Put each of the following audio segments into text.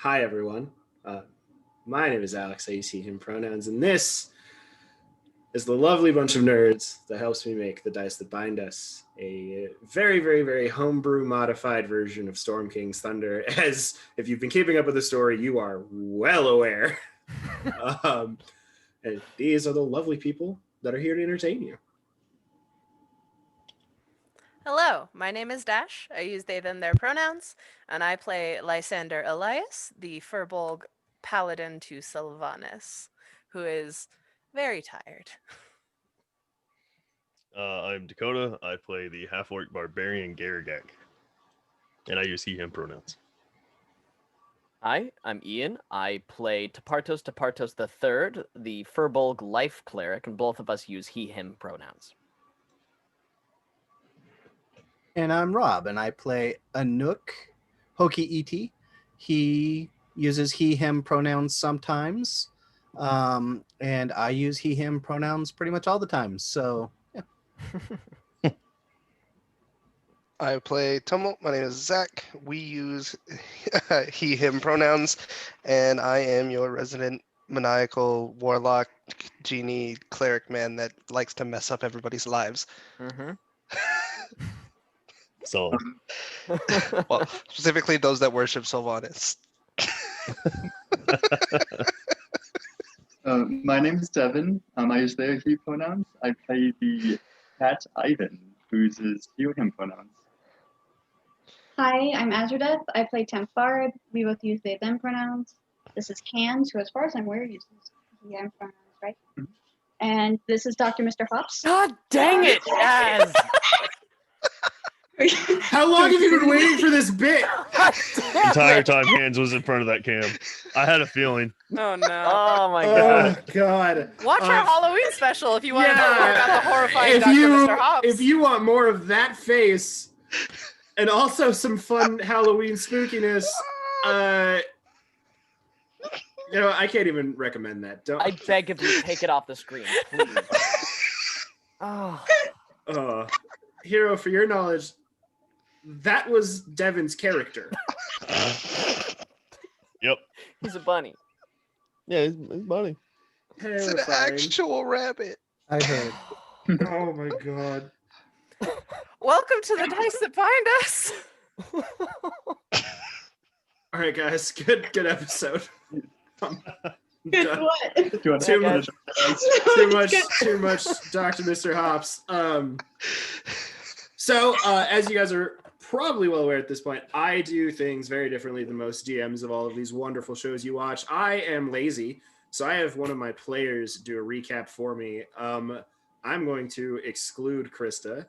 Hi, everyone. My name is Alex. I use he, him pronouns, and this is the lovely bunch of nerds that helps me make the dice that bind us, a very, very, very homebrew modified version of Storm King's Thunder, as if you've been keeping up with the story, you are well aware. And these are the lovely people that are here to entertain you. Hello, my name is Dash. I use they, them, their pronouns, and I play Lysander Elias, the Furbolg paladin to Sylvanas, who is very tired. I'm Dakota. I play the half-orc barbarian Garagak, and I use he, him pronouns. Hi, I'm Ian. I play Tapartos III, the Furbolg life cleric, and both of us use he, him pronouns. And I'm Rob, and I play Anook Hoki Et. He uses he, him pronouns sometimes, and I use he, him pronouns pretty much all the time. So, yeah. I play Tumult. My name is Zach. We use he, him pronouns, and I am your resident maniacal warlock, genie, cleric man that likes to mess up everybody's lives. Mm-hmm. So, Well, specifically those that worship Sylvanas. My name is Devin. I use they, he pronouns. I play the cat Ivan, who uses he or him pronouns. Hi, I'm Azradeth. I play Temp Bard. We both use they, them pronouns. This is Cans, who as far as I'm aware uses he, them pronouns, right? Mhm. And this is Dr. Mr. Hops. God dang it,Az! How long have you been waiting for this bit? entire time Hands was in front of that cam. I had a feeling. Oh no. Oh my god. Oh, God. Watch our Halloween special if you want to know more about the horrifying if Dr. you, Mr. Hobbs. If you want more of that face and also some fun Halloween spookiness, I can't even recommend that. Don't. I beg of you, take it off the screen, please. Oh. Hero, for your knowledge, that was Devin's character. Yep. He's a bunny. Yeah, it's bunny. It's an actual rabbit. I heard. Oh my God. Welcome to the dice that bind us. All right, guys. Good episode. Good what? Do you want Too to much. Too much, Dr. Mr. Hops. So, as you guys are probably well aware at this point, I do things very differently than most DMs of all of these wonderful shows you watch. I am lazy, so I have one of my players do a recap for me. I'm going to exclude Krista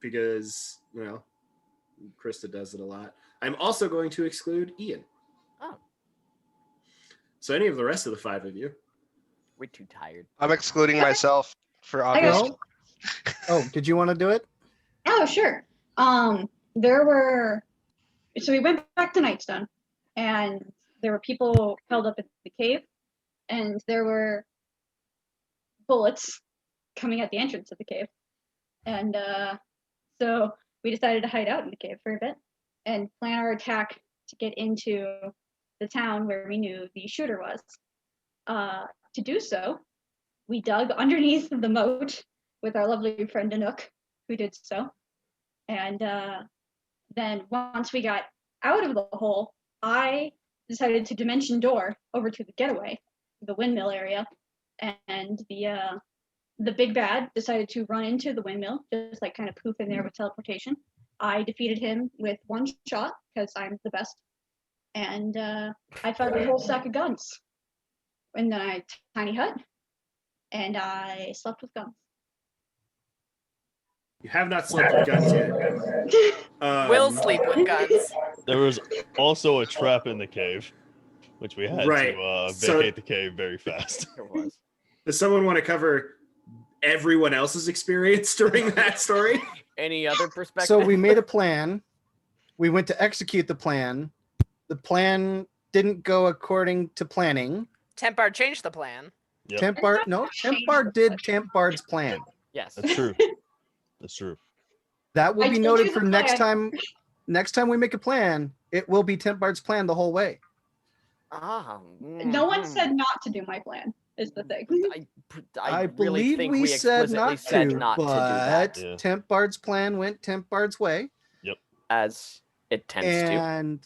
because, Krista does it a lot. I'm also going to exclude Ian. Oh. So any of the rest of the five of you. We're too tired. I'm excluding myself for obvious. No? Oh, did you want to do it? Oh, sure. So we went back to Nightstone, and there were people held up at the cave, and there were bullets coming at the entrance of the cave. And so we decided to hide out in the cave for a bit and plan our attack to get into the town where we knew the shooter was. To do so, we dug underneath the moat with our lovely friend Anook, who did so. And then once we got out of the hole, I decided to dimension door over to the getaway, the windmill area, and the big bad decided to run into the windmill, just like kind of poof in there with teleportation. I defeated him with one shot because I'm the best, and I found a whole stack of guns in my tiny hut, and I slept with guns. You have not slept with guns yet. Will sleep with guns. There was also a trap in the cave, which we had to vacate the cave very fast. There was. Does someone want to cover everyone else's experience during that story? Any other perspective? So we made a plan. We went to execute the plan. The plan didn't go according to planning. Temp Bard changed the plan. Yep. Temp Bard did Temp Bard's plan. Yes. That's true. That's true. That will I be told noted you for the next plan. time. Next time we make a plan, it will be Temp Bard's plan the whole way. No one said not to do my plan, is the thing. I really believe think we said explicitly not said to, not to do but that, Yeah. Temp Bard's plan went Temp Bard's way. as it tends to. And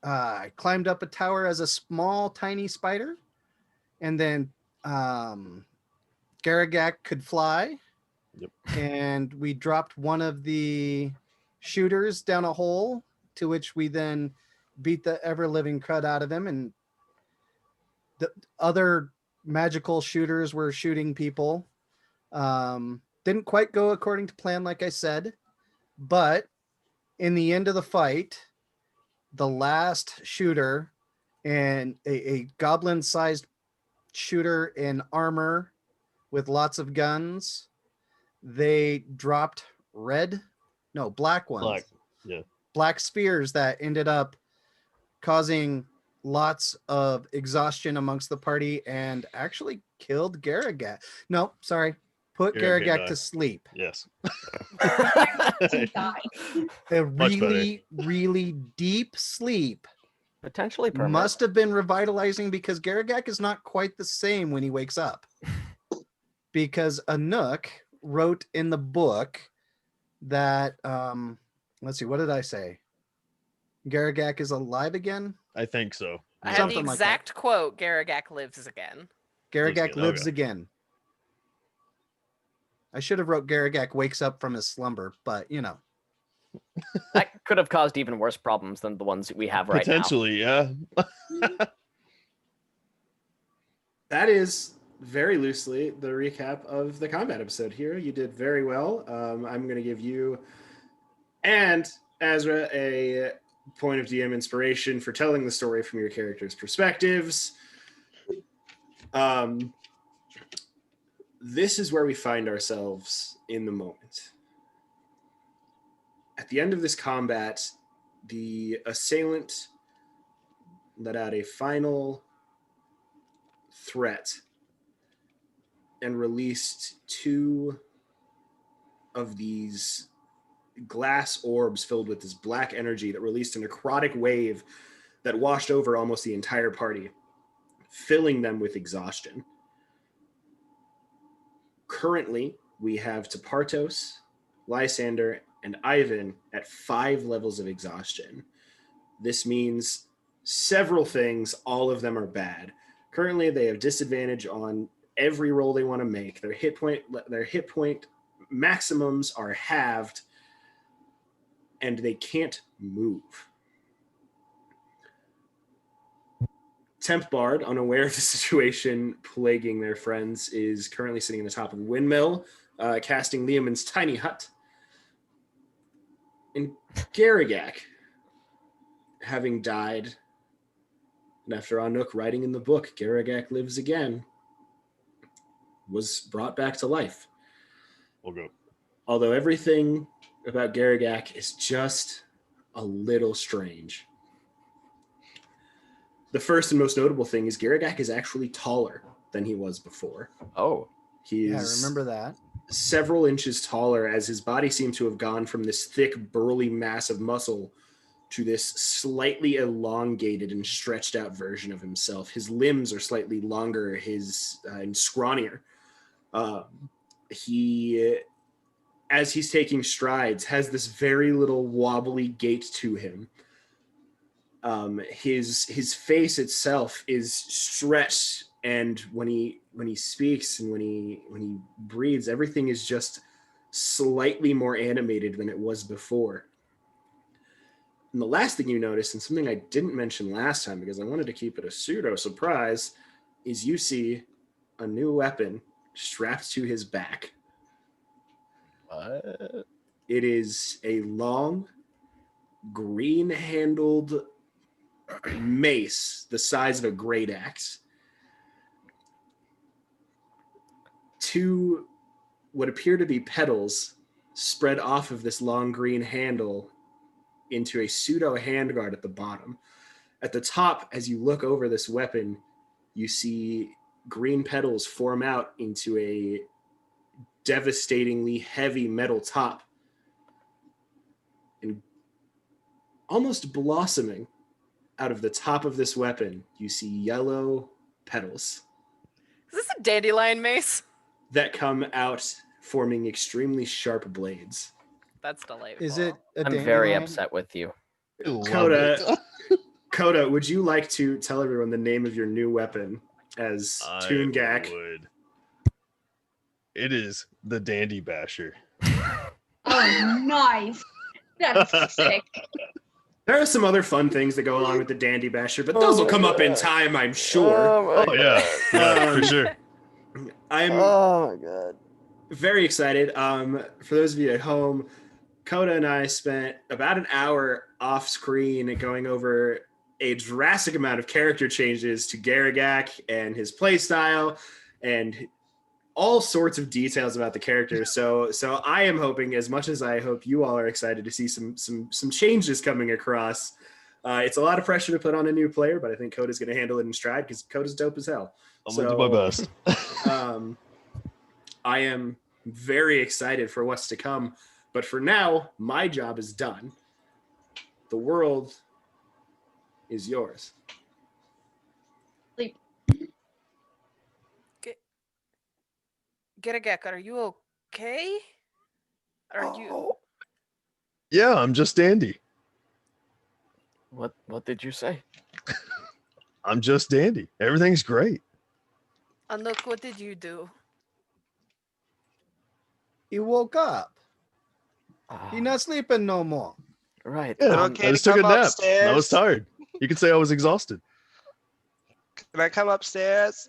I climbed up a tower as a small, tiny spider. And then Garagak could fly. Yep. And we dropped one of the shooters down a hole, to which we then beat the ever-living crud out of him. And the other magical shooters were shooting people. Didn't quite go according to plan, like I said. But in the end of the fight, the last shooter and a goblin-sized shooter in armor with lots of guns, they dropped black ones. Black spears that ended up causing lots of exhaustion amongst the party and actually killed Garagak. No, sorry. Put Garagak to sleep. Yes. To die. A really, really deep sleep. Potentially permanent. Must have been revitalizing because Garagak is not quite the same when he wakes up. Because Anouk wrote in the book that, let's see, what did I say? Garagak is alive again? I think so. I had Something the like that. exact quote, Garagak lives again. Garagak lives Okay. again. I should have wrote Garagak wakes up from his slumber, but you know. That could have caused even worse problems than the ones we have right now. Potentially, yeah. That is very loosely the recap of the combat episode here. You did very well. I'm going to give you and Azra a point of DM inspiration for telling the story from your character's perspectives. This is where we find ourselves in the moment. At the end of this combat, the assailant let out a final threat and released 2 of these glass orbs filled with this black energy that released a necrotic wave that washed over almost the entire party, filling them with exhaustion. Currently, we have Tapartos, Lysander, and Ivan at 5 levels of exhaustion. This means several things, all of them are bad. Currently, they have disadvantage on every roll they want to make. Their hit point maximums are halved, and they can't move. Temp Bard, unaware of the situation plaguing their friends, is currently sitting in the top of the windmill, casting Leoman's tiny hut. And Garagak, having died, and after Anouk writing in the book, Garagak lives again, was brought back to life. We'll go. Although everything about Garagak is just a little strange. The first and most notable thing is Garagak is actually taller than he was before. Oh. He's Yeah, I remember that. several inches taller, as his body seemed to have gone from this thick, burly mass of muscle to this slightly elongated and stretched out version of himself. His limbs are slightly longer, and scrawnier. He, as he's taking strides, has this very little wobbly gait to him. His face itself is stretched, and when he speaks and when he breathes, everything is just slightly more animated than it was before. And the last thing you notice, and something I didn't mention last time because I wanted to keep it a pseudo surprise, is you see a new weapon strapped to his back. What? It is a long, green-handled mace the size of a great axe. 2 what appear to be petals spread off of this long green handle into a pseudo handguard at the bottom. At the top, as you look over this weapon, you see green petals form out into a devastatingly heavy metal top, and almost blossoming out of the top of this weapon, you see yellow petals Is this a dandelion mace? that come out, forming extremely sharp blades. That's delightful. Is it a I'm very dandelion? upset with you. I love Coda, it. Coda, would you like to tell everyone the name of your new weapon as Toongak? I would. It is the Dandy Basher. Oh, nice. That's sick. There are some other fun things that go along with the Dandy Basher, but those will come up in time, I'm sure. Oh yeah, yeah, for sure. I'm Oh my god. very excited. For those of you at home, Coda and I spent about an hour off screen going over a drastic amount of character changes to Garagak and his playstyle and all sorts of details about the character. So I am hoping, as much as I hope you all are excited to see some changes coming across. It's a lot of pressure to put on a new player, but I think Coda's going to handle it in stride because Coda's dope as hell. I'm gonna do my best. I am very excited for what's to come, but for now, my job is done. The world is yours. Sleep. Garagak, are you okay? Are you? Yeah, I'm just Dandy. What did you say? I'm just Dandy. Everything's great. Look, what did you do? He woke up. He not sleeping no more. Right. Yeah, okay I to just took a come nap. I upstairs? was tired. You could say I was exhausted. Can I come upstairs?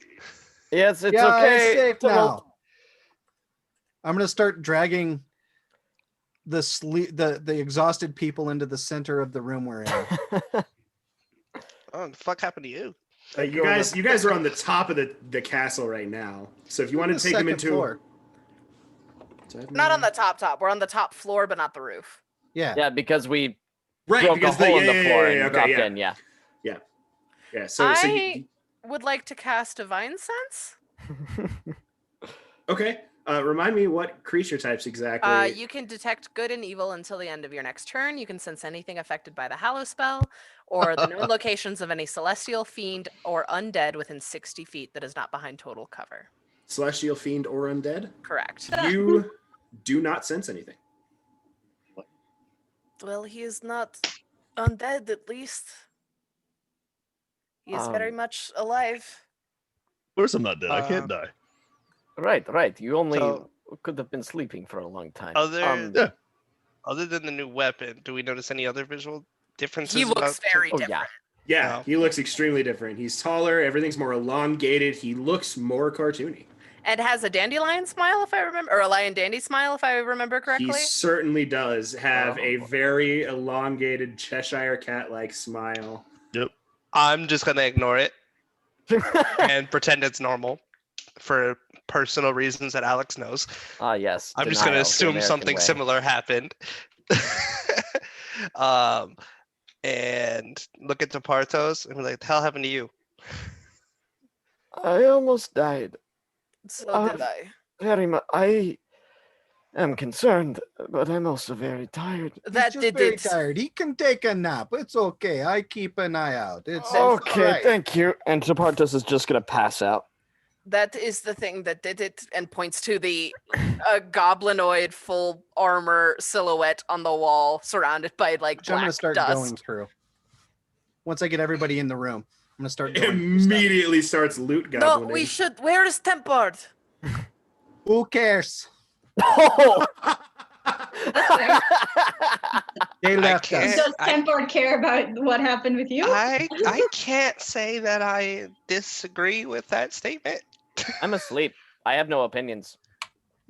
Yes, it's yeah, okay. it's safe Don't- now. I'm gonna start dragging the exhausted people into the center of the room we're in. Oh, the fuck happened to you? You guys are on the top of the castle right now. So if you want to The take them second into floor. Not on the top. We're on the top floor, but not the roof. Yeah. Yeah, because we right broke because a hole in yeah, the floor yeah, and okay, dropped yeah. in. Yeah. Yeah. So I would like to cast Divine Sense. okay. Remind me what creature types exactly. You can detect good and evil until the end of your next turn. You can sense anything affected by the Hallow spell, or the known locations of any celestial, fiend, or undead within 60 feet that is not behind total cover. Celestial, fiend, or undead. Correct. You do not sense anything. Well, he is not undead, at least. He is very much alive. Of course I'm not dead. I can't die. Right. You only So- could have been sleeping for a long time. Other than the new weapon, do we notice any other visual differences? He looks about very Oh different. yeah. Yeah, Oh. he looks extremely different. He's taller. Everything's more elongated. He looks more cartoony. And has a dandelion smile, if I remember, or a lion dandy smile, if I remember correctly. He certainly does have a Oh. very elongated Cheshire cat-like smile. I'm just gonna ignore it and pretend it's normal for personal reasons that Alex knows. Yes. I'm just gonna denial, the assume American something way. similar happened. And look at Departos and be like, the hell happened to you? I almost died. So did I. Very much. I am concerned, but I'm also very tired. That He's just did very it. tired. He can take a nap. It's okay. I keep an eye out. It's Okay, all right. thank you. And Tapartus is just gonna pass out. That is the thing that did it, and points to the goblinoid full armor silhouette on the wall, surrounded by like Which I'm black gonna start dust. going through. Once I get everybody in the room, I'm gonna start going through stuff. Immediately starts loot No, goblin. we should. Where is Tempard? Who cares? Oh! They left can't- us. Does Tempor care about what happened with you? I can't say that I disagree with that statement. I'm asleep. I have no opinions.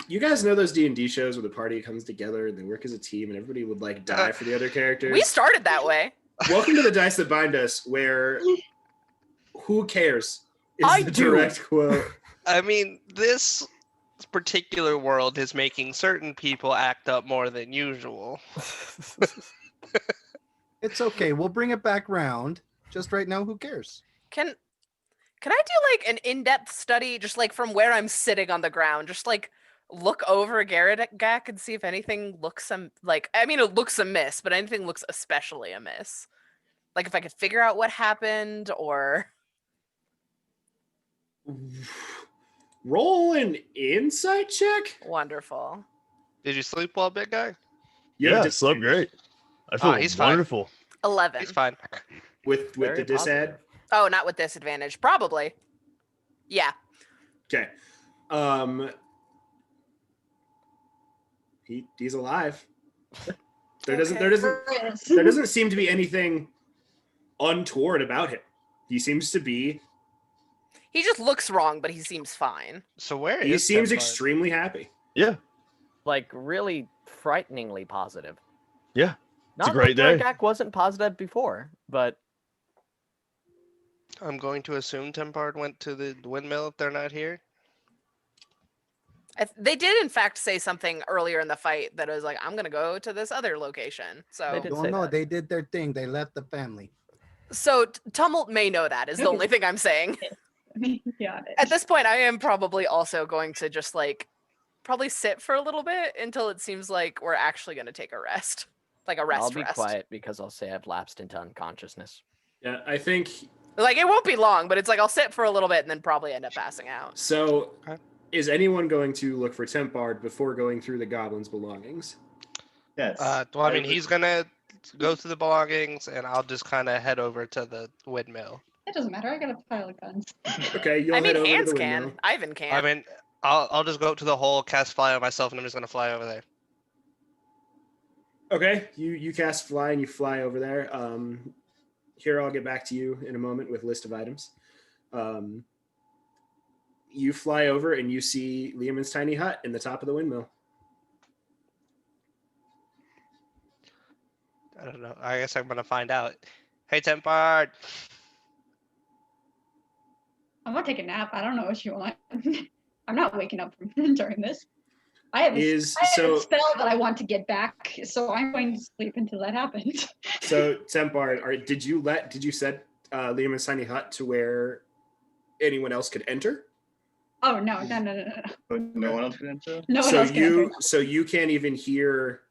You guys know those D&D shows where the party comes together and they work as a team and everybody would like die for the other characters? We started that way. Welcome to the Dice That Bind Us, where who cares is I the do. direct quote. I mean, this particular world is making certain people act up more than usual. It's okay. We'll bring it back round. Just right now, who cares? Can I do like an in-depth study, just like from where I'm sitting on the ground, just like look over Garagak and see if anything looks like, I mean, it looks amiss, but anything looks especially amiss. Like if I could figure out what happened or... Roll an insight check. Wonderful. Did you sleep well, big guy? You have Yeah, slept great. I feel he's fine. wonderful. 11. He's fine. with Very the disad. positive. Oh, not with disadvantage. Probably. Yeah. Okay. He's alive. There doesn't seem to be anything untoward about him. He seems to be. He just looks wrong, but he seems fine. So where He is seems Tempard? extremely happy. Yeah, Like really frighteningly positive. yeah. Not a great that day. Gak wasn't positive before, but I'm going to assume Tempard went to the windmill if they're not here. They did, in fact, say something earlier in the fight that was like, I'm going to go to this other location. So, They did. Don't say know. that. They did their thing. They left the family. Tumult may know that is the only thing I'm saying. Got it. At this point, I am probably also going to just like probably sit for a little bit until it seems like we're actually going to take a rest. Like a rest. I'll be quiet because I'll say I've lapsed into unconsciousness. Yeah, I think Like it won't be long, but it's like I'll sit for a little bit and then probably end up passing out. so. Okay. Is anyone going to look for Tempard before going through the goblin's belongings? Yes. Well, I mean, he's gonna go through the belongings, and I'll just kind of head over to the windmill. It doesn't matter. I got a pile of guns. Okay, you'll I mean, head over hands to the can. windmill. Ivan can. I mean, I'll just go up to the hole, cast fly on myself, and I'm just gonna fly over there. Okay, you cast fly and you fly over there. Here, I'll get back to you in a moment with list of items. You fly over and you see Liam's tiny hut in the top of the windmill. I don't know. I guess I'm gonna find out. Hey, Tempard. I'm gonna take a nap. I don't know what you want. I'm not waking up during this. I have a spell that I want to get back, so I'm going to sleep until that happens. So, Tempard, did you set Liam's tiny hut to where anyone else could enter? Oh no. But no one else can enter? No one else can enter. So you can't even hear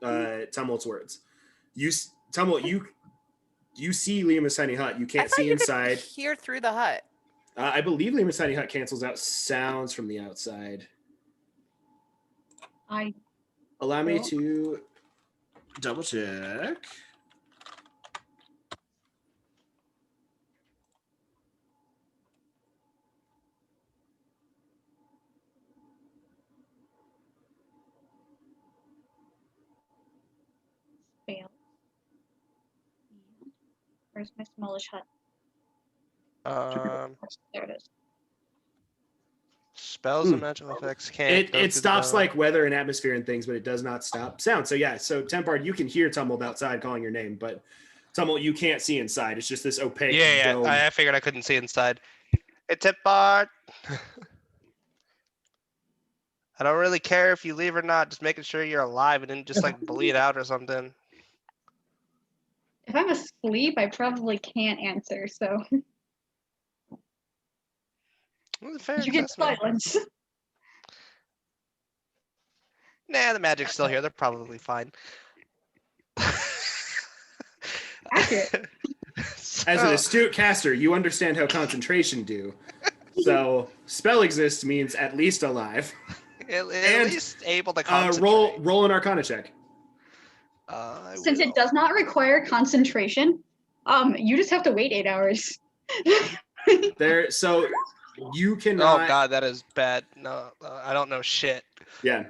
Tumult's words. Tumult, you see Liam's tiny hut. You I can't thought see you could inside. hear through the hut. I believe Liam's tiny hut cancels out sounds from the outside. Allow me to double check. Fail. Where's my smallish hut? There it is. Spells and magical effects can't. It stops like weather and atmosphere and things, but it does not stop sound. So yeah, so Tempard, you can hear Tumult outside calling your name, but Tumult, you can't see inside. It's just this opaque dome. I figured I couldn't see inside. Hey, Tempard. I don't really care if you leave or not. Just making sure you're alive and didn't just like bleed out or something. If I'm asleep, I probably can't answer, so Fair you get assessment. silence. Nah, the magic's still here. They're probably fine. Accurate. As an astute caster, you understand how concentration do. So spell exists means at least alive. At least able to concentrate. Roll an Arcana check. Since it does not require concentration, you just have to wait 8 hours. So you cannot. Oh god, that is bad. No, I don't know shit. Yeah.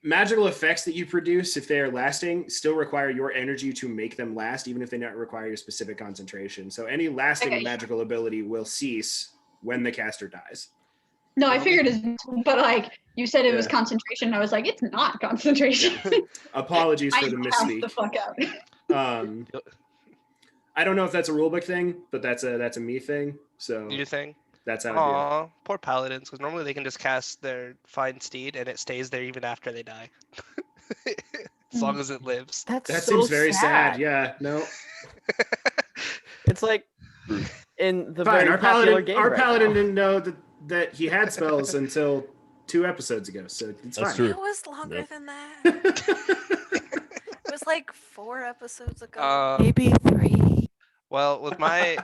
Magical effects that you produce, if they are lasting, still require your energy to make them last, even if they don't require your specific concentration. So any lasting magical ability will cease when the caster dies. No, I figured as but like you said it was concentration. And I was like, it's not concentration. Yeah. Apologies for the misspeak. The fuck out. I don't know if that's a rulebook thing, but that's a me thing. So You think? that's how I do Aw, poor paladins, because normally they can just cast their Find Steed and it stays there even after they die. As long as it lives. it. That seems very sad. Yeah, no. It's like in the Fine, very popular game right paladin now. didn't know that he had spells until 2 episodes ago, so it's That's fine. true. It was longer Yep. than that. It was like 4 episodes ago. Maybe 3. Well, with my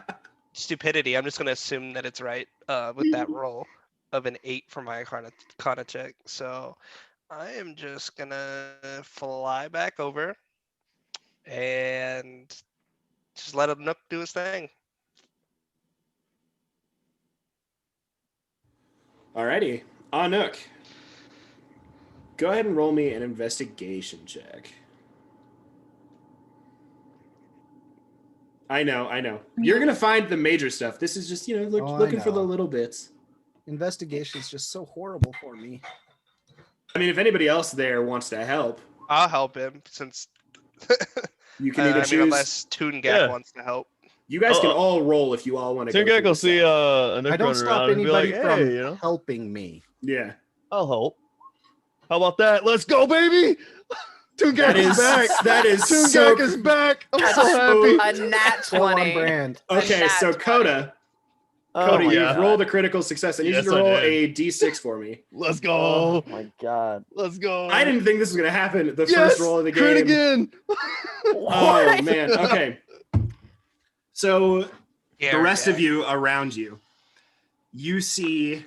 stupidity, I'm just gonna assume that it's right with that roll of an 8 for my Arcana check. So I am just gonna fly back over and just let a Nook do his thing. Alrighty, Nook. Go ahead and roll me an investigation check. I know. You're gonna find the major stuff. This is just, looking for the little bits. Investigation is just so horrible for me. I mean, if anybody else there wants to help, I'll help him since you can either choose. Unless Toongak wants to help. You guys can all roll if you all want to. Toongak will see a Nook I don't run stop around and be like, anybody hey, from helping me. Yeah. I'll help. How about that? Let's go, baby! Toongak is back. That is Toongak is back. I'm so happy. A nat So on 20. brand. Okay, nat so 20. Coda, Oh my you've God. rolled a critical success. I need Yes, you to I roll did. a d6 for me. Let's go. Oh my god. Let's go. I didn't think this was gonna happen. The Yes! first roll of the Crit game. again. Oh man. Okay. So Yeah, the rest of you around you, you see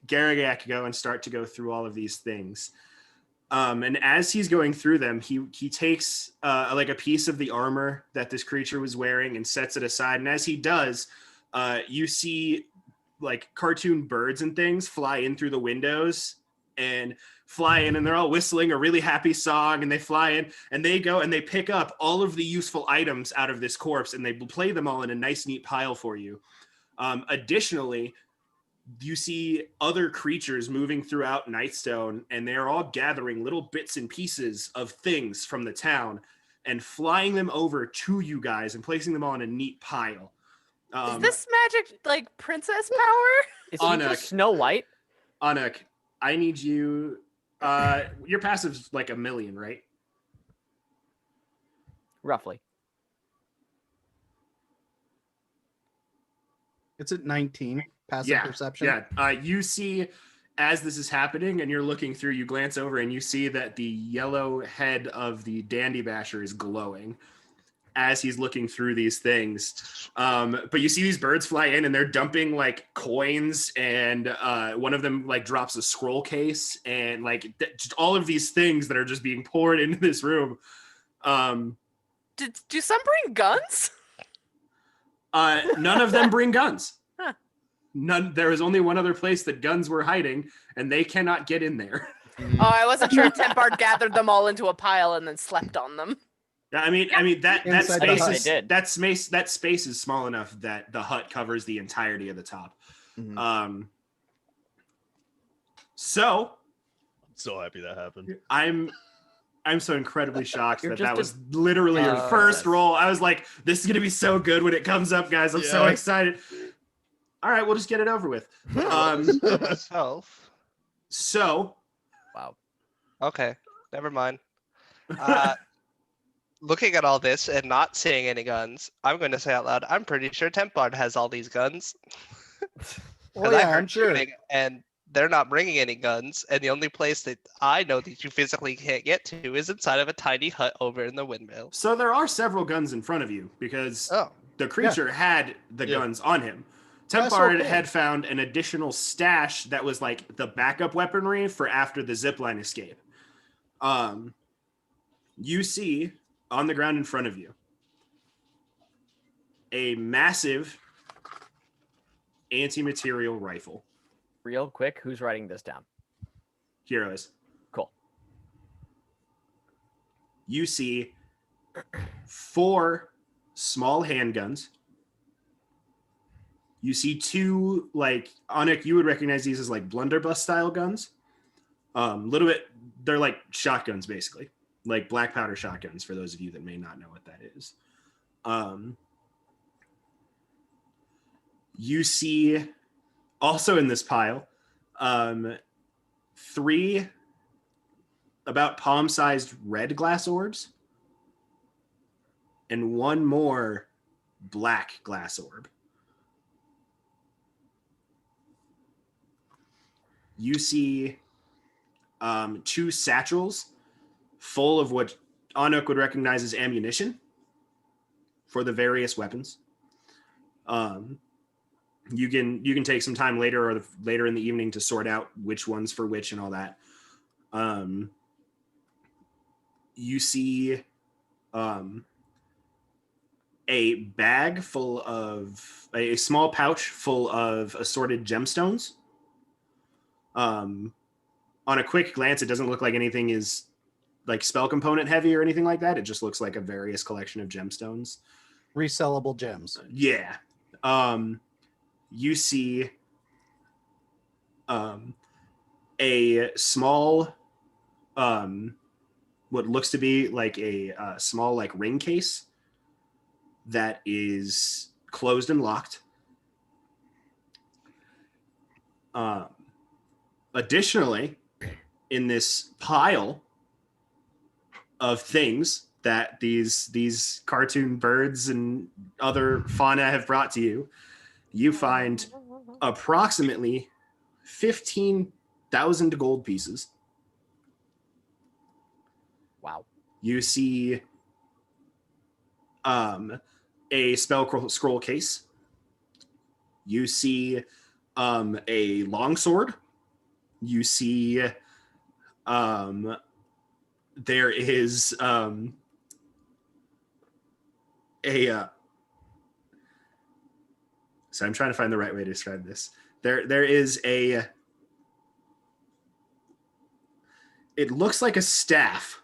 Garagak go and start to go through all of these things. And as he's going through them, he takes like a piece of the armor that this creature was wearing and sets it aside. And as he does, you see like cartoon birds and things fly in through the windows and fly in, and they're all whistling a really happy song, and they fly in and they go and they pick up all of the useful items out of this corpse and they play them all in a nice neat pile for you. Additionally, you see other creatures moving throughout Nightstone, and they're all gathering little bits and pieces of things from the town and flying them over to you guys and placing them all in a neat pile. Is this magic like princess power? Is he Anuk. just Snow White? Anuk, I need you. Your passive's like 1 million, right? Roughly. It's at 19. Passive perception. Yeah. You see, as this is happening, and you're looking through, you glance over and you see that the yellow head of the Dandy Basher is glowing as he's looking through these things. But you see these birds fly in and they're dumping like coins, and one of them like drops a scroll case, and like just all of these things that are just being poured into this room. Do some bring guns? None of them bring guns. Huh. None. There is only one other place that guns were hiding, and they cannot get in there. Oh, I wasn't sure if Tempard gathered them all into a pile and then slept on them. I mean that Inside the space hut. is that space is small enough that the hut covers the entirety of the top. Mhm. So So happy that happened. I'm so incredibly shocked You're that that just was literally your first yes. roll. I was like, this is gonna be so good when it comes up, guys. I'm so Yeah. excited. All right, we'll just get it over with. Myself. So Wow. Okay, never mind. Looking at all this and not seeing any guns, I'm going to say out loud, I'm pretty sure Tempard has all these guns. Oh 'Cause I yeah, heard I'm sure. shooting, and they're not bringing any guns, and the only place that I know that you physically can't get to is inside of a tiny hut over in the windmill. So there are several guns in front of you because Oh, the creature had the Yeah. guns on him. That's Tempard okay. had found an additional stash that was like the backup weaponry for after the zipline escape. You see on the ground in front of you a massive anti-material rifle. Real quick, who's writing this down? Heroes. Cool. You see 4 small handguns. You see 2, like, Anik, you would recognize these as like blunderbuss style guns. Little bit, they're like shotguns basically, like black powder shotguns for those of you that may not know what that is. You see also in this pile 3 about palm-sized red glass orbs and 1 more black glass orb. You see 2 satchels full of what Anuk would recognize as ammunition for the various weapons. You can take some time later or later in the evening to sort out which one's for which and all that. You see a bag full of a small pouch full of assorted gemstones. On a quick glance, it doesn't look like anything is like spell component heavy or anything like that. It just looks like a various collection of gemstones. Resellable gems. Yeah. You see a small what looks to be like a small like ring case that is closed and locked. Additionally, in this pile of things that these cartoon birds and other fauna have brought to you, you find approximately 15,000 gold pieces. Wow. You see a spell scroll case. You see a longsword. You see there is so I'm trying to find the right way to describe this. There is a, it looks like a staff,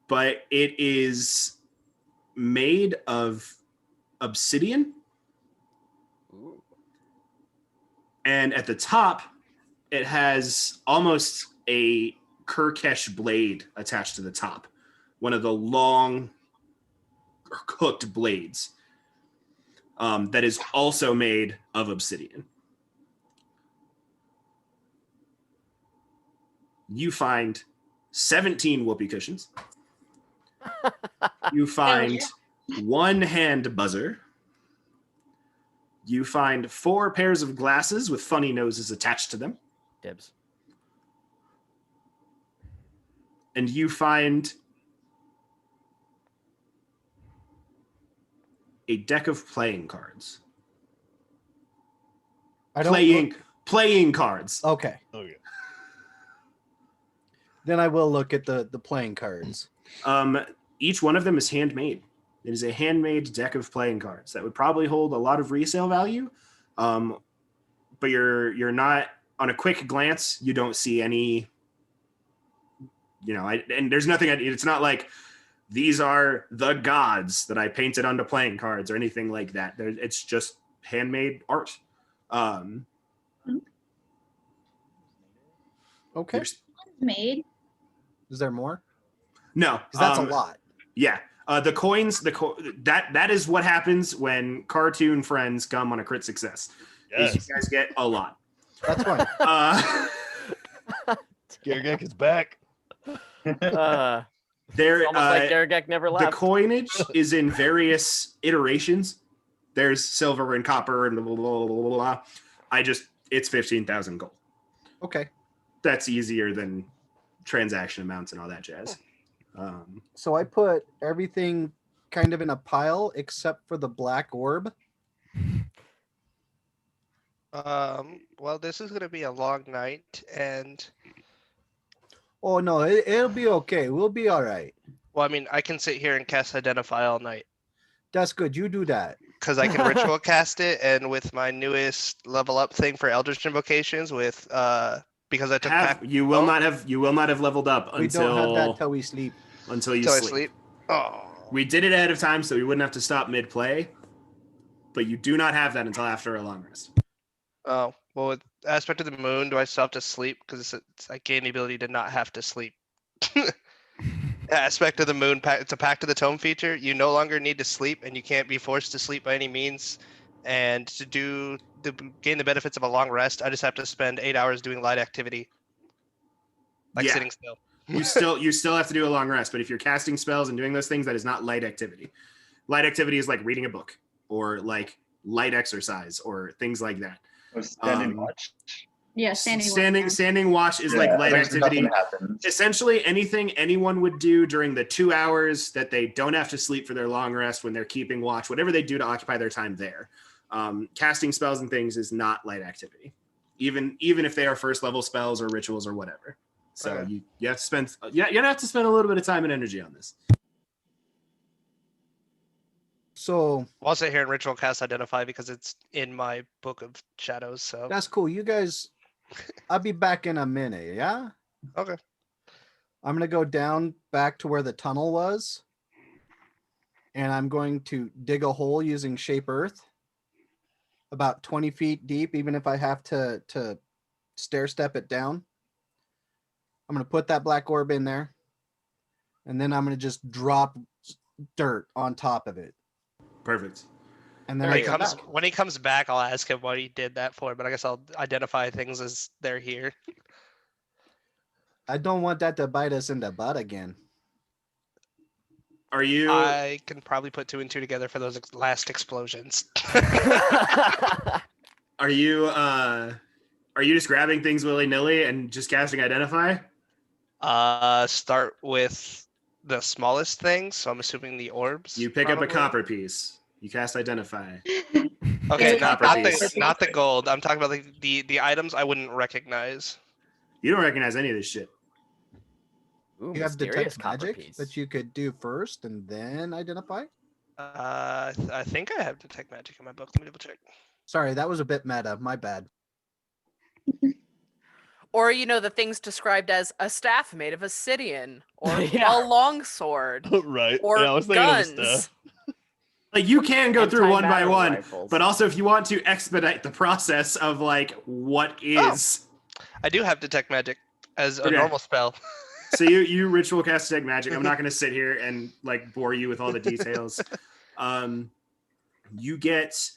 but it is made of obsidian. Ooh. And at the top, it has almost a Kirkesh blade attached to the top. One of the long hooked blades that is also made of obsidian. You find 17 whoopee cushions. You find one hand buzzer. You find 4 pairs of glasses with funny noses attached to them. Dibs. And you find a deck of playing cards. Playing cards. Okay. Okay. Then I will look at the playing cards. Each one of them is handmade. It is a handmade deck of playing cards that would probably hold a lot of resale value. But you're not, on a quick glance, you don't see any, and there's nothing, it's not like these are the gods that I painted onto playing cards or anything like that. It's just handmade art. Okay. Made. Is there more? No. 'Cause that's a lot. Yeah. The coins, that is what happens when cartoon friends come on a crit success. Yes. Is you guys get a lot. That's fine. Gargak is back. There, Almost like Garagak never left. The coinage is in various iterations. There's silver and copper and blah, blah, blah, blah, blah. It's 15,000 gold. Okay. That's easier than transaction amounts and all that jazz. So I put everything kind of in a pile except for the black orb. Well, this is gonna be a long night, and Oh no, it'll be okay. We'll be all right. well, I mean, I can sit here and cast Identify all night That's good. You do that. because I can ritual cast it, and with my newest level up thing for Eldritch Invocations, with because I took you will not have leveled up We don't have that until till we sleep. you till I sleep. sleep. Oh, We did it ahead of time so we wouldn't have to stop mid play, but you do not have that until after a long rest. oh. Well, with Aspect of the Moon, do I still have to sleep? Because I gain the ability to not have to sleep. Aspect of the Moon, it's a Pact of the Tome feature. You no longer need to sleep, and you can't be forced to sleep by any means. And to gain the benefits of a long rest, I just have to spend 8 hours doing light activity, like Yeah. sitting still. You still have to do a long rest, but if you're casting spells and doing those things, that is not light activity. Light activity is like reading a book or like light exercise or things like that. Or standing watch. Yeah, standing watch is like light essentially activity. nothing happens. Essentially, anything anyone would do during the 2 hours that they don't have to sleep for their long rest when they're keeping watch, whatever they do to occupy their time there. Casting spells and things is not light activity, even if they are first level spells or rituals or whatever. So Okay. you have to spend you're gonna have to spend a little bit of time and energy on this. So We'll also here in Ritual Cast Identify because it's in my Book of Shadows. So that's cool. You guys, I'll be back in a minute. Yeah. okay. I'm gonna go down back to where the tunnel was, and I'm going to dig a hole using Shape Earth, about 20 feet deep, even if I have to stair step it down. I'm gonna put that black orb in there, and then I'm gonna just drop dirt on top of it. Perfect. And then When I he come comes back. when he comes back, I'll ask him what he did that for. But I guess I'll identify things as they're here. I don't want that to bite us in the butt again. Are you? I can probably put 2 and 2 together for those last explosions. Are you? Are you just grabbing things willy nilly and just casting identify? Start with the smallest thing. So I'm assuming the orbs. You pick up a probably. copper piece. You cast identify. Okay, It's a copper piece. not the gold. I'm talking about like the items I wouldn't recognize. You don't recognize any of this shit. Ooh, You have mysterious detect copper magic piece. that you could do first and then identify. I think I have detect magic in my book. Let me double check. Sorry, that was a bit meta. My bad. Or, the things described as a staff made of obsidian, or Yeah. a longsword, Right. or yeah, I was thinking guns. of the staff. Like you can go through one by Antimatter one, rifles. but also if you want to expedite the process of like what is. I do have detect magic as a Okay. normal spell. So you ritual cast detect magic. I'm not going to sit here and like bore you with all the details. You get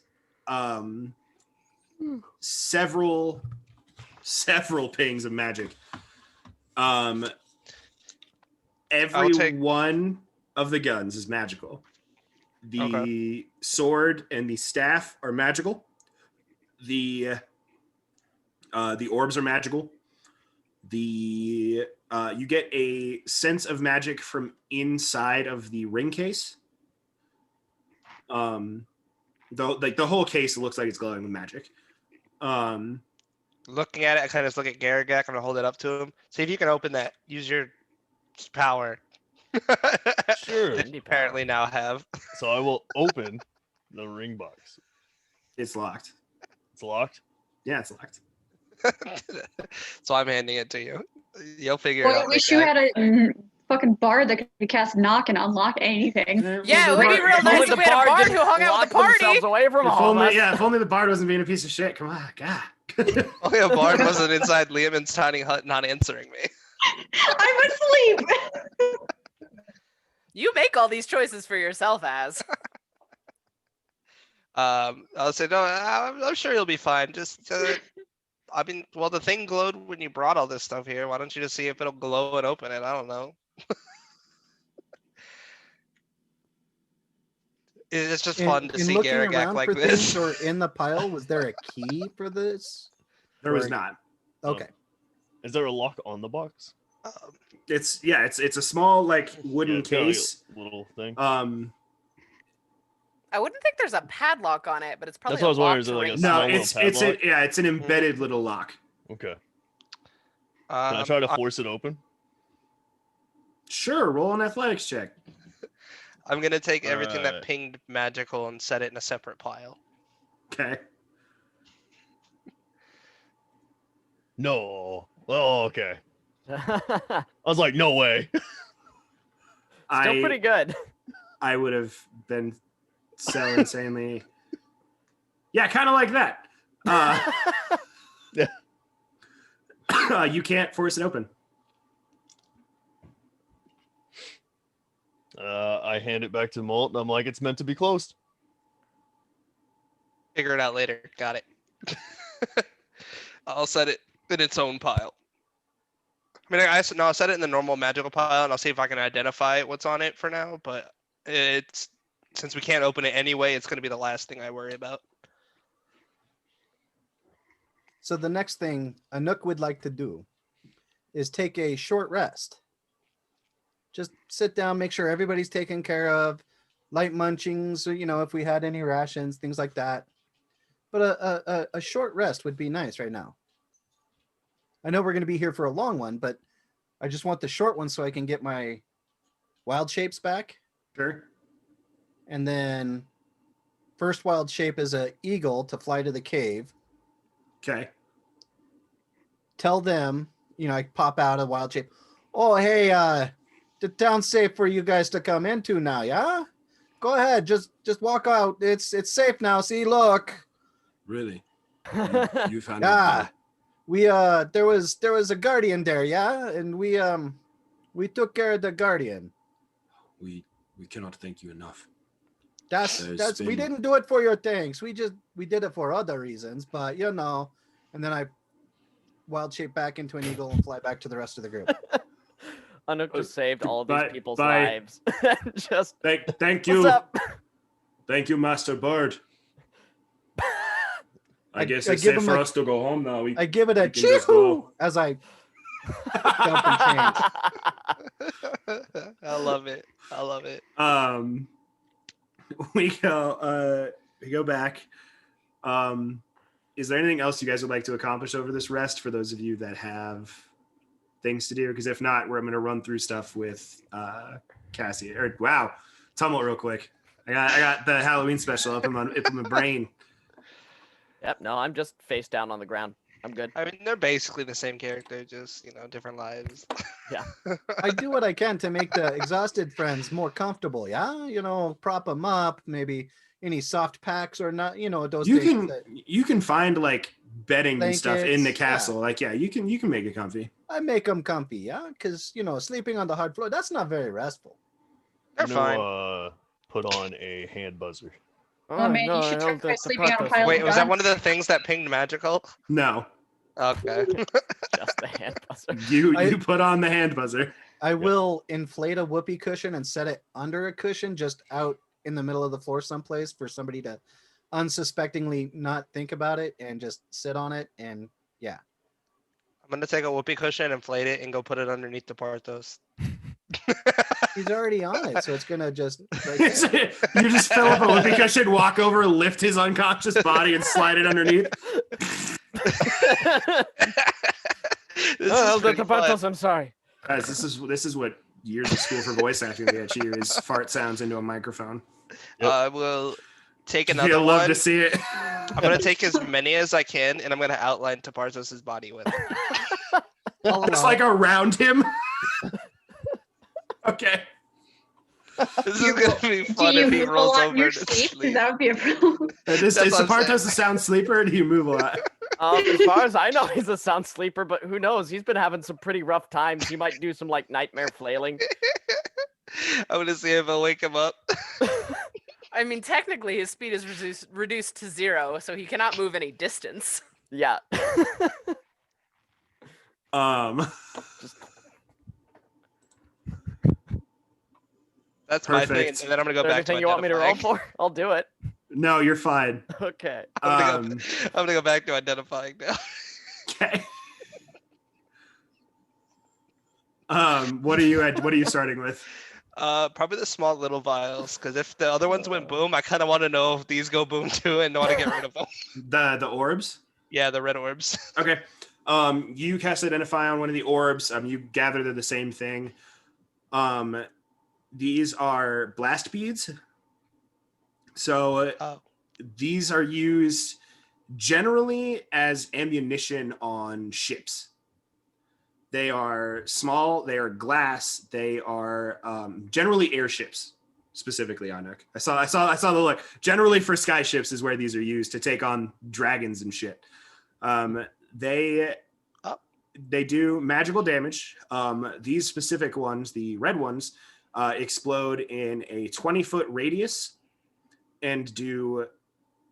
several pings of magic. Every one of the guns is magical. The sword and the staff are magical. The orbs are magical. You get a sense of magic from inside of the ring case. The whole case looks like it's glowing with magic. Looking at it, I kind of just look at Garagak. I'm gonna hold it up to him. See if you can open that. Use your power. Sure. That you apparently now have. So I will open the ring box. It's locked. It's locked. Yeah, it's locked. So I'm handing it to you. You'll figure it Well, out. at least Big you guy. had a fucking bard that could cast knock and unlock anything. Yeah, it would be real If nice only if the we had a bard bard didn't who hung out lock with the party. themselves away from all of us. If only the bard wasn't being a piece of shit. Come on, God. Only a bard wasn't inside Liamon's tiny hut not answering me. I'm asleep. You make all these choices for yourself, Az. I'll say no. I'm sure you'll be fine. Just, the thing glowed when you brought all this stuff here. Why don't you just see if it'll glow and open it? I don't know. It's just fun to see looking Garagak around like for this. things or in the pile, was there a key for this? There was not. Okay. Is there a lock on the box? It's a small like wooden Yeah, it's got, like, case. a little thing. I wouldn't think there's a padlock on it, but it's probably That's what I was wondering, a is it like a ring small No, little padlock? it's an embedded little lock. Okay. Can I try to force it open? Sure, roll an athletics check. I'm gonna take everything that Alright. pinged magical and set it in a separate pile. Okay. No. Oh, okay. I was like, no way. Still pretty good. I would have been so insanely. Yeah, kind of like that. You can't force it open. I hand it back to Molt, and I'm like, it's meant to be closed. Figure it out later. Got it. I'll set it in its own pile. I mean, I'll set it in the normal magical pile, and I'll see if I can identify what's on it for now. But since we can't open it anyway, it's going to be the last thing I worry about. So the next thing Anouk would like to do is take a short rest. Just sit down, make sure everybody's taken care of, light munchings, or, if we had any rations, things like that. But a short rest would be nice right now. I know we're going to be here for a long one, but I just want the short one so I can get my wild shapes back. Sure. And then first wild shape is a eagle to fly to the cave. Okay. Tell them, I pop out a wild shape. Oh, hey, the town's safe for you guys to come into now, yeah? Go ahead, just walk out. It's safe now. See, look. Really? You found Yeah. We there was a guardian there, yeah? And we took care of the guardian. We cannot thank you enough. We didn't do it for your thanks. We did it for other reasons, but And then I wild shape back into an eagle and fly back to the rest of the group. Anouk just saved all of these people's bye. lives. Just thank you. What's up? Thank you, Master Bird. I guess I it's give safe him for a- us to go home now. I give it a can just chee-hoo go. as I jump and change. I love it. We go back. Is there anything else you guys would like to accomplish over this rest for those of you that have things to do? Because if not, I'm going to run through stuff with Cassie. Wow, tumult real quick. I got the Halloween special up in my brain. Yep, no, I'm just face down on the ground. I'm good. I mean, they're basically the same character, just different lives. Yeah. I do what I can to make the exhausted friends more comfortable. Yeah, prop them up. Maybe any soft packs or not. Those things. You can find like bedding and stuff in the Blankets, castle. Yeah. You can make it comfy. I make them comfy. Yeah, because sleeping on the hard floor, that's not very restful. They're fine. Put on a hand buzzer. Oh, man, you should try sleeping on a pile Wait, of was that guns. one of the things that pinged magical? No. Okay. Just the hand buzzer. You put on the hand buzzer. I will inflate a whoopee cushion and set it under a cushion just out in the middle of the floor someplace for somebody to unsuspectingly not think about it and just sit on it. And yeah. I'm going to take a whoopee cushion, inflate it, and go put it underneath the Parthos. He's already on it, so it's going to just... You just fill up a whoopee cushion, walk over, lift his unconscious body, and slide it underneath. I'm sorry. Guys, this is what years of school for voice acting get you, is fart sounds into a microphone. Yep. I will take another You'll love one. to see it. I'm going to take as many as I can, and I'm going to outline Tapartos' body with it. It's like around him. Okay. This is going to be fun if he rolls over your to sleep? sleep. That would be a problem. Is That's what I'm Sapartos a saying. sound sleeper, or do you move a lot? As far as I know, he's a sound sleeper, but who knows? He's been having some pretty rough times. He might do some nightmare flailing. I'm going to see if I'll wake him up. I mean, technically, his speed is reduced to 0, so he cannot move any distance. Yeah. That's my thing, Perfect. and then I'm going to go back to Anything you want me to roll identifying. for? I'll do it. No, you're fine. Okay. I'm going to go back to identifying now. Okay. What are you starting with? Probably the small little vials, because if the other ones went boom, I kind of want to know if these go boom too, and want to get rid of them. The orbs? Yeah, the red orbs. Okay. You cast Identify on one of the orbs. You gather they're the same thing. These are blast beads. So these are used generally as ammunition on ships. They are small, they are glass, they are generally airships, specifically, Anouk. I saw the look. Generally for sky ships is where these are used to take on dragons and shit. They do magical damage. These specific ones, the red ones, explode in a 20-foot radius and do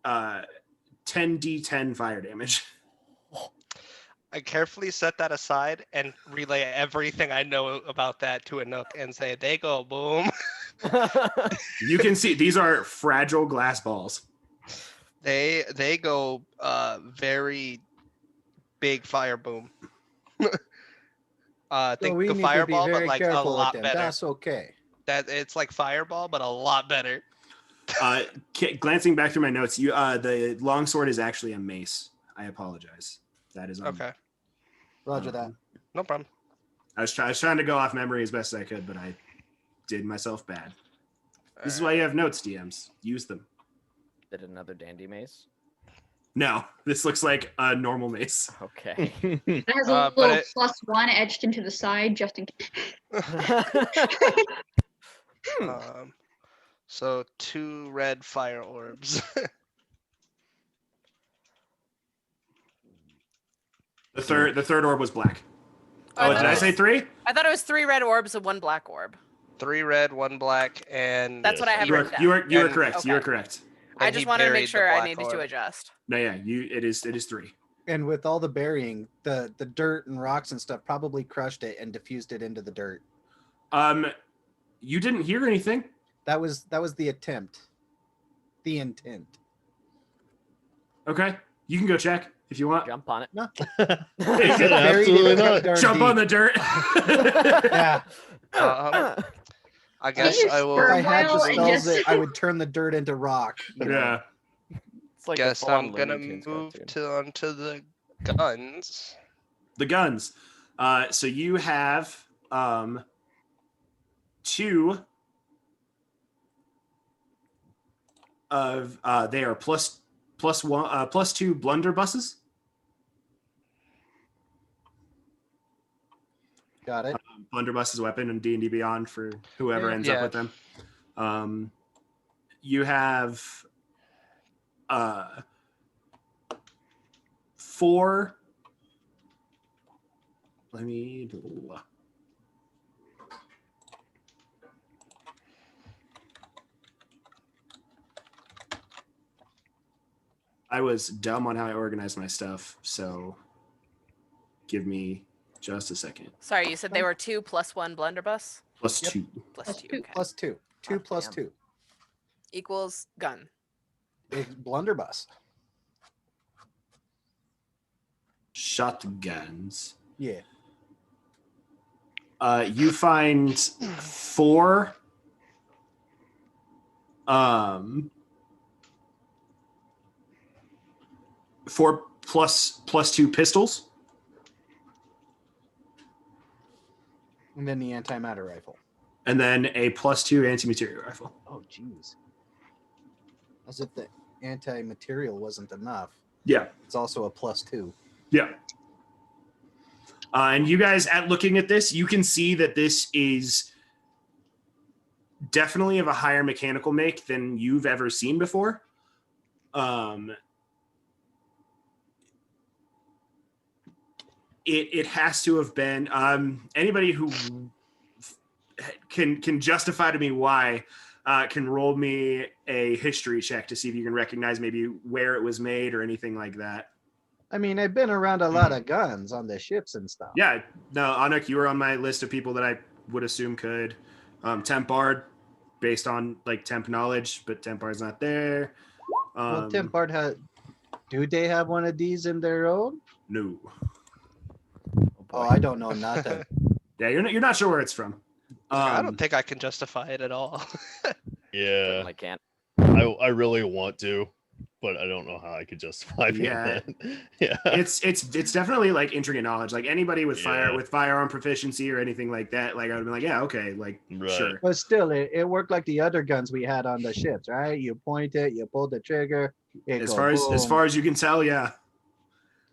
10d10 fire damage. I carefully set that aside and relay everything I know about that to Anouk and say, they go boom. You can see these are fragile glass balls. They go very big fire boom. So Think we the need to be fireball, but very like a careful with lot them. better. That's okay. That it's like fireball, but a lot better. Glancing back through my notes, the longsword is actually a mace. I apologize. That is Okay, Roger that. no problem. I was trying to go off memory as best as I could, but I did myself bad. This is why you have notes, DMs. Use them. Did another dandy mace? No, this looks like a normal mace. Okay. It has a But little it- +1 etched into the side just in case. So 2 red fire orbs. The third orb was black. Oh, Oh, did I say 3? I thought it was 3 red orbs and 1 black orb. 3 red, 1 black, and That's what I have You are written down. you are And- correct. You are okay. correct. I and just he wanted to make buried the sure I black needed to orb. adjust. No, yeah, it is 3. And with all the burying, the dirt and rocks and stuff probably crushed it and diffused it into the dirt. You didn't hear anything. That was the attempt. The intent. Okay, you can go check if you want. Jump on it. No. Absolutely Buried in not. dark Jump on deep. the dirt. Yeah. I guess use I will. If I had the Well, and spells, just- I would turn the dirt into rock. You know? Yeah. It's like a Guess full-on I'm gonna Looney Tunes move cartoon. onto the guns. The guns. So you have 2 of they are +2 blunderbusses. Got it. Blunderbuss is a weapon in D&D Beyond for whoever ends up Yeah. with them. You have 4. Let me. I was dumb on how I organized my stuff, so give me just a second. Sorry, you said they were 2 + 1 blunderbuss? Plus Yep. 2. +2. Okay. +2. 2 Oh, plus damn. 2. Equals gun. It's blunderbuss. Shotguns. Yeah. You find 4 4 +2 pistols. And then the antimatter rifle. And then a +2 anti-material rifle. Oh, jeez. As if the anti-material wasn't enough. Yeah. It's also a +2. Yeah. And you guys, at looking at this, you can see that this is definitely of a higher mechanical make than you've ever seen before. It has to have been anybody who can justify to me why can roll me a history check to see if you can recognize maybe where it was made or anything like that. I mean, I've been around a lot of guns on the ships and stuff. Yeah, no, Anuk, you were on my list of people that I would assume could. Temp Bard, based on like temp knowledge, but Temp Bard's not there. Well, Temp Bard do they have one of these in their own? No. Oh, I don't know nothing. Yeah, you're not sure where it's from. I don't think I can justify it at all. Yeah, Certainly can't. I really want to, but I don't know how I could justify being Yeah. that. Yeah. It's definitely like intricate knowledge. Like anybody with Yeah. firearm proficiency or anything like that, like I would be like, yeah, okay, like Right. sure. But still, it worked like the other guns we had on the ships, right? You point it, you pull the trigger. It As goes far boom. as you can tell, yeah.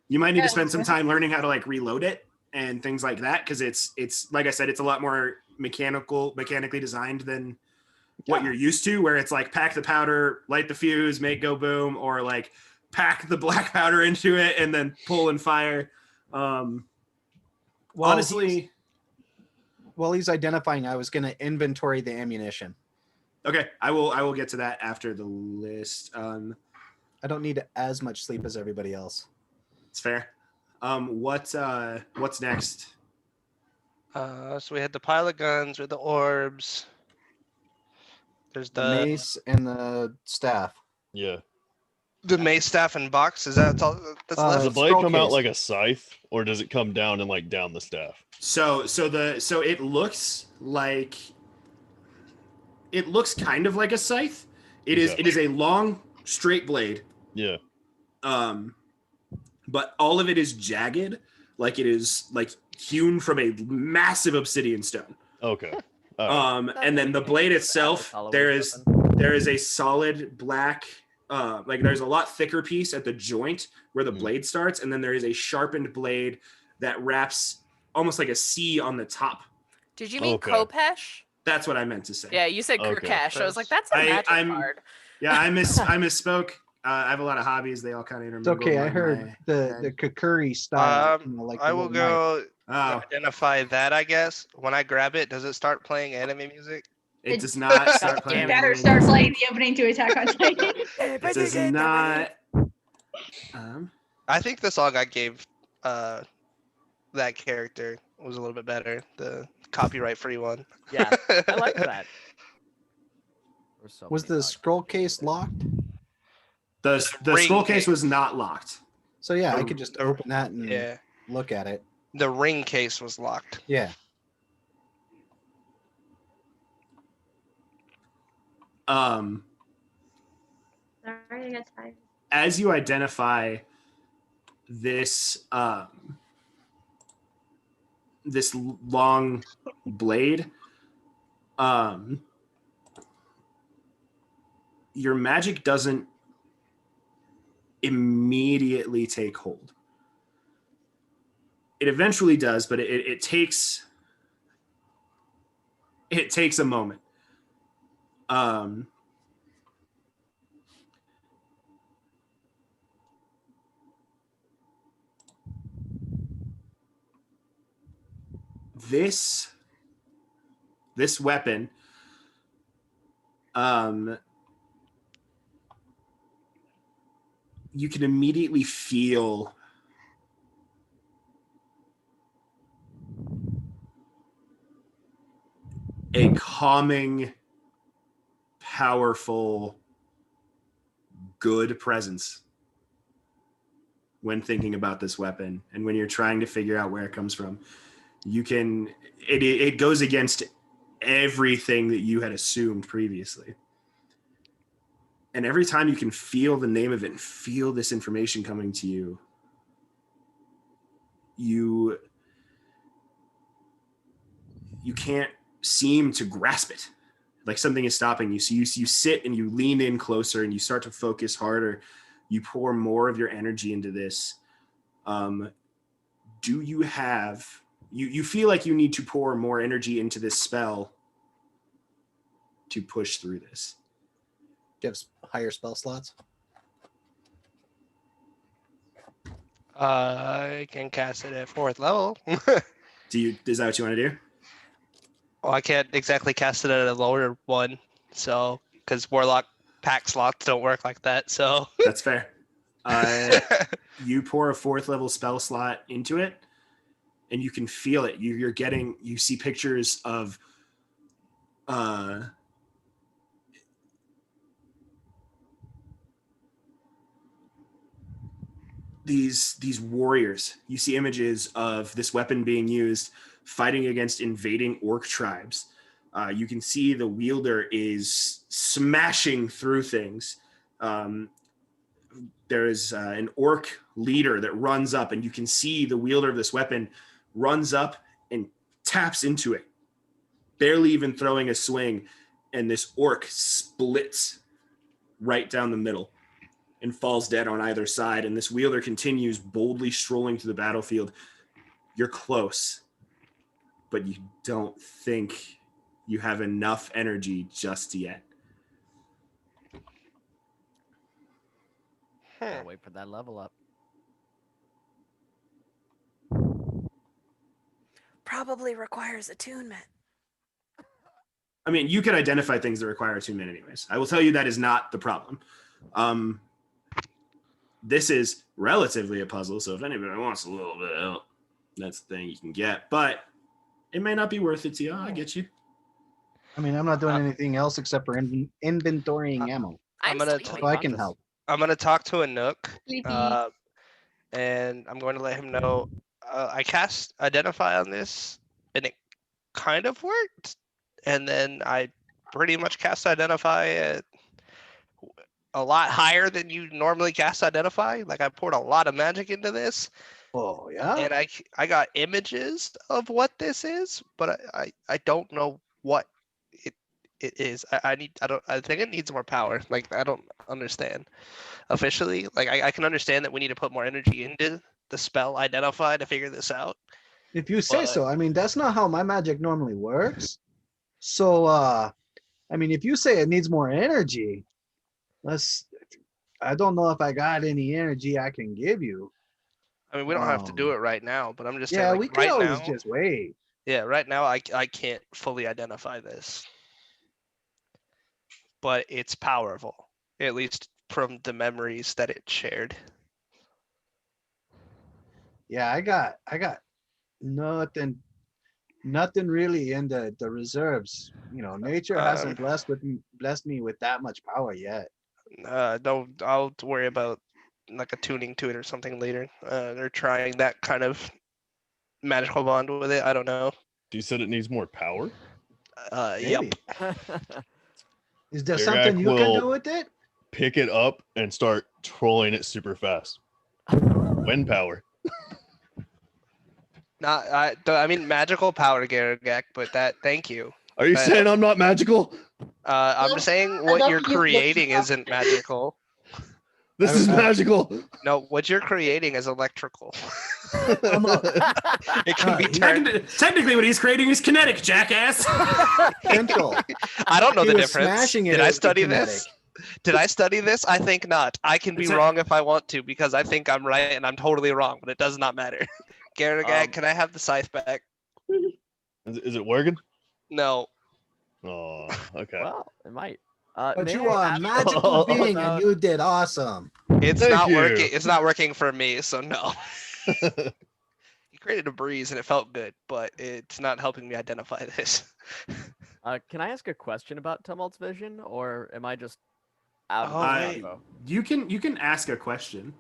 You might need to Yeah. spend some time learning how to like reload it and things like that because it's like I said, it's a lot more mechanically designed than what you're used to, where it's like pack the powder, light the fuse, make go boom, or like pack the black powder into it and then pull and fire. Well, Honestly, while he's identifying, I was going to inventory the ammunition. okay, I will get to that after the list. I don't need as much sleep as everybody else. It's fair. What's next? So we had the pile of guns with the orbs. There's The the mace and the staff. Yeah. The mace staff and box, is that all that's Does left? the blade scroll come out case. like a scythe, or does it come down and like down the staff? So it looks like it looks kind of like a scythe. It is a long straight blade. Yeah. But all of it is jagged, like it is like hewn from a massive obsidian stone. Okay. All right. And then the blade itself, there is a solid black, like there's a lot thicker piece at the joint where the blade starts, and then there is a sharpened blade that wraps almost like a C on the top. Did you mean Okay. Kopesh? That's what I meant to say. Yeah, you said Okay. Kurkesh. I was like, that's a magic card. Yeah, I misspoke. I have a lot of hobbies. They all kind of It's intermingle. okay. I heard the Kukuri style. Like I the will little knife. go identify that, I guess. When I grab it, does it start playing anime music? It does not start playing. You better start playing the opening to Attack on Titan. It does not. I think the song I gave that character was a little bit better. The copyright-free one. Yeah, I like that. Was the scroll case locked? The scroll case was not locked. So yeah, I could just open that and Yeah. look at it. The ring case was locked. Yeah. Sorry, I got tired. As you identify this this long blade, your magic doesn't immediately take hold. It eventually does, but it takes a moment. This weapon, you can immediately feel a calming, powerful, good presence when thinking about this weapon and when you're trying to figure out where it comes from. You can, it goes against everything that you had assumed previously. And every time you can feel the name of it and feel this information coming to you, you can't seem to grasp it. Like something is stopping you. So you sit and you lean in closer and you start to focus harder. You pour more of your energy into this. Do you have, you feel like you need to pour more energy into this spell to push through this? Gives higher spell slots. I can cast it at 4th level. Is that what you want to do? Well, I can't exactly cast it at a lower one, so because Warlock pack slots don't work like that. So that's fair. You pour a 4th level spell slot into it, and you can feel it. You see pictures of these warriors. You see images of this weapon being used fighting against invading orc tribes. You can see the wielder is smashing through things. There is an orc leader that runs up, and you can see the wielder of this weapon runs up and taps into it, barely even throwing a swing, and this orc splits right down the middle and falls dead on either side. And this wielder continues boldly strolling to the battlefield. You're close, but you don't think you have enough energy just yet. Gotta wait for that level up. Probably requires attunement. I mean, you can identify things that require attunement anyways. I will tell you that is not the problem. This is relatively a puzzle, so if anybody wants a little bit of help, that's the thing you can get. But it may not be worth it to you. I get you. I mean, I'm not doing anything else except for inventorying ammo. I'm gonna So I can help. I'm gonna talk to a Nook, Sleepy. and I'm going to let him know. I cast Identify on this, and it kind of worked. And then I pretty much cast Identify at a lot higher than you normally cast Identify. Like I poured a lot of magic into this, Oh yeah. and I got images of what this is, but I don't know what it is. I think it needs more power. Like I don't understand officially. Like I can understand that we need to put more energy into the spell Identify to figure this out. If you say But- so. I mean, that's not how my magic normally works. So, I mean, if you say it needs more energy, I don't know if I got any energy I can give you. I mean, we don't have to do it right now, but I'm just saying, Yeah, like, we can right always now, just wait. yeah, right now I can't fully identify this, but it's powerful, at least from the memories that it shared. Yeah, I got nothing really in the reserves. You know, nature hasn't blessed me with that much power yet. Don't I'll worry about like attuning to it or something later. They're trying that kind of magical bond with it. I don't know. You said it needs more power? Yep. Maybe. Is there Gargac something you can will do with it? Pick it up and start trolling it super fast. Wind power. I mean magical power, Garagak, but thank you. Are you saying I'm not magical? I'm just saying what you're creating isn't magical. This is magical. No, what you're creating is electrical. It can be turned. Technically, what he's creating is kinetic, jackass. Simple. I don't know He the was difference. smashing it Did I with study kinetic. this? Did I study this? I think not. I can be It's a- wrong if I want to because I think I'm right and I'm totally wrong, but it does not matter. Garagak, can I have the scythe back? Is it working? No. Oh, okay. Well, it might. But may you I are a ask magical being and about- you did awesome. It's Thank not you. working. It's not working for me, so no. You created a breeze and it felt good, but it's not helping me identify this. Can I ask a question about Tumult's vision, or am I just out Oh, of the wait. info? You can ask a question.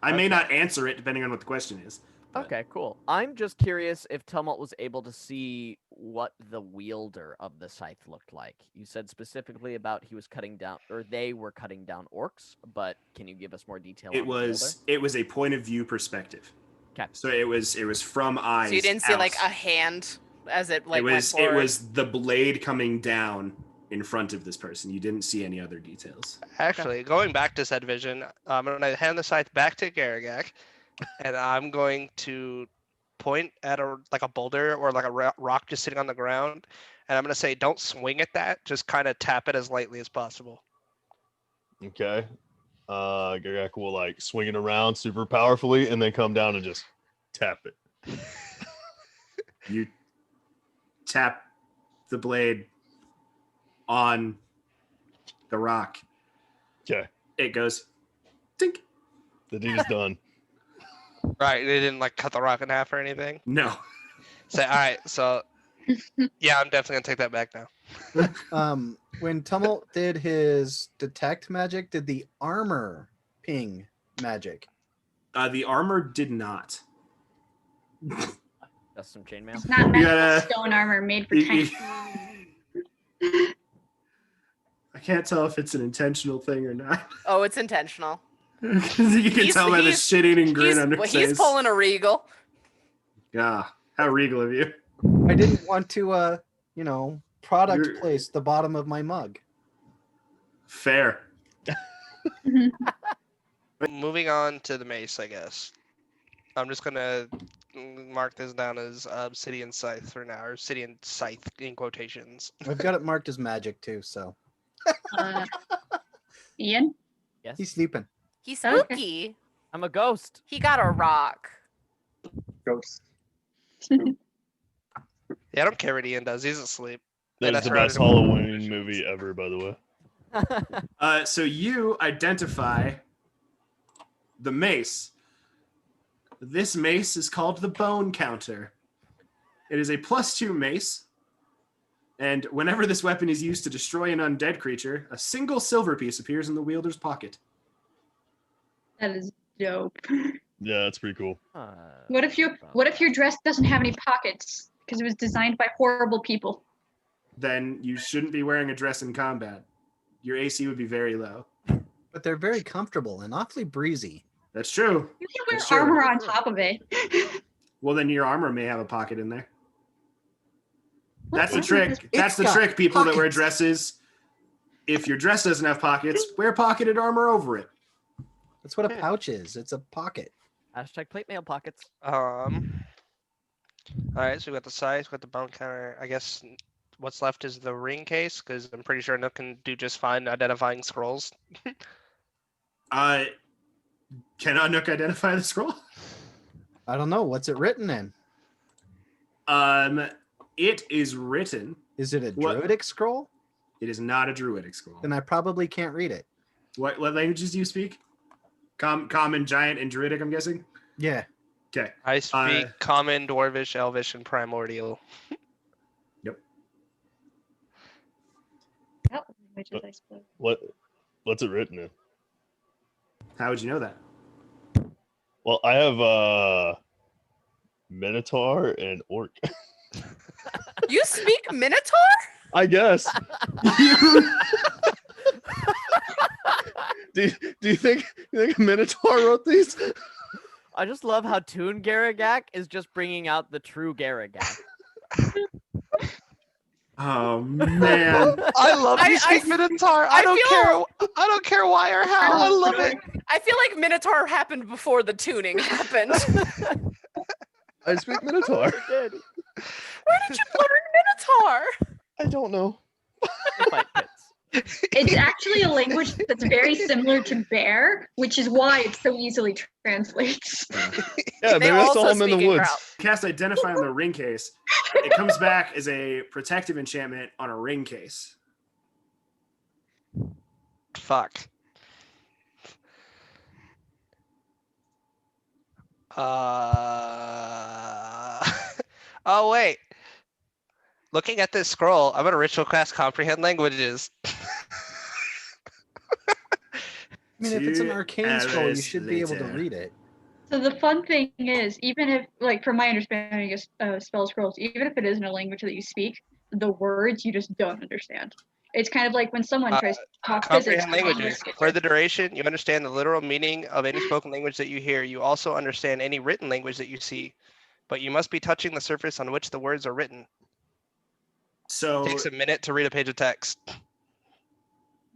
I may Okay. not answer it depending on what the question is. but- Okay, cool. I'm just curious if Tumult was able to see what the wielder of the scythe looked like. You said specifically about he was cutting down, or they were cutting down orcs, but can you give us more detail It on the wielder? was a point of view perspective. 'Kay. So it was from eyes. So you didn't see like out. a hand as it like it went was forward. it was the blade coming down in front of this person. You didn't see any other details. Actually, going back to said vision, I'm going to hand the scythe back to Garagak, and I'm going to point at a boulder or like a rock just sitting on the ground, and I'm going to say, don't swing at that. Just kind of tap it as lightly as possible. Okay. Gargac will like swing it around super powerfully and then come down and just tap it. You tap the blade on the rock. Okay. It goes tink. The deed is done. Right, they didn't like cut the rock in half or anything. No. Say, all right, so yeah, I'm definitely gonna take that back now. When Tumult did his detect magic, did the armor ping magic? The armor did not. That's some chainmail. It's not magical gotta- stone armor made for You- tanks. I can't tell if it's an intentional thing or not. Oh, it's intentional. You can tell by the shit-eating grin under his He's face. pulling a regal. Yeah, how regal of you. I didn't want to, product You're- place the bottom of my mug. Fair. Moving on to the mace, I guess. I'm just gonna mark this down as Obsidian Scythe for now, or Obsidian Scythe in quotations. I've got it marked as magic too, so Ian? Yes. he's sleeping. He's Okay. spooky. I'm a ghost. He got a rock. Ghost. Yeah, I don't care what Ian does. He's asleep. That Yeah, is the that's best right. Halloween movie ever, by the way. So you identify the mace. This mace is called the Bone Counter. It is a +2 mace, and whenever this weapon is used to destroy an undead creature, a single silver piece appears in the wielder's pocket. is dope. Yeah, that's pretty cool. What if your dress doesn't have any pockets because it was designed by horrible people? Then you shouldn't be wearing a dress in combat. Your AC would be very low. But they're very comfortable and awfully breezy. That's true. You can wear That's true. armor on top of it. Well, then your armor may have a pocket in there. That's the What? trick. That's the got trick, people that wear pockets. dresses. If your dress doesn't have pockets, wear pocketed armor over it. That's what a pouch is. It's a pocket. Hashtag plate mail pockets. All right, so we got the size, we got the bone counter. I guess what's left is the ring case, because I'm pretty sure Nook can do just fine identifying scrolls. Can Nook identify the scroll? I don't know. What's it written in? It is written. Is it a What? druidic scroll? It is not a druidic scroll. Then I probably can't read it. What languages do you speak? Common, giant, and druidic, I'm guessing. Yeah. Okay. I speak Common, Dwarvish, Elvish, and Primordial. Oh, languages, I suppose. What's it written in? How would you know that? Well, I have Minotaur and Orc. You speak Minotaur? I guess. do you think Minotaur wrote these? I just love how Toon Garagak is just bringing out the true Garagak. Oh man. I love I- you speak I- Minotaur. I I don't feel- care. I don't care why or how. I love it. I feel like Minotaur happened before the tuning happened. I speak Minotaur. Did. Where did you learn Minotaur? I don't know. Fight pits. It's actually a language that's very similar to Bear, which is why it so easily translates. Yeah, They maybe I saw also him in the speak in woods. Growl. Cast Identify on the ring case. It comes back as a protective enchantment on a ring case. Fuck. Oh wait. Looking at this scroll, I'm gonna ritual cast comprehend languages. I mean, if it's an To arcane scroll, you Alice should be able to later. read it. So the fun thing is, even if, like, from my understanding of spell scrolls, even if it isn't a language that you speak, the words you just don't understand. It's kind of like when someone tries to talk physics. Comprehend languages. For the duration, you understand the literal meaning of any spoken language that you hear. You also understand any written language that you see, but you must be touching the surface on which the words are written. So It takes a minute to read a page of text.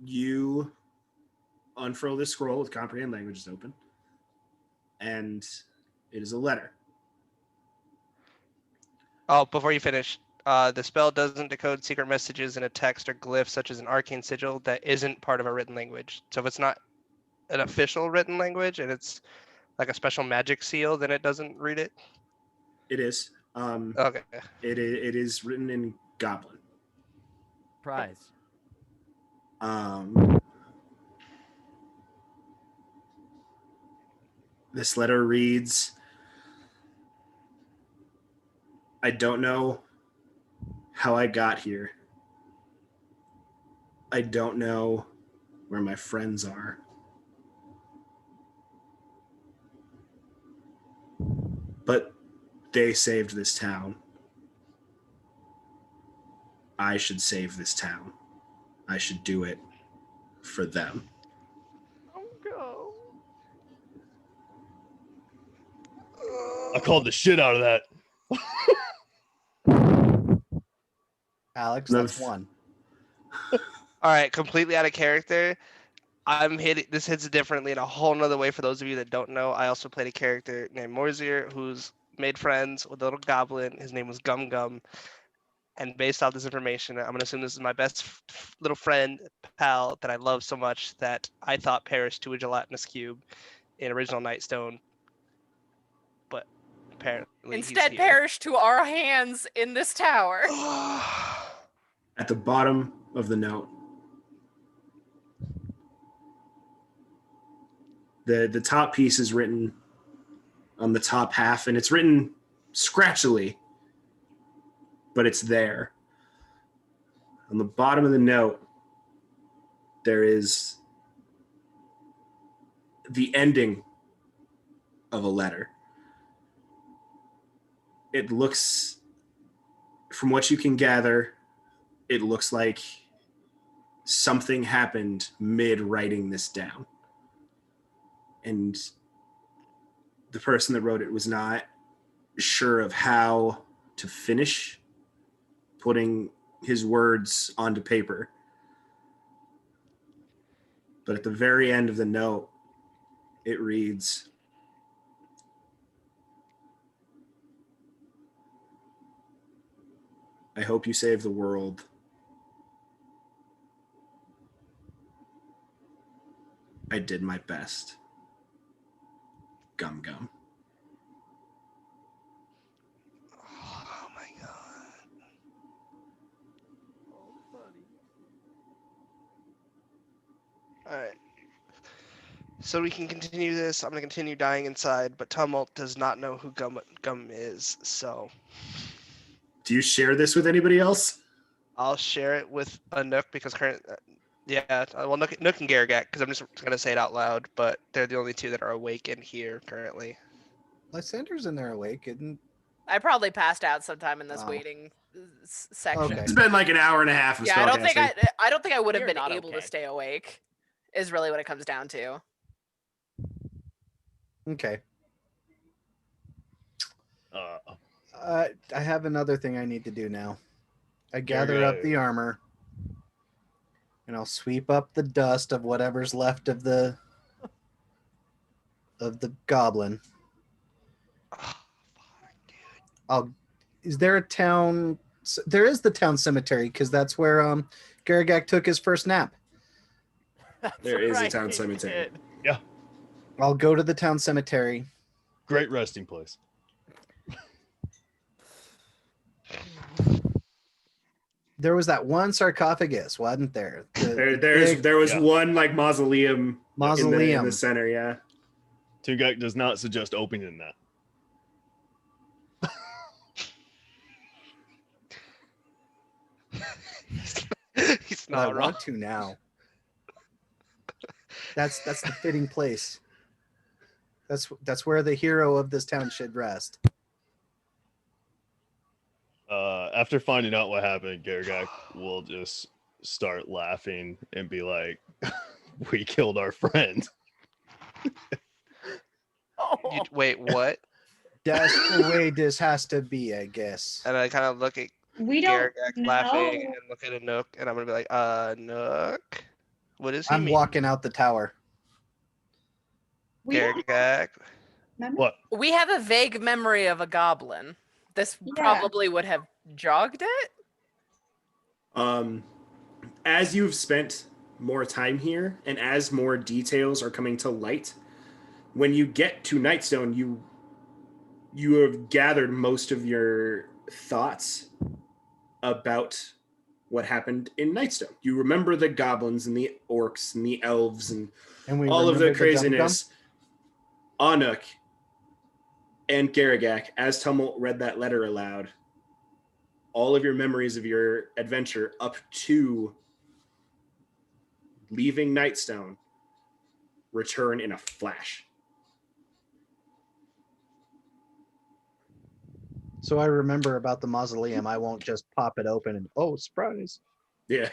you unfurl this scroll with comprehend languages open, and it is a letter. Oh, before you finish, the spell doesn't decode secret messages in a text or glyph such as an arcane sigil that isn't part of a written language. So if it's not an official written language and it's like a special magic seal, then it doesn't read it. It is. Okay. It is written in Goblin. Prize. This letter reads, I don't know how I got here. I don't know where my friends are. But they saved this town. I should save this town. I should do it for them. I called the shit out of that. Alex, No, that's one. All right, completely out of character. This hits differently in a whole nother way. For those of you that don't know, I also played a character named Morzier who's made friends with a little goblin. His name was Gum Gum. And based off this information, I'm going to assume this is my best little friend, pal, that I love so much that I thought perished to a gelatinous cube in original Nightstone. But apparently Instead, he's here. perish to our hands in this tower. At the bottom of the note, the top piece is written on the top half, and it's written scratchily, but it's there. On the bottom of the note, there is the ending of a letter. It looks, from what you can gather, it looks like something happened mid writing this down. And the person that wrote it was not sure of how to finish putting his words onto paper. But at the very end of the note, it reads, I hope you save the world. I did my best. Gum gum. Oh my god. Alright. So we can continue this. I'm gonna continue dying inside, but Tumult does not know who Gum is, so Do you share this with anybody else? I'll share it with a Nook because Nook and Garagak, because I'm just gonna say it out loud, but they're the only two that are awake in here currently. Lysander's in there awake, isn't? I probably passed out sometime in this Oh. waiting section. Okay. It's been like an hour and a half of Yeah, I don't think spellcasting. I don't think I would have You're been not able to okay. stay awake. Is really what it comes down to. Okay. Uh, I have another thing I need to do now. I gather up the armor, and I'll sweep up the dust of whatever's left of the goblin. Is there a town? There is the town cemetery because that's where Garagak took his first nap. There is a Right, town he cemetery. did. I'll go to the town cemetery. great resting place. There was that one sarcophagus, wasn't there? The big There was Yeah. one like mausoleum mausoleum. in the center, yeah. Tugak does not suggest opening that. He's But I not wrong. want to now. That's the fitting place. That's where the hero of this town should rest. After finding out what happened, Garagak will just start laughing and be like, "We killed our friend." Wait, what? That's the way this has to be, I guess. And I kind of look at We don't Garagak laughing know. and look at a Nook, and I'm gonna be like, Nook, what does he I'm mean? walking out the tower. We don't Garagak. remember. What? We have a vague memory of a goblin. This Yeah. probably would have jogged it. As you've spent more time here and as more details are coming to light, when you get to Nightstone, you have gathered most of your thoughts about what happened in Nightstone. You remember the goblins and the orcs and the elves and And we all of the remember Gum Gum? craziness. Anuk and Garagak, as Tumult read that letter aloud, all of your memories of your adventure up to leaving Nightstone return in a flash. So I remember about the mausoleum. I won't just pop it open and oh, surprise. Yeah.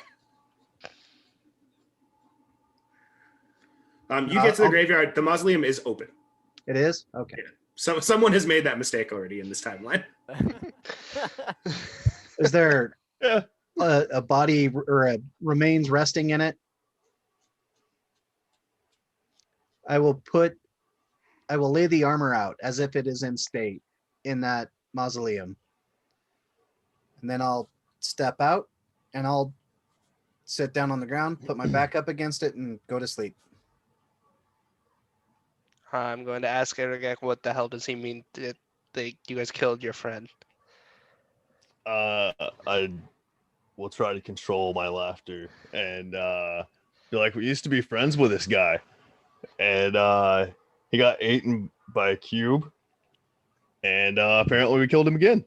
You get to the graveyard. The mausoleum is open. It is? Okay. So someone has made that mistake already in this timeline. Is there Yeah. a body or a remains resting in it? I will lay the armor out as if it is in state in that mausoleum. And then I'll step out and I'll sit down on the ground, put my back up against it, and go to sleep. I'm going to ask Garagak, what the hell does he mean that you guys killed your friend? I will try to control my laughter and be like, we used to be friends with this guy, and he got eaten by a cube, and apparently we killed him again,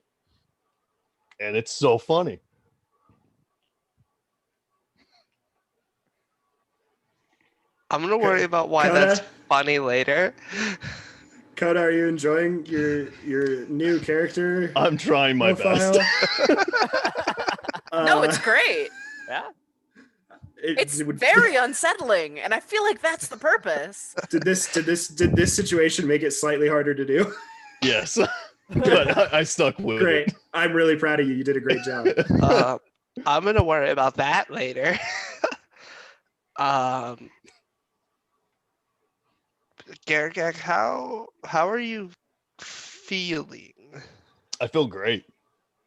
and it's so funny. I'm gonna worry about why Coda? that's funny later. Coda, are you enjoying your new character I'm trying my profile? best. No, it's great. Yeah. It's very unsettling, and I feel like that's the purpose. Did this situation make it slightly harder to do? Yes. But I stuck with Great. it. I'm really proud of you. You did a great job. I'm gonna worry about that later. Gargak, how are you feeling? I feel great.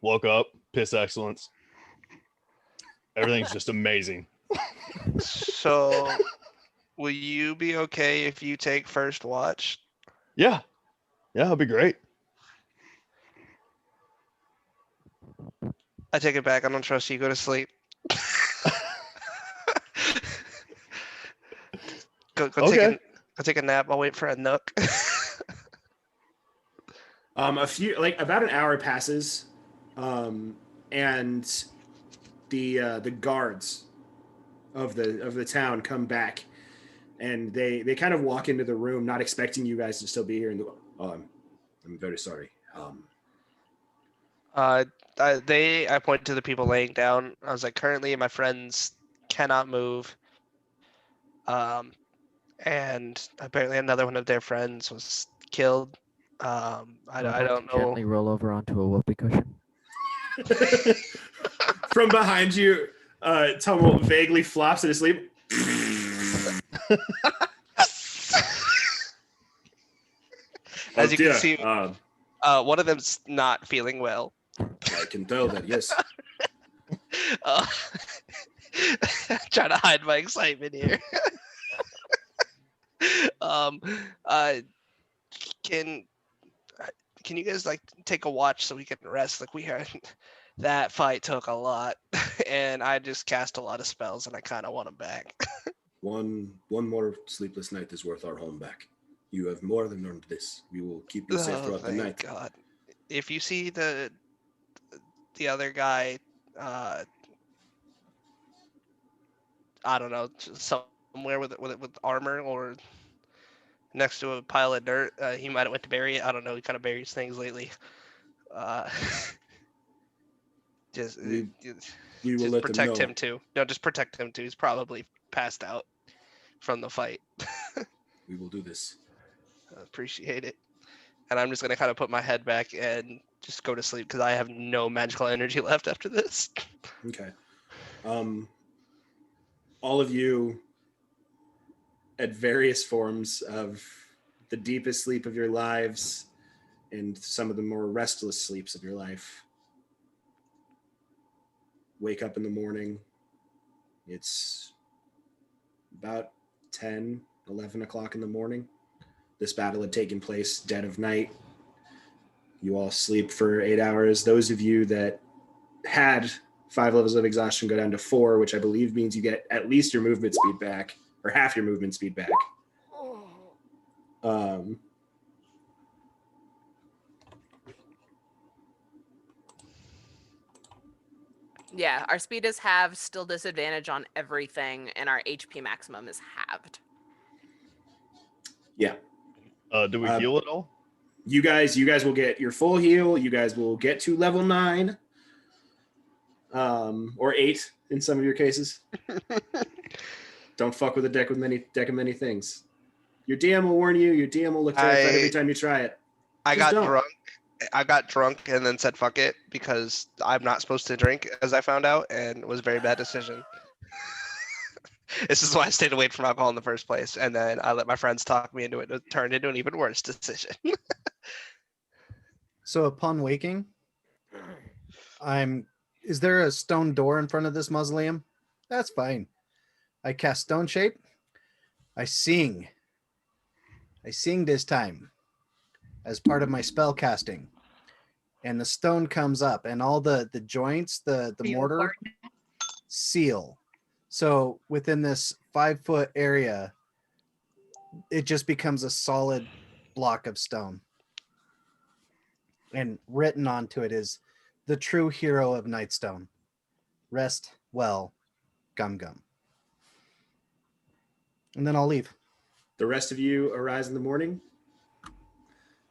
Woke up, piss excellence. Everything's just amazing. So, will you be okay if you take first watch? Yeah. Yeah, it'll be great. I take it back. I don't trust you. Go to sleep. Go Okay. take a nap. I'll wait for a nook. About an hour passes, and the guards of the town come back, and they kind of walk into the room, not expecting you guys to still be here. And I'm very sorry. I point to the people laying down. I was like, currently my friends cannot move. And apparently another one of their friends was killed. I don't know. Gently roll over onto a whoopee cushion. From behind you, Tumult vaguely flops in his sleep. As you dear. can see, one of them's not feeling well. I can tell that, yes. Trying to hide my excitement here. Can you guys like take a watch so we can rest? Like we had that fight took a lot, and I just cast a lot of spells, and I kind of want them back. One more sleepless night is worth our home back. You have more than earned this. We will keep you safe throughout the night. God, if you see the other guy, I don't know, somewhere with armor or next to a pile of dirt, he might have went to bury it. I don't know. He kind of buries things lately. We will let protect them know. him too. No, just protect him too. He's probably passed out from the fight. We will do this. I appreciate it. And I'm just gonna kind of put my head back and just go to sleep because I have no magical energy left after this. Okay. All of you at various forms of the deepest sleep of your lives and some of the more restless sleeps of your life wake up in the morning. It's about 10, 11 o'clock in the morning. This battle had taken place dead of night. You all sleep for 8 hours. Those of you that had 5 levels of exhaustion go down to 4, which I believe means you get at least your movement speed back, or half your movement speed back. Yeah, our speed is halved, still disadvantage on everything, and our HP maximum is halved. Yeah. Do we heal at all? You guys will get your full heal. You guys will get to level 9. Or 8 in some of your cases. Don't fuck with a deck of many things. Your DM will warn you. Your DM will look terrified every time you try it. I got drunk and then said fuck it because I'm not supposed to drink, as I found out, and it was a very bad decision. This is why I stayed away from alcohol in the first place, and then I let my friends talk me into it. It turned into an even worse decision. So upon waking, is there a stone door in front of this mausoleum? That's fine. I cast Stone Shape. I sing this time as part of my spell casting. And the stone comes up and all the joints, the mortar seal. So within this 5-foot area, it just becomes a solid block of stone. And written onto it is the true hero of Nightstone. Rest well, Gum Gum. and then I'll leave. The rest of you arise in the morning.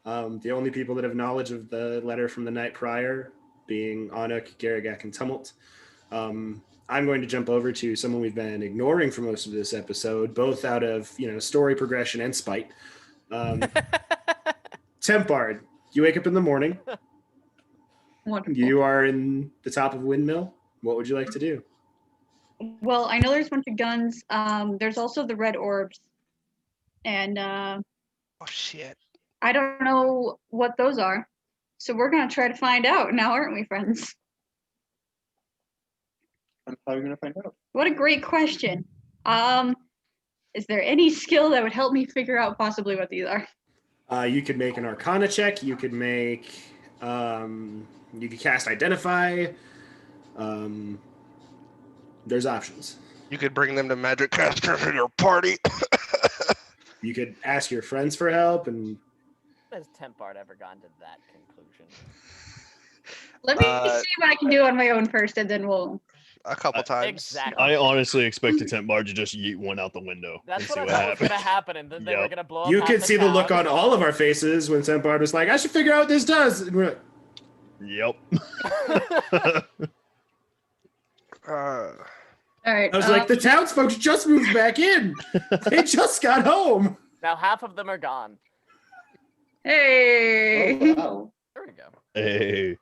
The only people that have knowledge of the letter from the night prior being Anuk, Garagak, and Tumult. I'm going to jump over to someone we've been ignoring for most of this episode, both out of story progression and spite. Tempard, you wake up in the morning. Wonderful. You are in the top of Windmill. What would you like to do? Well, I know there's a bunch of guns. There's also the red orbs. And Oh shit. I don't know what those are. So we're going to try to find out now, aren't we, friends? And how are we gonna find out? What a great question. Is there any skill that would help me figure out possibly what these are? You could make an Arcana check. You could make... you could cast Identify. There's options. You could bring them to Magic Casters in your party. You could ask your friends for help, and Has Tempard ever gone to that conclusion? Let me see what I can do on my own first, and then we'll... A couple times. Exactly. I honestly expected Tempard to just yeet one out the window. That's and what see I thought was happens. gonna happen, and then they were Yep. gonna blow up. you half could see the look town. on all of our faces when Tempard was like, I should figure out what this does. And we're like, Yep. Uh, All right. I was like, the townsfolk just moved back in. They just got home. Now half of them are gone. Hey. Oh, wow. There we go. Hey.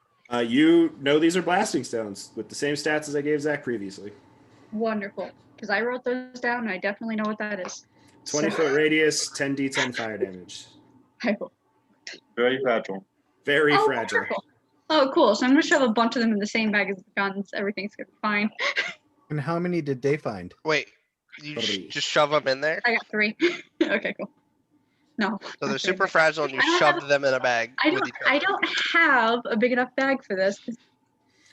You know these are blasting stones with the same stats as I gave Zach previously. Wonderful. Because I wrote those down, and I definitely know what that is. 20-foot radius, 10d10 fire damage. I will. Very fragile. Very Oh, fragile. wonderful. Oh, cool. So I'm going to shove a bunch of them in the same bag as the guns. Everything's going to be fine. And how many did they find? wait, you Totally. just shove them in there? I got 3. Okay, cool. No. So they're not super very fragile and you I don't shoved have- them in a bag. I with don't. each I other. don't have a big enough bag for this.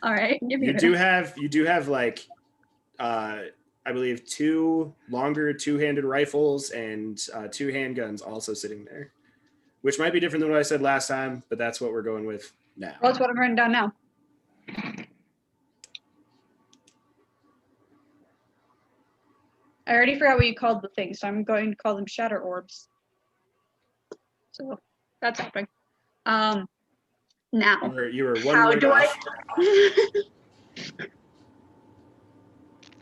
All right, give me. You a do minute. have like, I believe 2 longer 2-handed rifles and 2 handguns also sitting there, which might be different than what I said last time, but that's what we're going with now. Well, that's what I'm writing down now. I already forgot what you called the thing, so I'm going to call them shatter orbs. So that's happening. Now, You were one how word do I? off.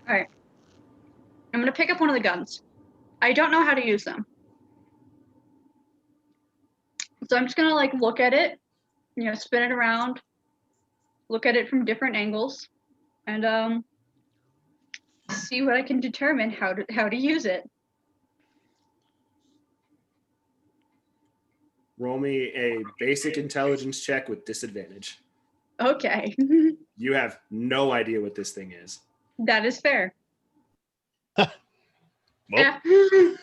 All right. I'm gonna pick up one of the guns. I don't know how to use them, so I'm just gonna like look at it, spin it around, look at it from different angles, and see what I can determine how to use it. Roll me a basic intelligence check with disadvantage. Okay, You have no idea what this thing is. that is fair. Well, Yeah. As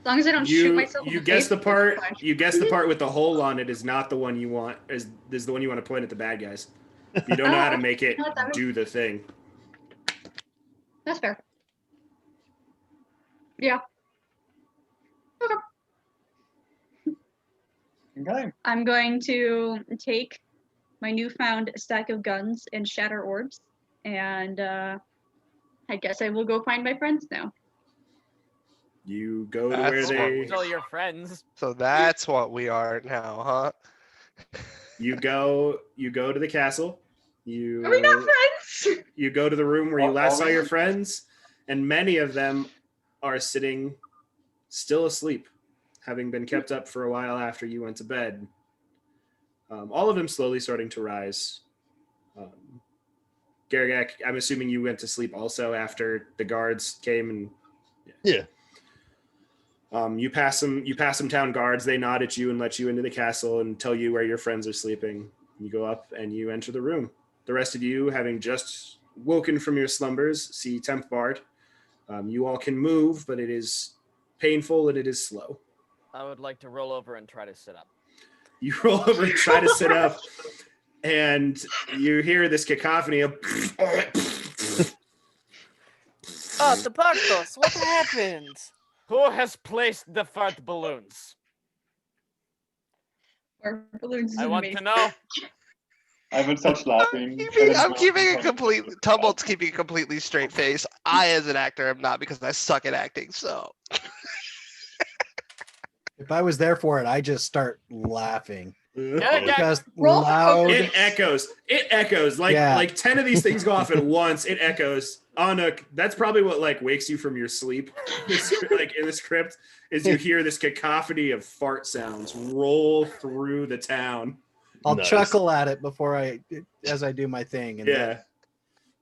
long as I don't shoot You myself. in you the guess face, the it's part fine. you guess the part with the hole on it is not the one you want is the one you want to point at the bad guys. You don't know how to make it No, that was- do the thing. That's fair. Yeah. Okay. Okay. I'm going to take my newfound stack of guns and shatter orbs, and I guess I will go find my friends now. You go to where That's they Still your friends. So that's what we are now, huh? you go to the castle. Are we not friends? You go to the room where you last saw Are we? your friends, and many of them are sitting still asleep, having been kept up for a while after you went to bed. All of them slowly starting to rise. Garagak, I'm assuming you went to sleep also after the guards came and yeah. you pass some town guards. They nod at you and let you into the castle and tell you where your friends are sleeping. You go up and you enter the room. The rest of you, having just woken from your slumbers, see Tempard. You all can move, but it is painful and it is slow. I would like to roll over and try to sit up. You roll over and try to sit up, and you hear this cacophony of Oh, Tepartos, what happened? Who has placed the fart balloons? Or balloons is I want to amazing. know. Ivan starts laughing. I'm keeping a complete. Tumult's keeping a completely straight face. I, as an actor, am not because I suck at acting. So If I was there for it, I just start laughing. Yeah, Just Roll- loud. It echoes. It echoes. Like Yeah. like 10 of these things go off at once. It echoes. Anuk, that's probably what like wakes you from your sleep. Like in the script, is you hear this cacophony of fart sounds roll through the town. I'll Nice. chuckle at it as I do my thing. And Yeah.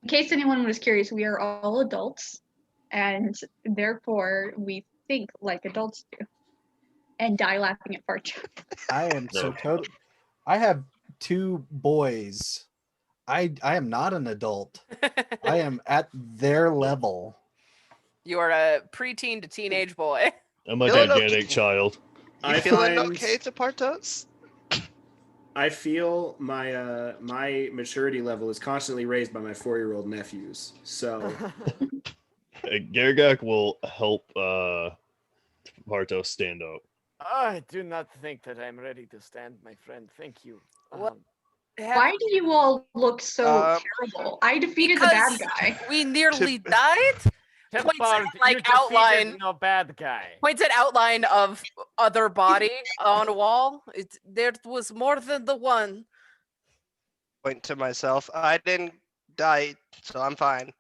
In case anyone was curious, we are all adults, and therefore we think like adults do, and die laughing at fart jokes. I am so No. total. I have 2 boys. I am not an adult. I am at their level. You are a preteen to teenage boy. I'm a Feeling gigantic okay. child. you I feeling find- okay, Tapartos? I feel my my maturity level is constantly raised by my 4-year-old nephews. So Gargak will help Partos stand up. I do not think that I'm ready to stand, my friend. Thank you. What? Why do you all look so terrible? I defeated the bad Because guy. we nearly died. Points at, Tempard, like, you defeated outline. no bad guy. Points at outline of other body on a wall. There was more than the one. Point to myself. I didn't die, so I'm fine.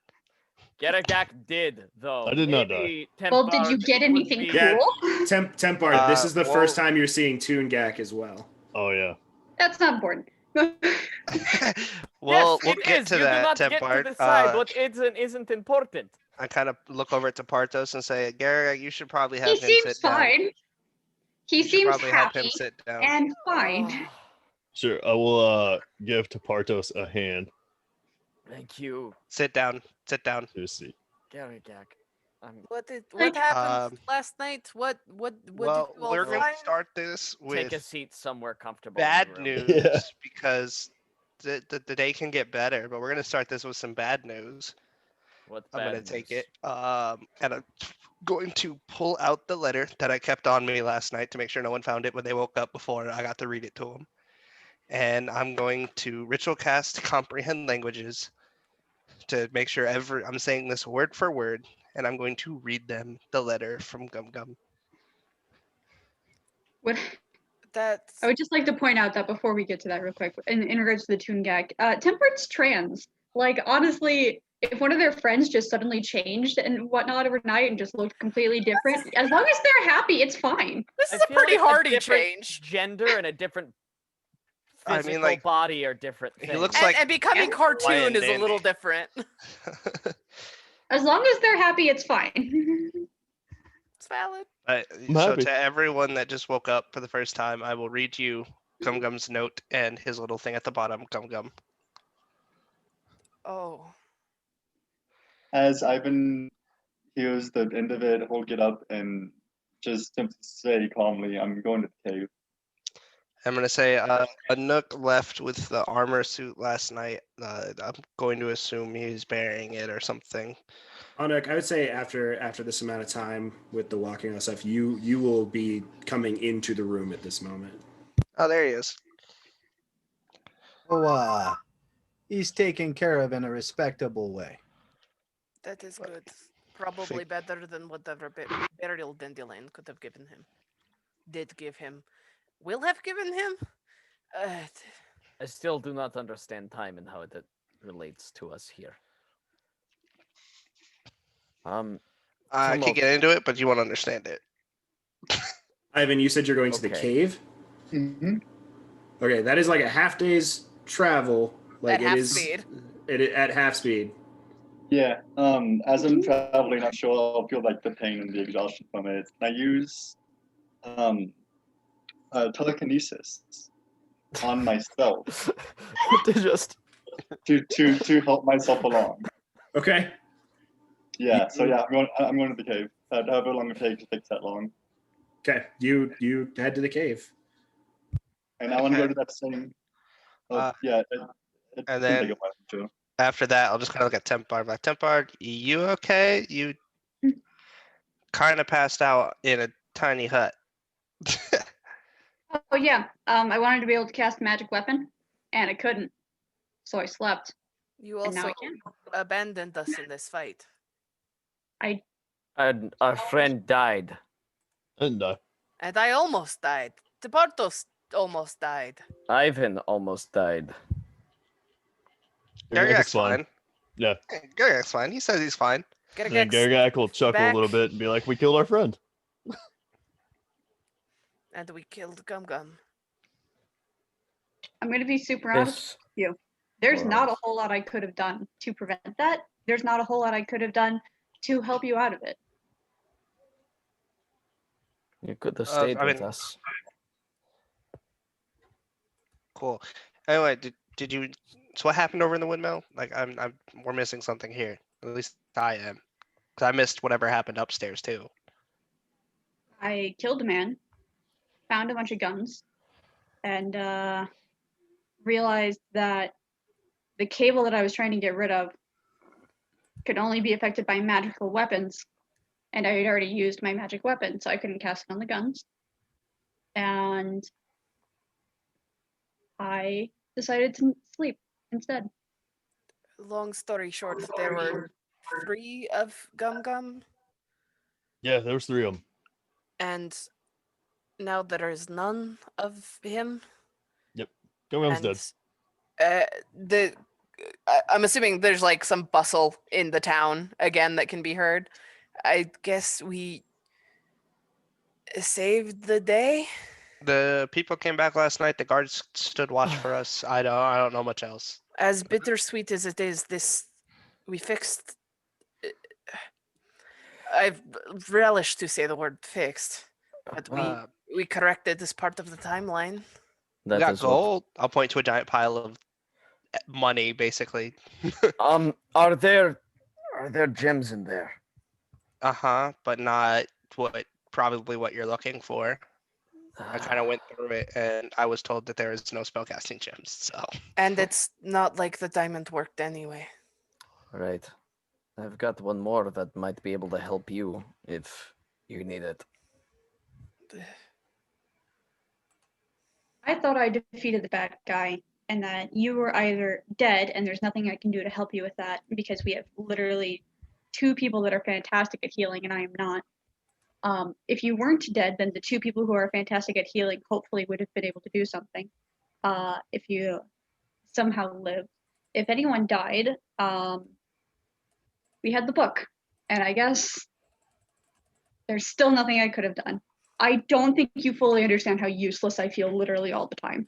Garagak did, though. I did not Maybe Well, did you Tempard get would anything be- Yeah. cool? Tempard, this is the first well- time you're seeing Toongak as well. Oh yeah. That's not important. Well, Yes, we'll it get is. to You that, do not get Tempard. to decide what is and isn't important. I kind of look over to Partos and say, Garrett, you should probably have He him seems sit down. fine. He You should seems probably have him happy sit down. and fine. Sure. I will give Tapartos a hand Thank you, Sit down. Sit down. to a seat. Garagak. What Like, happened last night? What Well, did you all we're going find? to start this Take a with seat somewhere comfortable. in bad the room. news Yeah. because the day can get better, but we're going to start this with some bad news. What I'm bad going to take news? it. And I'm going to pull out the letter that I kept on me last night to make sure no one found it when they woke up before I got to read it to them. And I'm going to ritual cast comprehend languages to make sure I'm saying this word for word, and I'm going to read them the letter from Gum Gum. What That's I would just like to point out that before we get to that real quick, in regards to the Toongak, Tempered's trans. Like, honestly, if one of their friends just suddenly changed and whatnot overnight and just looked completely different, as long as they're happy, it's fine. this I is a feel pretty like hardy different change. Gender and a different I mean, physical like, body are different he things. looks And, like and becoming cartoon is a Landon. little different. As long as they're happy, it's fine. It's valid. I'm So happy. to everyone that just woke up for the first time, I will read you Gum Gum's note and his little thing at the bottom, Gum Gum. Oh. As Ivan hears the end of it, he'll get up and just simply say calmly, I'm going to the cave. I'm gonna say Anook left with the armor suit last night. I'm going to assume he's burying it or something. Anuk, I would say after this amount of time with the walking and stuff, you will be coming into the room at this moment. Oh, there he is. Oh, he's taken care of in a respectable way. That is good. Probably better than whatever burial dandelion could have given him. Did give him. Will have given him? I still do not understand time and how it relates to us here. I Tumult. could get into it, but you won't understand it. Ivan, you said you're going to the Okay. cave? Mm-hmm. Okay, that is like a half day's travel. Like At half it is speed. at half speed. Yeah, as I'm traveling, I'm sure I'll feel like the pain and the exhaustion from it. I use telekinesis on myself to just to help myself along. Okay. Yeah, so yeah, I'm going to the cave. However long it takes that long. Okay. You head to the cave. And I want to go Okay. to that same. Uh, Yeah, it and can then- take a while too. After that, I'll just kind of look at Tempard. Like, Tempard, you okay? You kind of passed out in a tiny hut. Oh yeah, I wanted to be able to cast magic weapon, and I couldn't. so I slept. You And now also I can. abandoned us in this fight. And our friend died. And And I almost died. Departos almost died. Ivan almost died. Gargak's Gargak's fine. Yeah. Gargak's fine. He says he's fine. And then Gargak will chuckle back. a little bit and be like, "We killed our friend." And we killed Gum Gum. I'm going to be super honest with you. There's not a whole lot I could have done to prevent that. There's not a whole lot I could have done to help you out of it. You could have stayed I with mean- us. Cool. Anyway, did you? So what happened over in the windmill? Like, we're missing something here. At least I am, because I missed whatever happened upstairs too. I killed a man, found a bunch of guns, and realized that the cable that I was trying to get rid of could only be affected by magical weapons. And I had already used my magic weapon, so I couldn't cast it on the guns. And I decided to sleep instead. Long story short, there were 3 of Gum Gum, Yeah, there was 3 of them. and now there is none of him. Gumgum's dead. I'm assuming there's like some bustle in the town again that can be heard. I guess we saved the day. The people came back last night. The guards stood watch for us. I don't know much else. As bittersweet as it is, we fixed. I've relished to say the word fixed, but we corrected this part of the timeline. We got gold. I'll point to a giant pile of money, basically. Are there gems in there? But not probably what you're looking for. I kind of went through it, and I was told that there is no spellcasting gems. So. And it's not like the diamond worked anyway. Right. I've got one more that might be able to help you if you need it. I thought I defeated the bad guy and that you were either dead and there's nothing I can do to help you with that because we have literally 2 people that are fantastic at healing and I am not. If you weren't dead, then the 2 people who are fantastic at healing hopefully would have been able to do something. If you somehow lived. If anyone died, we had the book. And I guess there's still nothing I could have done. I don't think you fully understand how useless I feel literally all the time.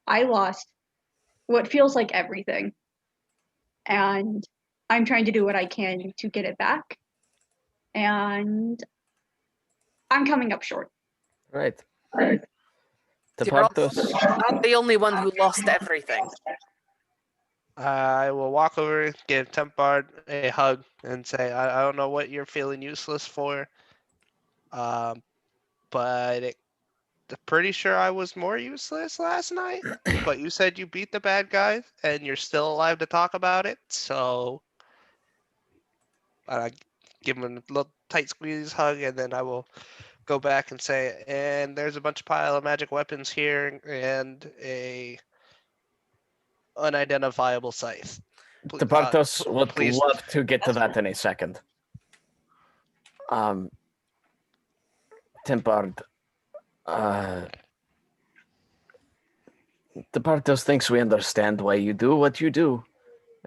I lost what feels like everything. And I'm trying to do what I can to get it back. And I'm coming up short. Right. You're not the only one who lost everything. I will walk over, give Tempard a hug, and say, I don't know what you're feeling useless for, but pretty sure I was more useless last night. But you said you beat the bad guy, and you're still alive to talk about it, so I give him a little tight squeeze hug, and then I will go back and say, and there's a pile of magic weapons here, and a unidentifiable scythe. Departos would please. love to get to that in a second. Tempard, Departos thinks we understand why you do what you do,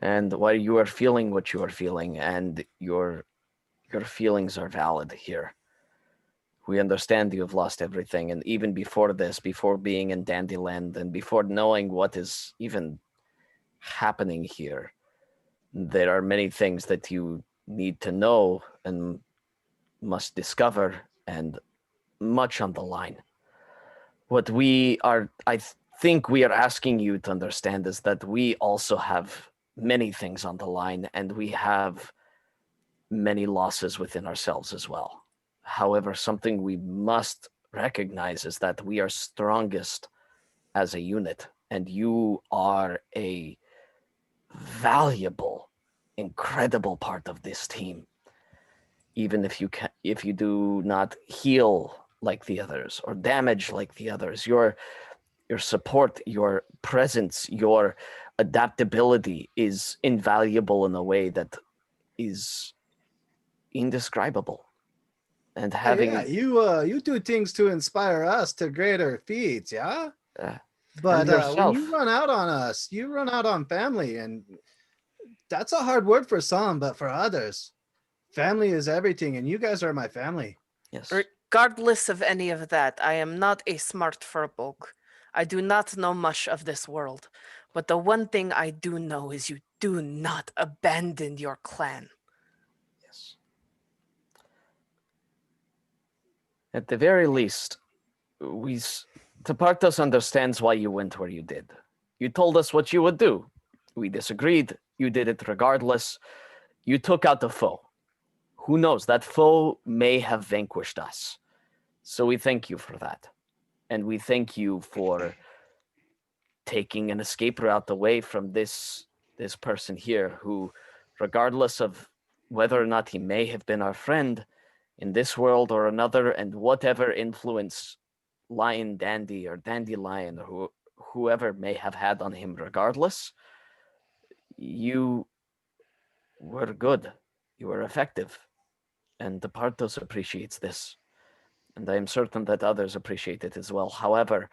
and why you are feeling what you are feeling, and your feelings are valid here. We understand you have lost everything, and even before this, before being in Dandyland, and before knowing what is even happening here, there are many things that you need to know and must discover, and much on the line. What I think we are asking you to understand is that we also have many things on the line, and we have many losses within ourselves as well. However, something we must recognize is that we are strongest as a unit, and you are a valuable, incredible part of this team. Even if you do not heal like the others or damage like the others, your support, your presence, your adaptability is invaluable in a way that is indescribable. And having you do things to inspire us to greater feats, yeah. But when yourself. you run out on us, you run out on family, and that's a hard word for some, but for others, family is everything, and you guys are my family. Yes. Regardless of any of that, I am not a smart furbolg. I do not know much of this world, but the one thing I do know is you do not abandon your clan. Yes. At the very least, Tepartos understands why you went where you did. You told us what you would do. We disagreed. You did it regardless. You took out the foe. Who knows? That foe may have vanquished us. So we thank you for that. And we thank you for taking an escape route away from this person here who, regardless of whether or not he may have been our friend in this world or another, and whatever influence Lion Dandy or Dandelion or whoever may have had on him regardless, you were good. You were effective. And Tepartos appreciates this. And I am certain that others appreciate it as well. However,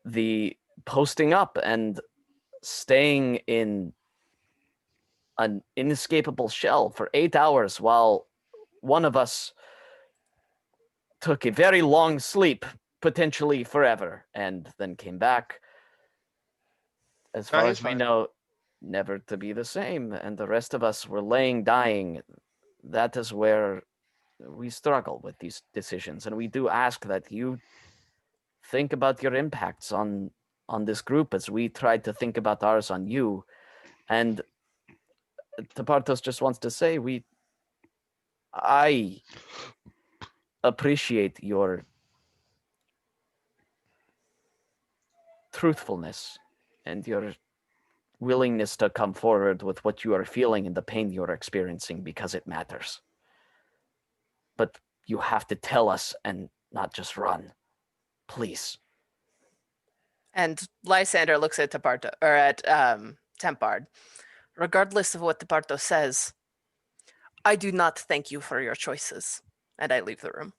the posting up and staying in an inescapable shell for 8 hours while one of us took a very long sleep, potentially forever, and then came back, as far as we know, never to be the same, and the rest of us were laying dying. That is where we struggle with these decisions, and we do ask that you think about your impacts on this group as we tried to think about ours on you. And Tepartos just wants to say I appreciate your truthfulness and your willingness to come forward with what you are feeling and the pain you're experiencing, because it matters. But you have to tell us and not just run. Please. And Lysander looks at Tempard. Regardless of what Teparto says, I do not thank you for your choices. And I leave the room.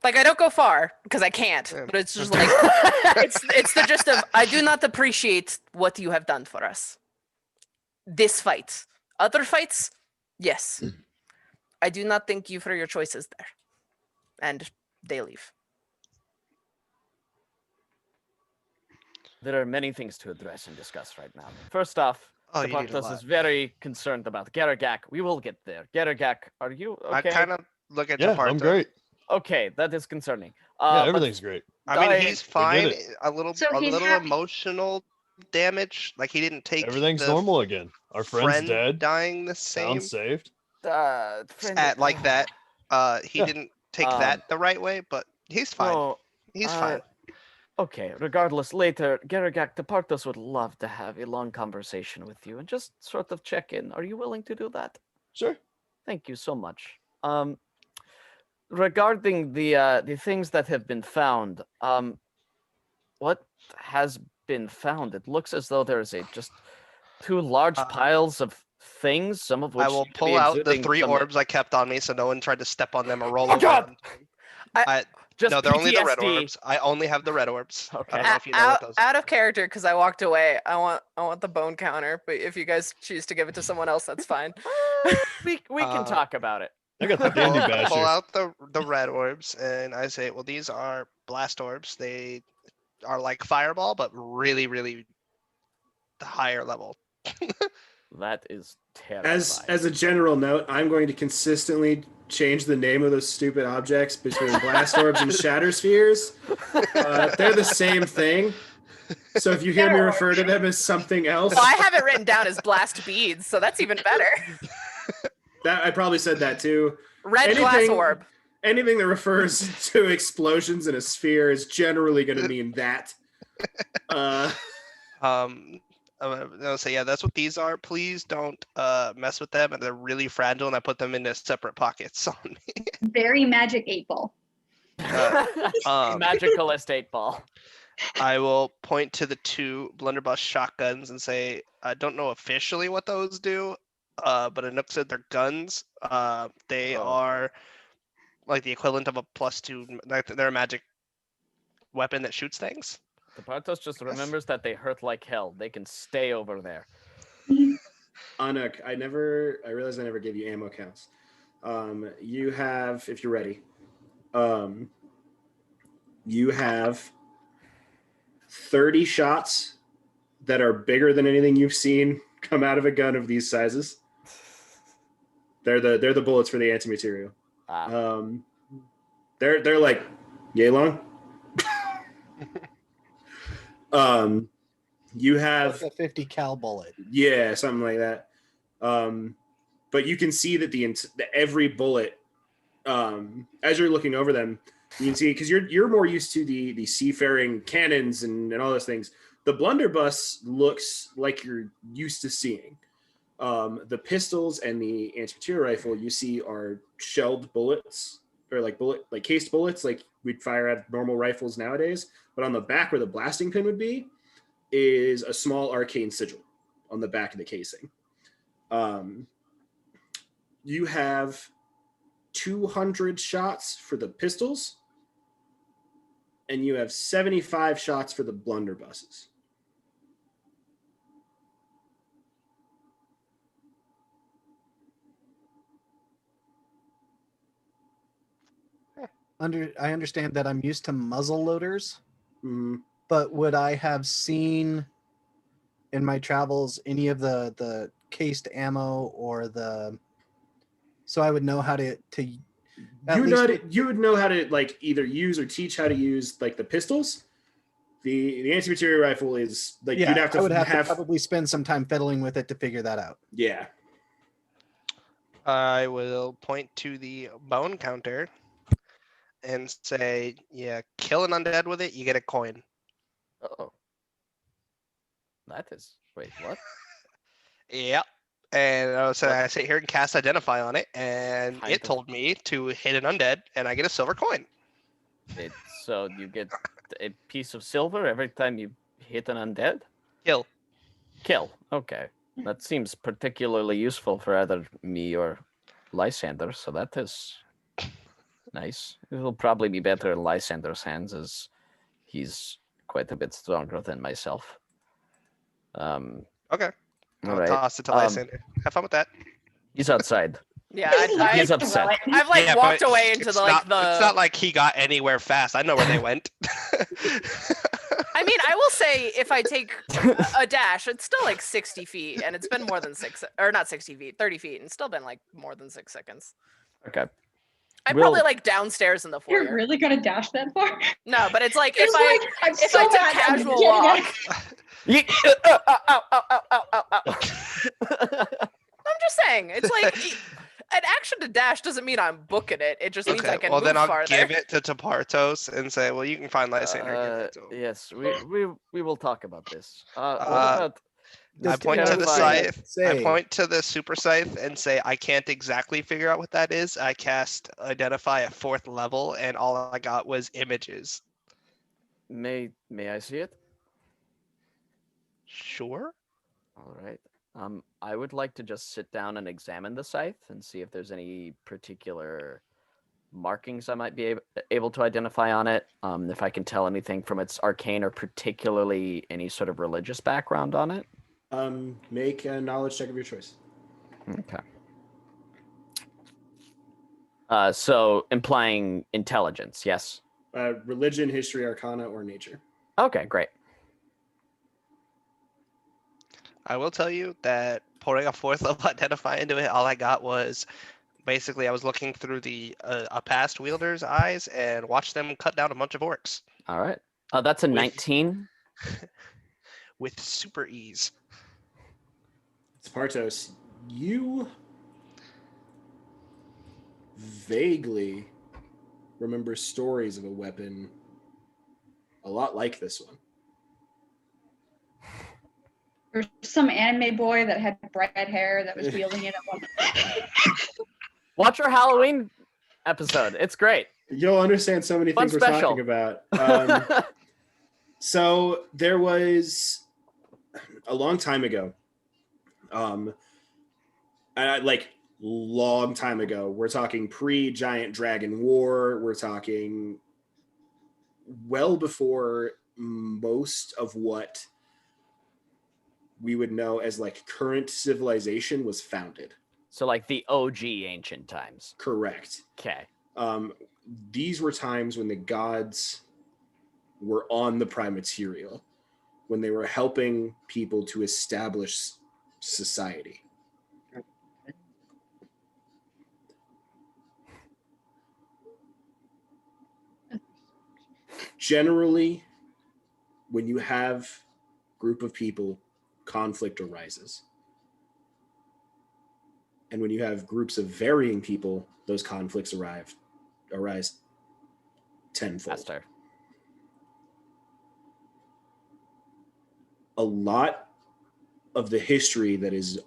Like, I don't go far because I can't, but it's just like, it's the gist of, I do not appreciate what you have done for us. This fight. Other fights, yes. I do not thank you for your choices there. And they leave. There are many things to address and discuss right now. First off, Tepartos is very concerned about Garagak. We will get there. Garagak, are you okay? I kind of look at Yeah, Tepartos. I'm great. Okay, that is concerning. Yeah, everything's great. I mean, he's fine. A little happy. Emotional damage. Like, he didn't take Everything's normal again. Our friend's dead. Dying the same. Sound saved. Like that. He didn't take that the right way, but he's fine. No, he's fine. Okay, regardless, later, Garagak, Tepartos would love to have a long conversation with you and just sort of check in. Are you willing to do that? Sure. Thank you so much. Regarding the things that have been found, what has been found? It looks as though there's just two large piles of things, some of which I will pull out the 3 orbs I kept on me so no one tried to step on them or roll over them. No, they're only the red orbs. I only have the red orbs. Okay. I don't know if you know what those out of character, because I walked away. I want the bone counter, but if you guys choose to give it to someone else, that's fine. We can talk about it. I got the dandy basher. Pull out the red orbs and I say, well, these are blast orbs. They are like fireball, but really, really the higher level. That is terrifying. As a general note, I'm going to consistently change the name of those stupid objects between blast orbs and shatter spheres. They're the same thing. So if you hear me refer to them as something else, well, I have it written down as blast beads, so that's even better. That I probably said that too. Red glass orb. Anything that refers to explosions in a sphere is generally going to mean that. I'll say, yeah, that's what these are. Please don't mess with them, and they're really fragile, and I put them into separate pockets on me. very magic 8-ball. Magical estate ball. I will point to the 2 blunderbuss shotguns and say, I don't know officially what those do, but Anook said they're guns. They are like the equivalent of a +2. They're a magic weapon that shoots things. The Partos just remembers that they hurt like hell. They can stay over there. Anuk, I realized I never gave you ammo counts. You have, if you're ready, you have 30 shots that are bigger than anything you've seen come out of a gun of these sizes. They're the bullets for the anti-material. They're like yay long. You have Like a 50 cal bullet. Yeah, something like that. But you can see that every bullet, as you're looking over them, you can see, because you're more used to the seafaring cannons and all those things. The blunderbuss looks like you're used to seeing. The pistols and the anti-material rifle you see are shelled bullets, or like cased bullets, like we'd fire at normal rifles nowadays. But on the back where the blasting pin would be is a small arcane sigil on the back of the casing. You have 200 shots for the pistols, and you have 75 shots for the blunderbusses. I understand that I'm used to muzzle loaders, Mm-hmm. but would I have seen in my travels any of the cased ammo or so I would know how to You would know how to like either use or teach how to use like the pistols. The anti-material rifle is like you'd have to I would have to probably spend some time fiddling with it to figure that out. Yeah. I will point to the bone counter and say, yeah, kill an undead with it, you get a coin. Oh. That is... Wait, what? Yep. And so I sit here and cast Identify on it, and Kind it of. told me to hit an undead, and I get a silver coin. So you get a piece of silver every time you hit an undead? Kill. Okay. That seems particularly useful for either me or Lysander, so that is nice. It will probably be better in Lysander's hands, as he's quite a bit stronger than myself. Okay. I'll All right. toss it to Lysander. Have fun with that. He's outside. Yeah, He's upset. I've like Yeah, walked but away into it's the like not, It's the. not like he got anywhere fast. I know where they went. I mean, I will say if I take a dash, it's still like 60 feet, and it's been more than not 60 feet, 30 feet, and it's still been like more than 6 seconds. Okay. I'm We'll- probably like downstairs in the foyer. You're really gonna dash that far? No, but it's like It's like, I'm if so I took mad I'm casual getting walk. it. I'm just saying, it's like an action to dash doesn't mean I'm booking it. It just means I Okay, can well move then I'll farther. give it to Tapartos and say, well, you can find Lysander. and give it to him. Yes, we will talk about this. What Uh, about I Just point to the clarify, scythe. I say- point to the super scythe and say, I can't exactly figure out what that is. I cast Identify at 4th level, and all I got was images. may I see it? Sure. All right. I would like to just sit down and examine the scythe and see if there's any particular markings I might be able to identify on it. If I can tell anything from its arcane or particularly any sort of religious background on it. Make a knowledge check of your choice. Okay. So implying intelligence, yes. Religion, history, arcana, or nature. Okay, great. I will tell you that pouring a 4th level Identify into it, all I got was basically I was looking through a past wielder's eyes and watched them cut down a bunch of orcs All right. That's a 19. with super ease. Spartos, you vaguely remember stories of a weapon a lot like this one. There's some anime boy that had bright hair that was wielding it at one point. Watch your Halloween episode. It's great. You'll understand so many Fun things we're special. talking about. So there was a long time ago, like long time ago. We're talking pre-Giant Dragon War. We're talking well before most of what we would know as like current civilization was founded. So like the OG ancient times. Correct. Okay. These were times when the gods were on the prime material, when they were helping people to establish society. Generally, when you have a group of people, conflict arises. And when you have groups of varying people, those conflicts arise tenfold. Faster. A lot of the history that is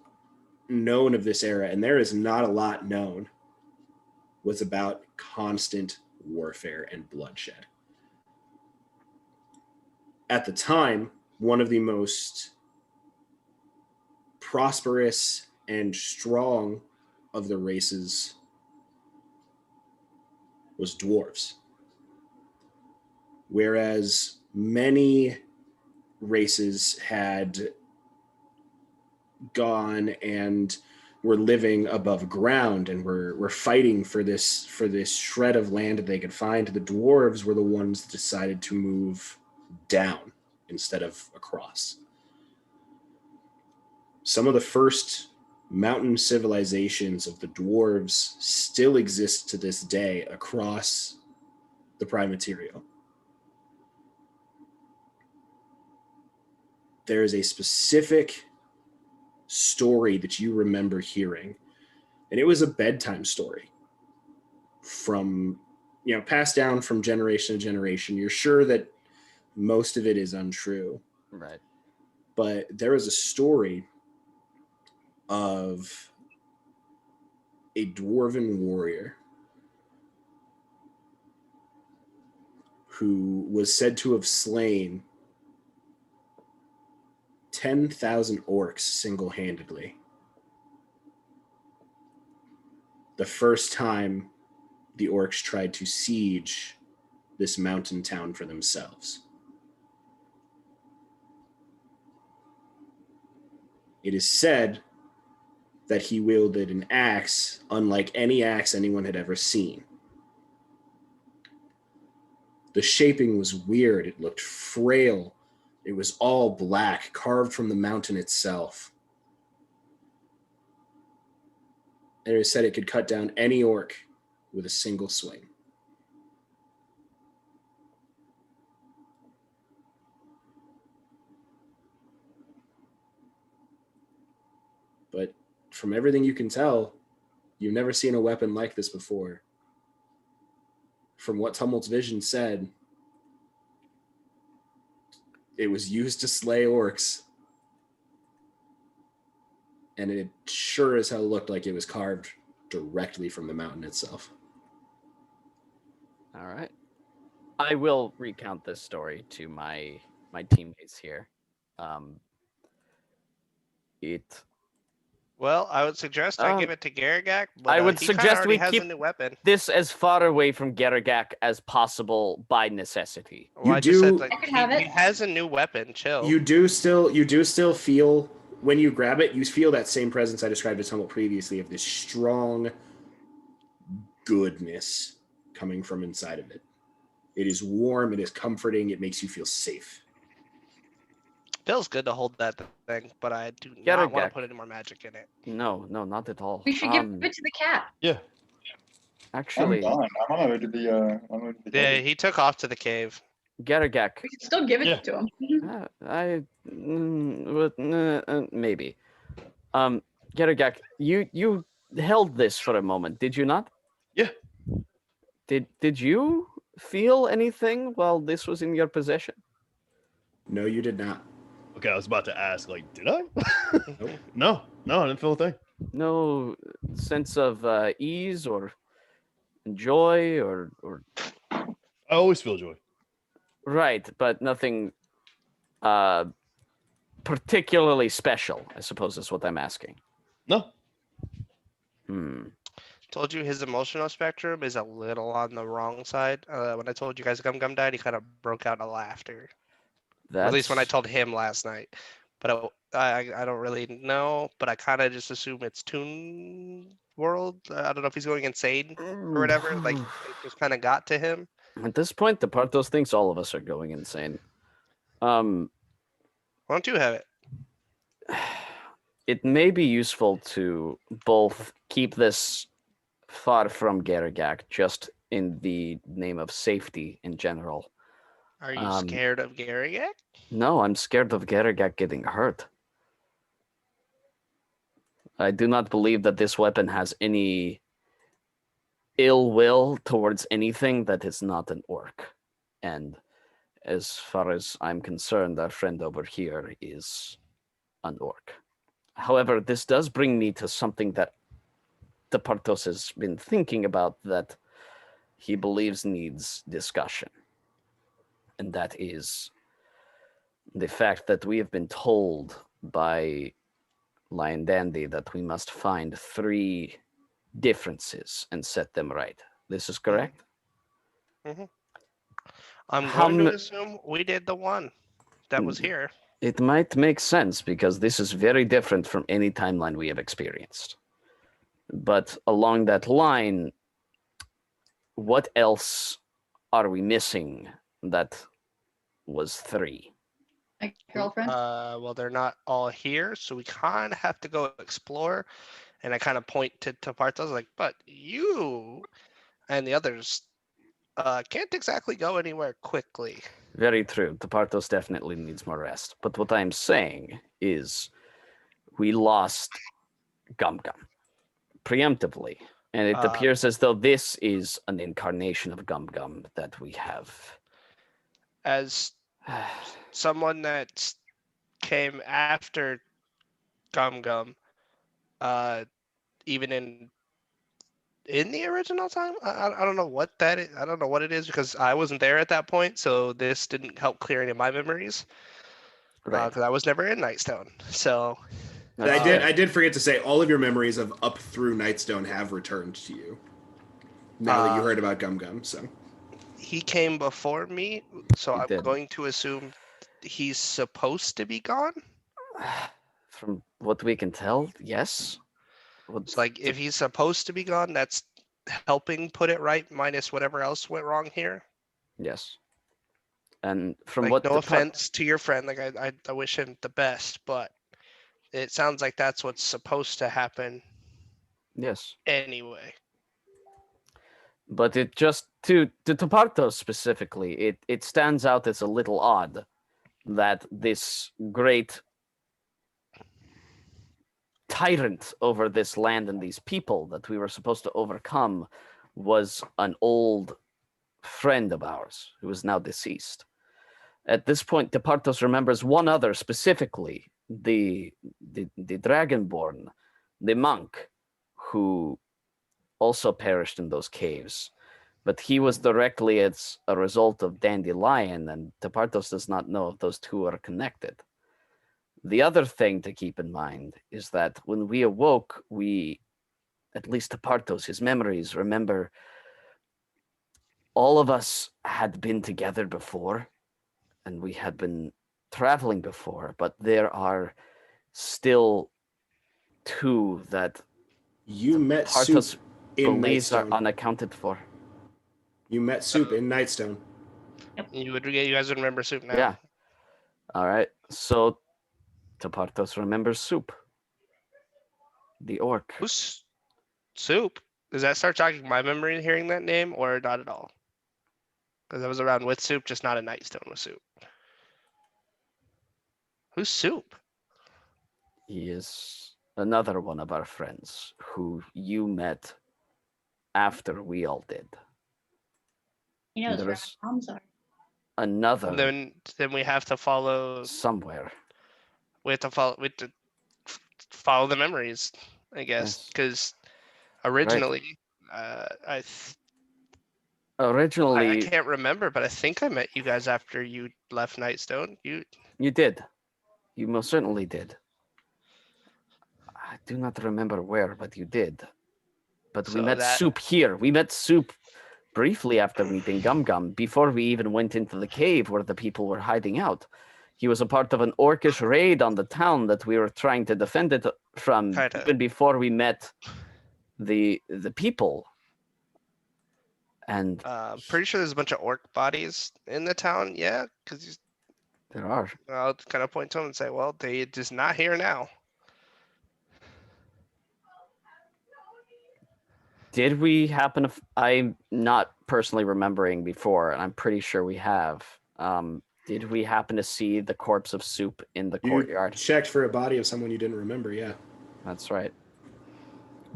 known of this era, and there is not a lot known, was about constant warfare and bloodshed. At the time, one of the most prosperous and strong of the races was dwarves. Whereas many races had gone and were living above ground and were fighting for this shred of land that they could find, the dwarves were the ones that decided to move down instead of across. Some of the first mountain civilizations of the dwarves still exist to this day across the prime material. There is a specific story that you remember hearing, and it was a bedtime story from, passed down from generation to generation. You're sure that most of it is untrue. Right. But there was a story of a dwarven warrior who was said to have slain 10,000 orcs single-handedly. The first time the orcs tried to siege this mountain town for themselves. It is said that he wielded an axe unlike any axe anyone had ever seen. The shaping was weird. It looked frail. It was all black, carved from the mountain itself. And it said it could cut down any orc with a single swing. But from everything you can tell, you've never seen a weapon like this before. From what Tumult's vision said, it was used to slay orcs. And it sure as hell looked like it was carved directly from the mountain itself. All right. I will recount this story to my teammates here. Well, I would suggest I give it to Garagak, but I would he kinda suggest already we has keep a new weapon. this as far away from Garagak as possible by necessity. Well, I just do- said, like, I could have he it. has a new weapon. Chill. You do still feel, when you grab it, you feel that same presence I described to Tumult previously of this strong goodness coming from inside of it. It is warm, it is comforting, it makes you feel safe. Feels good to hold that thing, but I do Garagak. not want to put any more magic in it. No, not at all. We should give it to the cat. Yeah. Actually, I'm gone. I'm on my way to the. I'm on the Yeah, he took off to the cave. Garagak. We could still give it Yeah. to him. Maybe. Garagak, you held this for a moment, did you not? Yeah. Did you feel anything while this was in your possession? No, you did not. Okay, I was about to ask, like, did I? Nope. No, I didn't feel a thing. No sense of ease or joy or I always feel joy. right, but nothing uh, particularly special, I suppose is what I'm asking. No. Told you his emotional spectrum is a little on the wrong side. When I told you guys Gum Gum died, he kind of broke out in laughter. Or at least when I told him last night. But I don't really know. But I kind of just assume it's Toon World. I don't know if he's going insane or whatever. Like it just kind of got to him. At this point, the Partos thinks all of us are going insane. Why don't you have it? It may be useful to both keep this far from Garagak, just in the name of safety in general. Are you scared of Garrigan? No, I'm scared of Garagak getting hurt. I do not believe that this weapon has any ill will towards anything that is not an orc. And as far as I'm concerned, our friend over here is an orc. However, this does bring me to something that the Partos has been thinking about that he believes needs discussion. And that is the fact that we have been told by Lion Dandy that we must find 3 differences and set them right. This is correct? Mm-hmm. I'm How going to assume we did the one that was here. It might make sense because this is very different from any timeline we have experienced. But along that line, what else are we missing that was 3? My girlfriend. Well, they're not all here, so we kind of have to go explore. And I kind of point to Partos like, but you and the others can't exactly go anywhere quickly. Very true. The Partos definitely needs more rest. But what I'm saying is we lost Gum Gum preemptively. And it appears as though this is an incarnation of Gum Gum that we have. As someone that came after Gum Gum, even in the original time, I don't know what that is. I don't know what it is because I wasn't there at that point, so this didn't help clear any of my memories. Right. Because I was never in Nightstone, so. I did forget to say all of your memories of up through Nightstone have returned to you. Now that you heard about Gum Gum, so. He came before me, so He I'm did. going to assume he's supposed to be gone. From what we can tell, yes. It's like if he's supposed to be gone, that's helping put it right, minus whatever else went wrong here. Yes. And from Like, what no offense to your friend, like I wish him the best, but it sounds like that's what's supposed to happen yes. anyway. But it just to Partos specifically, it stands out as a little odd that this great tyrant over this land and these people that we were supposed to overcome was an old friend of ours who is now deceased. At this point, Departos remembers one other specifically, the Dragonborn, the monk, who also perished in those caves. But he was directly as a result of Dandelion, and Departos does not know if those two are connected. The other thing to keep in mind is that when we awoke, we, at least Departos, his memories, remember all of us had been together before, and we had been traveling before, but there are still 2 that you met Partos Soup in believes are Nightstone. unaccounted for. You met Soup in Nightstone. You guys would remember Soup now. Yeah. All right. So Tepartos remembers Soup, the orc. Who's Soup? Does that start jogging my memory hearing that name, or not at all? Because I was around with Soup, just not a Nightstone with Soup. Who's Soup? He is another one of our friends who you met after we all did. He knows There where is our moms are. another Then we have to follow. somewhere. We have to follow. We have to follow the memories, I guess, Yes. because originally, I Originally, can't remember, but I think I met you guys after you left Nightstone. you did. You most certainly did. I do not remember where, but you did. But we So met that- Soup here. We met Soup briefly after meeting Gum Gum, before we even went into the cave where the people were hiding out. He was a part of an orcish raid on the town that we were trying to defend it from Kinda. even before we met the people. And pretty sure there's a bunch of orc bodies in the town. Yeah, because there are. I'll kind of point to them and say, well, they just not here now. Did we happen to? I'm not personally remembering before, and I'm pretty sure we have. Did we happen to see the corpse of Soup in the You courtyard? checked for a body of someone you didn't remember. Yeah, That's right.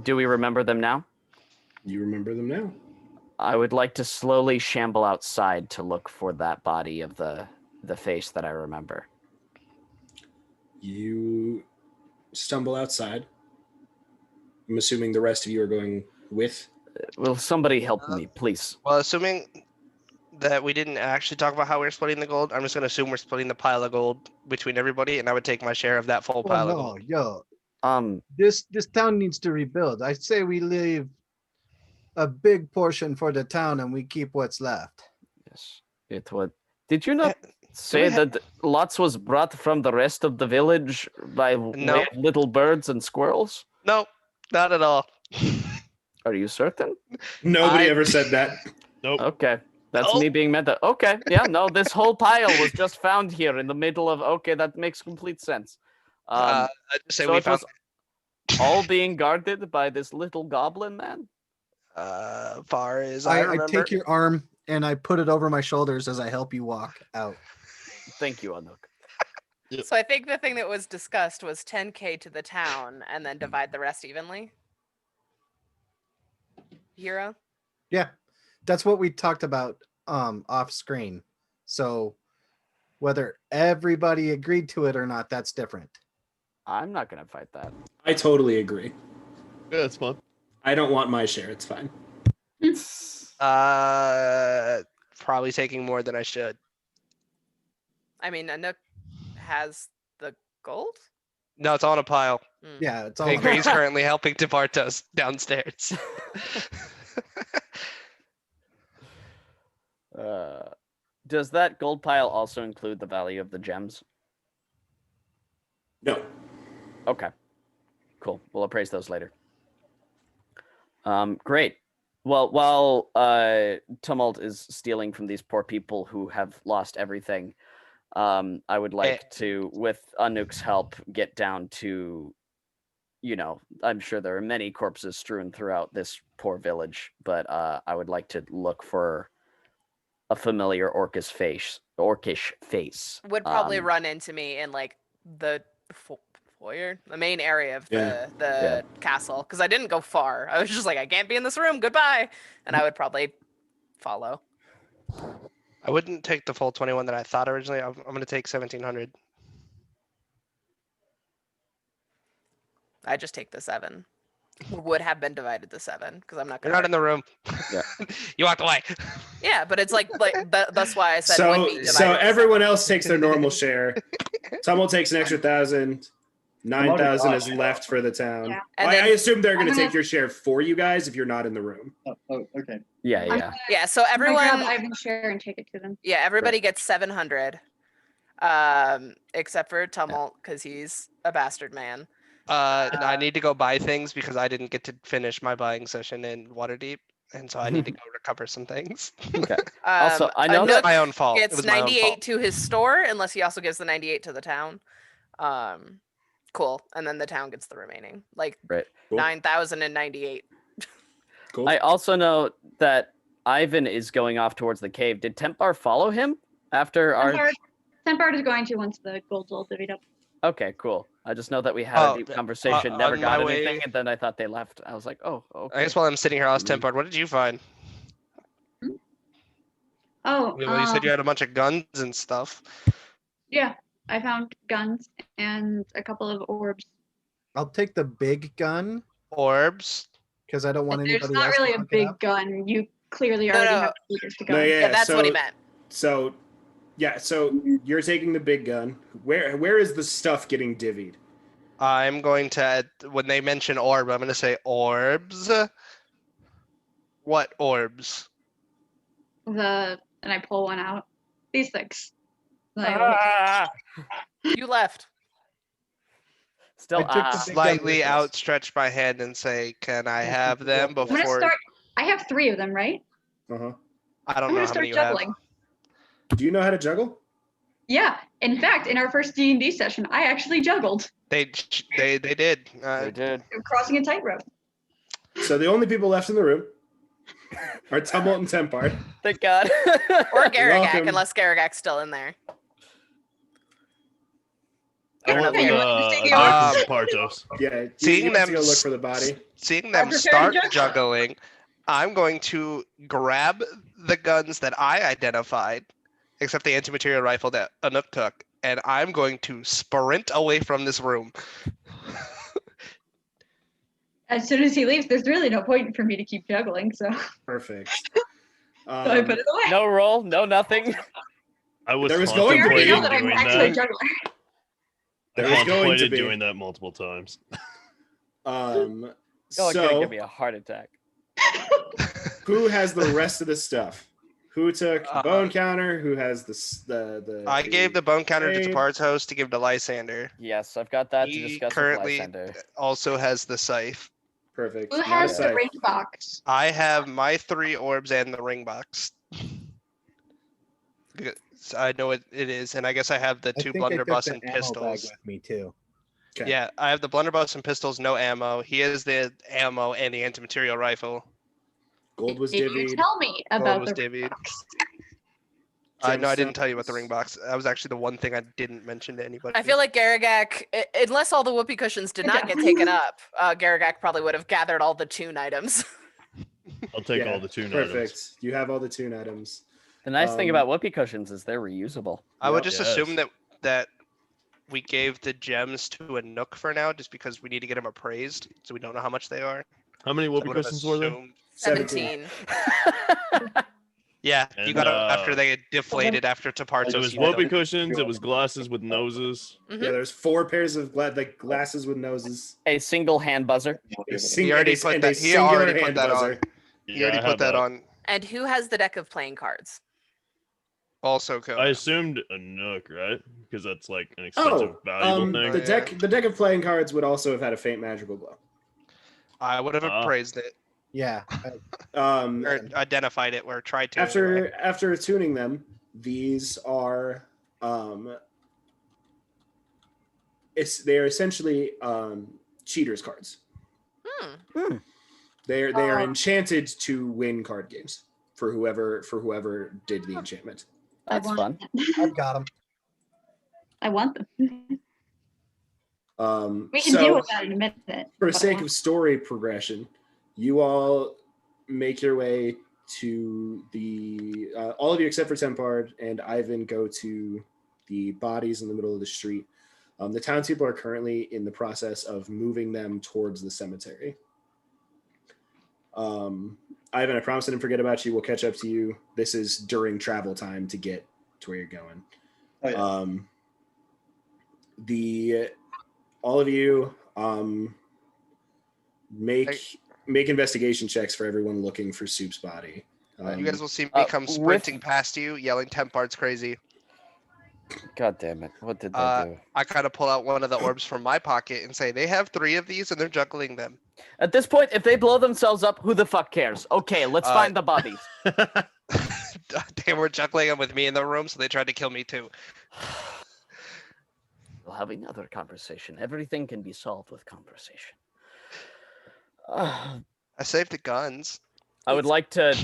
Do we remember them now? you remember them now. I would like to slowly shamble outside to look for that body of the face that I remember. You stumble outside. I'm assuming the rest of you are going with. Will somebody help me, please? Well, assuming that we didn't actually talk about how we're splitting the gold, I'm just going to assume we're splitting the pile of gold between everybody, and I would take my share of that full pile of no, gold. yo, this town needs to rebuild. I say we leave a big portion for the town and we keep what's left. Yes, it would. Did you not Yeah, say we ha- that lots was brought from the rest of the village by way No. of little birds and squirrels? No, not at all. Are you certain? Nobody I- ever said that. Nope. Okay. That's Oh. me being meta. Okay. Yeah, no, this whole pile was just found here in the middle of. Okay, that makes complete sense. I just say so we it found. was all being guarded by this little goblin man? Far as I I remember. take your arm and I put it over my shoulders as I help you walk out. Thank you, Anuk. So I think the thing that was discussed was 10K to the town and then divide the rest evenly. Hero? Yeah, that's what we talked about off screen. So whether everybody agreed to it or not, that's different. I'm not gonna fight that. I totally agree. Yeah, it's fun. I don't want my share. It's fine. Probably taking more than I should. I mean, Anook has the gold? No, it's all in a pile. Yeah, it's all Baker is currently helping Devartos downstairs. Does that gold pile also include the value of the gems? No. Okay. Cool. We'll appraise those later. Great. Well, while Tumult is stealing from these poor people who have lost everything, I would like to, with Anuk's help, get down to, I'm sure there are many corpses strewn throughout this poor village, but I would like to look for a familiar orcish face. Would probably run into me in like the foyer, the main area of the castle, because I didn't go far. I was just like, I can't be in this room. Goodbye, and I would probably follow. I wouldn't take the full 21 that I thought originally. I'm going to take 1700. I just take the 7. Would have been divided to 7 because I'm not. You're not in the room. Yeah. You walked away. Yeah, but it's like that's why I said. would be So divided to everyone 7. else takes their normal share. Tumult takes an extra 1,000. 9,000 is left for the town. Yeah. And I then- assume they're going to I'm take gonna- your share for you guys if you're not in the room. Oh, okay. Yeah. Yeah, so I'm gonna grab everyone. Ivan's share and take it to them. Yeah, everybody gets 700, except for Tumult because he's a bastard man. I need to go buy things because I didn't get to finish my buying session in Waterdeep, and so I need to go recover some things. Okay. Also, I know Anook that- My own fault. It gets was my own 98 fault. to his store, unless he also gives the 98 to the town. Cool, and then the town gets the remaining, like Right. Cool. 9,098. Cool. I also know that Ivan is going off towards the cave. Did Templar follow him after our? Tempard is going to once the gold's all divvied up. Okay, cool. I just know that we had Oh, a deep conversation, never on got my anything, way- and then I thought they left. I was like, oh, okay. I guess while I'm sitting here, I'll ask Mhm. Tempard, what did you find? Oh, Well, you said you had a bunch of guns and stuff. yeah. I found guns and a couple of orbs. I'll take the big gun Orbs. because I don't want There's anybody not else really to a look it big up. gun. You clearly No, already no. have leaders to go. No, Yeah, that's what he so- meant. So, yeah. So you're taking the big gun. Where is the stuff getting divvied? I'm going to, when they mention orb, I'm going to say orbs. What orbs? And I pull one out. These things. And I Ah! You left. Still, I took the big gun Slightly with us. outstretch my hand and say, can I have them I'm gonna before? start. I have 3 of them, right? Uh-huh. I I'm don't know gonna how start many you have. juggling. Do you know how to juggle? Yeah. In fact, in our first D&D session, I actually juggled. They did. they did. Crossing a tightrope. So the only people left in the room are Tumult and Tempard. Thank God. Or Garagak, Welcome. unless Garagak's still in there. I don't went know, with you want to take the Partos. Yeah, Seeing you went to them go look s- for the body. Seeing them prepared to start juggle. juggling, I'm going to grab the guns that I identified, except the anti-material rifle that Anuk took, and I'm going to sprint away from this room. As soon as he leaves, there's really no point for me to keep juggling, so, Perfect. so I put it away. No roll, no nothing. I was There was going You to already be- know contemplating that I'm doing actually a that. juggler. There I was going to contemplated be. doing that multiple times. You're gonna give So me a heart attack. who has the rest of the stuff? Who took Uh, bone counter? Who has the I gave the bone counter to blade? Tapar's host to give to Lysander. Yes, I've got that to He discuss with currently Lysander. also has the scythe. Perfect. Who Not a has the scythe. ring box? I have my 3 orbs and the ring box. Because I know what it is, and I guess I have the I 2 think I took blunderbuss the and ammo bag pistols. with me too. Okay. Yeah, I have the blunderbuss and pistols, no ammo. He has the ammo and the anti-material rifle. Gold was Did you divvied. tell me Gold about was the ring divvied. box? No, I didn't tell you about the Gemstones. ring box. That was actually the one thing I didn't mention to anybody. I feel like Garagak, unless all the whoopee cushions did Good not job. get taken up, Garagak probably would have gathered all the tune items. I'll take Yeah, all the tune Perfect. items. You have all the tune items. The nice thing Um, about whoopee cushions is they're reusable. I would Yep. just assume Yes. that we gave the gems to a Nook for now, just because we need to get them appraised, so we don't know how much they are. How many So I whoopee would have cushions were there? assumed- 17. Yeah, you And, got them after uh, they get deflated after Tapar's It was host. whoopee cushions. It was glasses with noses. Mhm. Yeah, there's 4 pairs of glasses with noses. A single hand buzzer. A He already and a- put and a that. He singular already put hand that buzzer. on. He Yeah, already I put have that on. And who has the deck of playing cards? Also, code. I assumed a Nook, right? Because that's like an expensive, valuable thing. the Yeah. deck of playing cards would also have had a faint magical glow. I would have appraised it Yeah. or identified it or tried to. anyway. After tuning them, these are they're essentially cheaters cards. Hmm. They are Oh. enchanted to win card games for whoever did the enchantment. That's fun. I've got them. I want them. We can So deal with that in a minute. for but I sake want of story progression, you all make your way to the all of you except for Tempard and Ivan go to the bodies in the middle of the street. The townspeople are currently in the process of moving them towards the cemetery. Ivan, I promise I didn't forget about you. We'll catch up to you. This is during travel time to get to where you're going. Oh, yeah. All of you make investigation checks for everyone looking for Soup's body. You guys will see me with- come sprinting past you, yelling Tempart's crazy. God damn it. What did they do? I kind of pull out one of the orbs from my pocket and say, they have 3 of these and they're juggling them. At this point, if they blow themselves up, who the fuck cares? Okay, let's find the bodies. They were juggling them with me in the room, so they tried to kill me too. We'll have another conversation. Everything can be solved with conversation. I I saved the guns. would like to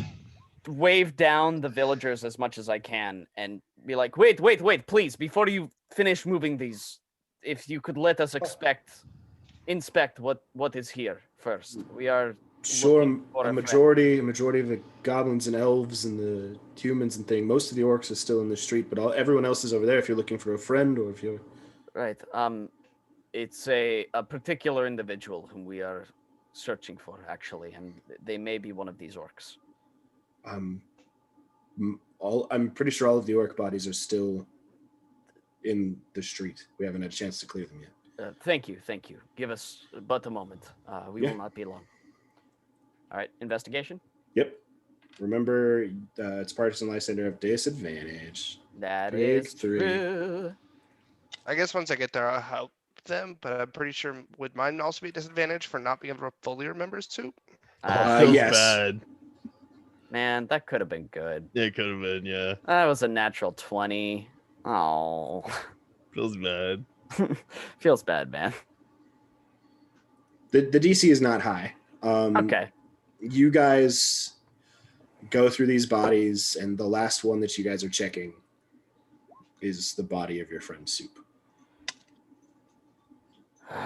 wave down the villagers as much as I can and be like, wait, please, before you finish moving these, if you could let us inspect what is here first. We are Sure, looking for a a majority of the goblins and elves and the humans and thing. Most of the orcs are still in the street, but everyone else is over there. If you're looking for a friend or if you're Right. It's a particular individual whom we are searching for, actually, and they may be one of these orcs. I'm pretty sure all of the orc bodies are still in the street. We haven't had a chance to clear them yet. Thank you. Give us but a moment. We Yeah. will not be long. All right, investigation. Yep. Remember, it's partisan Lysander of disadvantage. That Big is 3. true. I guess once I get there, I'll help them, but I'm pretty sure would mine also be disadvantage for not being able to fully remember soup? Feels yes. bad. Man, that could have been good. It could have been, yeah. That was a natural 20. Oh. Feels bad. Feels bad, man. The DC is not high. Okay. You guys go through these bodies, and the last one that you guys are checking is the body of your friend Soup.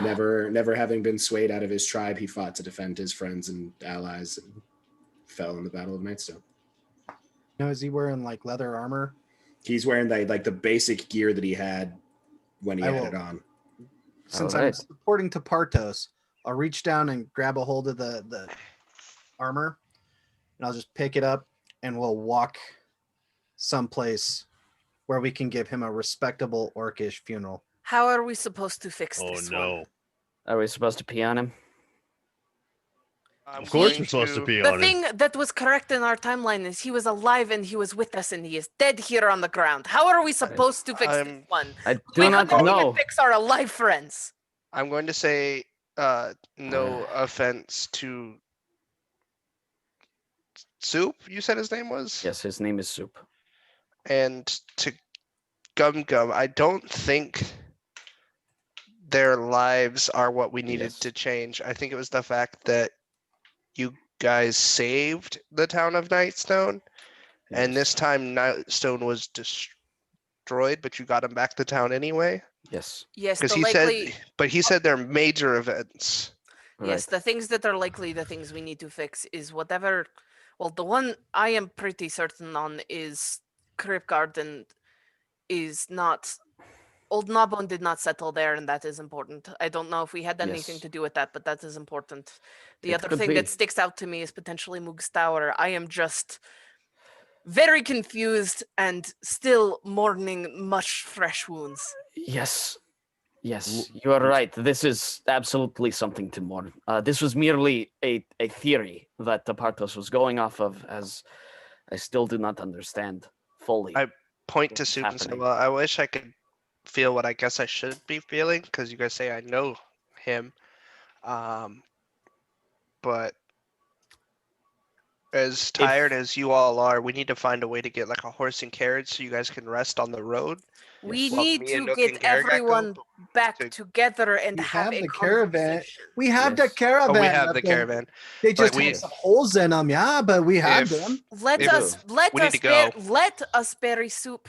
Never having been swayed out of his tribe, he fought to defend his friends and allies and fell in the Battle of Nightstone. Now, is he wearing like leather armor? He's wearing the basic gear that he had when he had it on. Since Alright. I'm supporting Tapartos, I'll reach down and grab a hold of the armor, and I'll just pick it up, and we'll walk someplace where we can give him a respectable orcish funeral. How are we supposed to fix Oh this no. one? Are we supposed to pee on him? I'm Of course going we're supposed to pee The on him. thing that was correct in our timeline is he was alive and he was with us and he is dead here on the ground. How are we supposed to fix this one? I We do not cannot know. even fix our alive friends. I'm going to say no offense to Soup, you said his name was? Yes, his name is Soup. And to Gum Gum, I don't think their lives are what we needed Yes. to change. I think it was the fact that you guys saved the town of Nightstone, and this time Nightstone was destroyed, but you got him back to town anyway. Yes. Yes, Because the he likely. said, but he said they're major events. Yes, the things that are likely the things we need to fix is whatever. Well, the one I am pretty certain on is Crypt Garden is not. Old Gnawbone did not settle there, and that is important. I don't know if we had anything Yes. to do with that, but that is important. The It other could thing be. that sticks out to me is potentially Moog's Tower. I am just very confused and still mourning much fresh wounds. Yes. Yes, you are right. This is absolutely something to mourn. This was merely a theory that Tapartos was going off of, as I still do not understand fully. I point to what's Soup and say, happening. well, I wish I could feel what I guess I should be feeling, because you guys say I know him. But as tired as you all are, we need to find a way to get like a horse and carriage so you guys can rest on the road. We Well, need me and to Nook get and Garrett got go, everyone back to- together and We have have a the caravan. conversation. We have the Yes. caravan. Oh, we have but the caravan. They just we- have some holes in them, yeah, but we have If- them. Let If- us we need to let us bury Soup,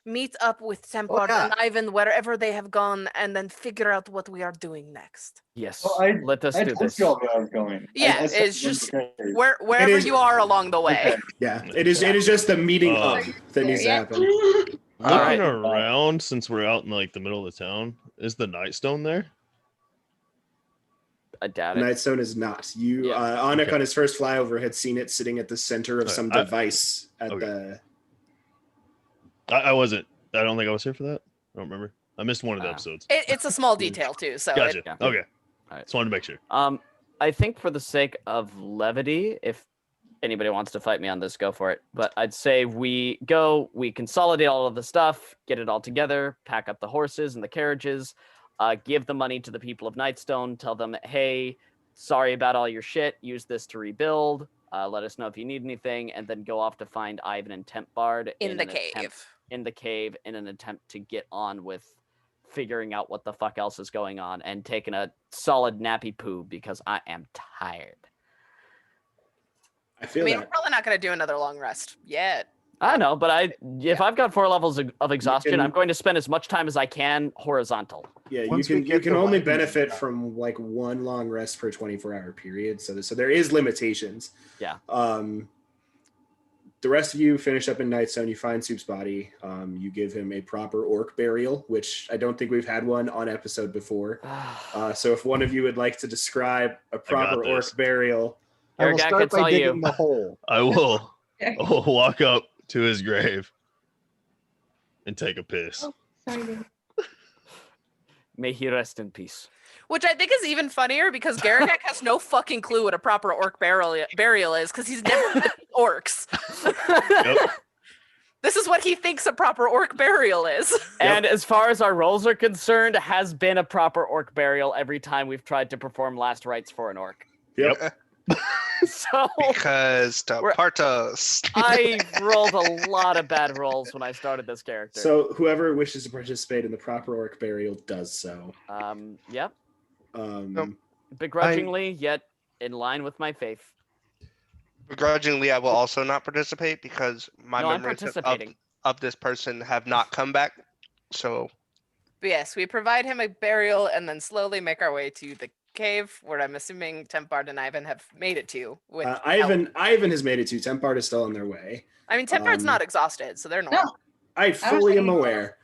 meet up with Tempard yeah. and Ivan wherever they have gone, and then figure out what we are doing next. Yes, Well, I- let us I do told this. you all where I was going. Yeah, I said it's them just to carry. wherever is- you are along the way. Okay. Yeah, it is just the meeting up that needs to happen. Looking Alright. around, since we're out in like the middle of the town, is the Nightstone there? I doubt it. Nightstone is not. You, Yeah. Anik Okay. on his first flyover had seen it sitting at the center of Okay, some I- device at okay. the. I wasn't. I don't think I was here for that. I don't remember. I missed one of the Ah. episode. It's a small detail too, so Gotcha. yeah. Okay. Alright. Just wanted to make sure. I think for the sake of levity, if anybody wants to fight me on this, go for it. But I'd say we consolidate all of the stuff, get it all together, pack up the horses and the carriages, give the money to the people of Nightstone, tell them, hey, sorry about all your shit, use this to rebuild, let us know if you need anything, and then go off to find Ivan and Tempbard in the an cave. cave in an attempt to get on with figuring out what the fuck else is going on and taking a solid nappy poo because I am tired. I I feel mean, we're that. probably not going to do another long rest yet. I know, but if I've got 4 levels of exhaustion, can- I'm going to spend as much time as I can horizontal. Yeah, Once we you get can the only wagons benefit done. from like one long rest per 24-hour period. So there is limitations. Yeah. The rest of you finish up in Nightstone. You find Soup's body. You give him a proper orc burial, which I don't think we've had one on episode before. So if one of you would like to describe a proper this. orc burial, I will Garrett, I start could by tell digging you. the hole. I will. I'll walk up to his grave and take a piss. Oh, sorry, dude. May he rest in peace. Which I think is even funnier because Garrick has no fucking clue what a proper orc burial is because he's never met orcs. Yep. This is what he thinks a proper orc burial is. And as far as our roles are concerned, has been a proper orc burial every time we've tried to perform last rites for an orc. Yep. So Because Partos. I rolled a lot of bad rolls when I started this character. So whoever wishes to participate in the proper orc burial does so. Yep. Um, Begrudgingly, yet in line with my faith. Begrudgingly, I will also not participate because my No, I'm memories participating. of this person have not come back. So But yes, we provide him a burial and then slowly make our way to the cave where I'm assuming Tempard and Ivan have made it to. With Ivan has made it to. Tempard is still on their way. I mean, Tempard's not exhausted, so they're No. normal. I fully am think- aware.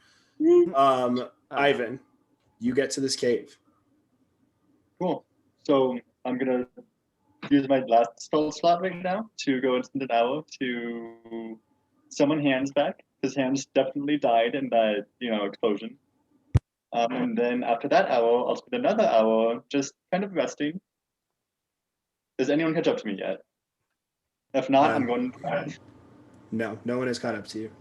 Ivan, you get to this cave. Cool. So I'm gonna use my last spell slot right now to go into the hour to summon Hands back, because Hands definitely died in that explosion. And then after that hour, I'll spend another hour just kind of resting. Does anyone catch up to me yet? If not, I'm going. No one has caught up to you.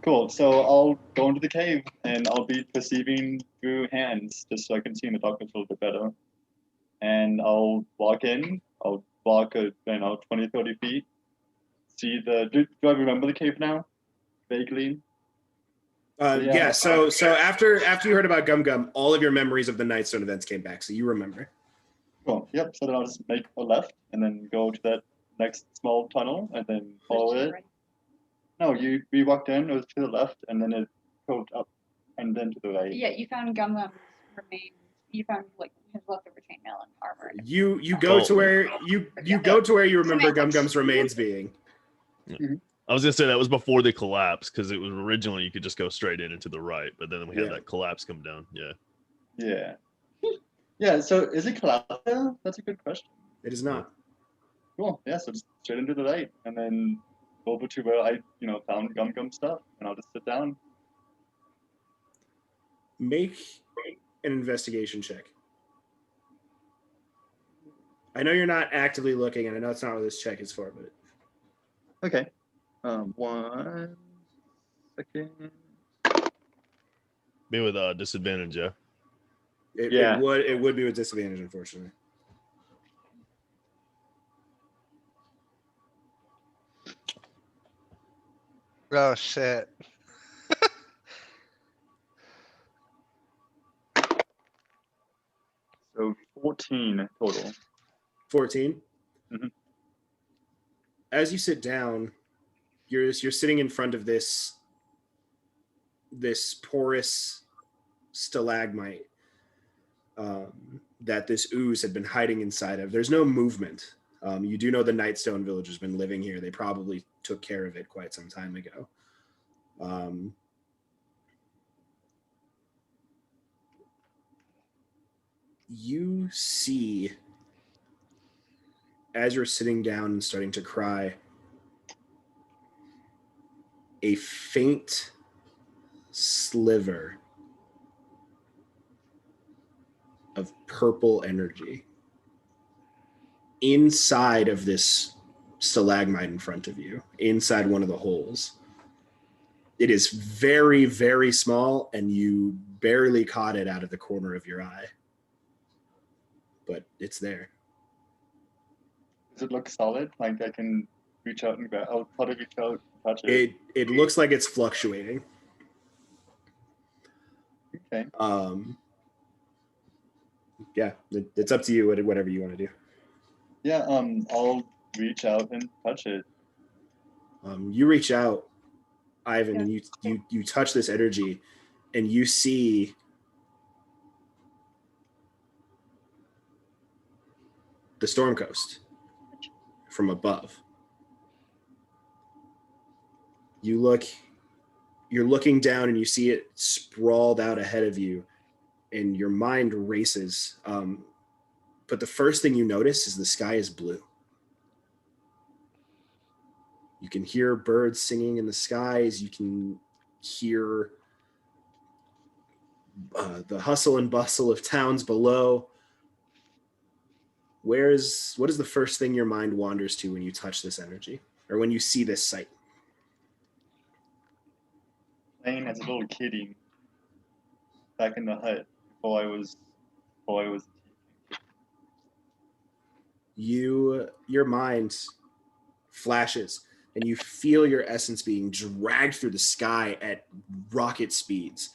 Cool. So I'll go into the cave and I'll be perceiving through Hands just so I can see in the darkness a little bit better. And I'll walk in. I'll walk 20, 30 feet. See do I remember the cave now? Vaguely. Yeah. So after you heard about Gum Gum, all of your memories of the Nightstone events came back, so you remember. Cool. Yep. So then I'll just make a left and then go to that next small tunnel and then follow it. No, we walked in. It was to the left and then it curved up and then to the right. Yeah, you found Gum Gum's remains. You found like his leftover chainmail and armor. And You go to where you go to where you remember Gum Gum's remains being. I was gonna say that was before the collapse because it was originally you could just go straight in and to the right, but then we had that collapse come down. Yeah. Yeah. Yeah. So is it collapsed there? That's a good question. It is not. Cool. Yeah. So just straight into the right and then over to where I found Gum Gum stuff and I'll just sit down. Make an investigation check. I know you're not actively looking, and I know it's not what this check is for, but Okay. 1 second. Be with disadvantage, yeah. it would be with disadvantage, unfortunately. oh shit. So 14 total. 14. Mhm. As you sit down, you're sitting in front of this porous stalagmite that this ooze had been hiding inside of. There's no movement. You do know the Nightstone village has been living here. They probably took care of it quite some time ago. You see, as you're sitting down and starting to cry, a faint sliver of purple energy inside of this stalagmite in front of you, inside one of the holes. It is very, very small, and you barely caught it out of the corner of your eye. But it's there. Does it look solid? Like I can reach out and grab? How do I reach out and touch it? It looks like it's fluctuating. Okay. Yeah, it's up to you. Whatever you want to do. Yeah. I'll reach out and touch it. You reach out, Ivan, and you touch this energy, and you see the Storm Coast from above. You're looking down and you see it sprawled out ahead of you, and your mind races. But the first thing you notice is the sky is blue. You can hear birds singing in the skies. You can hear the hustle and bustle of towns below. What is the first thing your mind wanders to when you touch this energy or when you see this sight? Playing as a little kiddie back in the hut before I was Your mind flashes and you feel your essence being dragged through the sky at rocket speeds.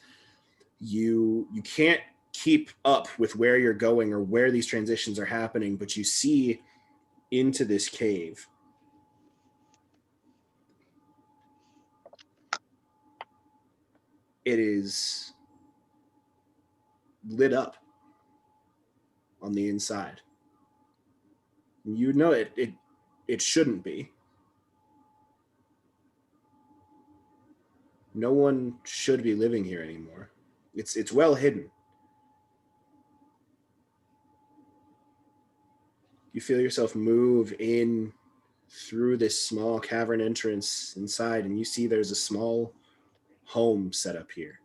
You can't keep up with where you're going or where these transitions are happening, but you see into this cave. It is lit up on the inside. You know it shouldn't be. No one should be living here anymore. It's well hidden. You feel yourself move in through this small cavern entrance inside, and you see there's a small home set up here.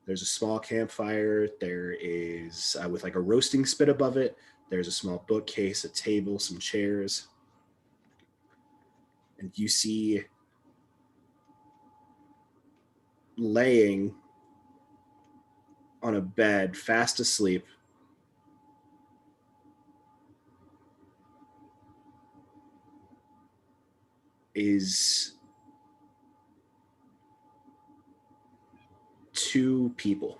There's a small campfire. There is, with like a roasting spit above it, there's a small bookcase, a table, some chairs. And you see laying on a bed, fast asleep, is two people.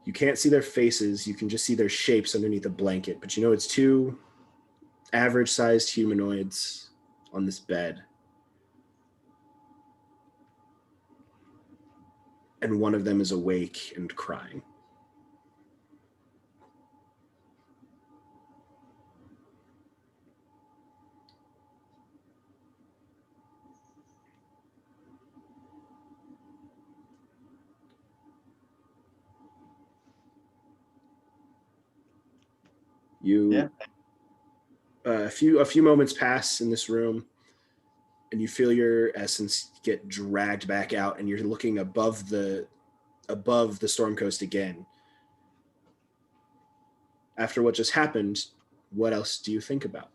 You can't see their faces. You can just see their shapes underneath a blanket. But you know it's two average-sized humanoids on this bed. And one of them is awake and crying. A few moments pass in this room, and you feel your essence get dragged back out, and you're looking above the storm coast again. After what just happened, what else do you think about?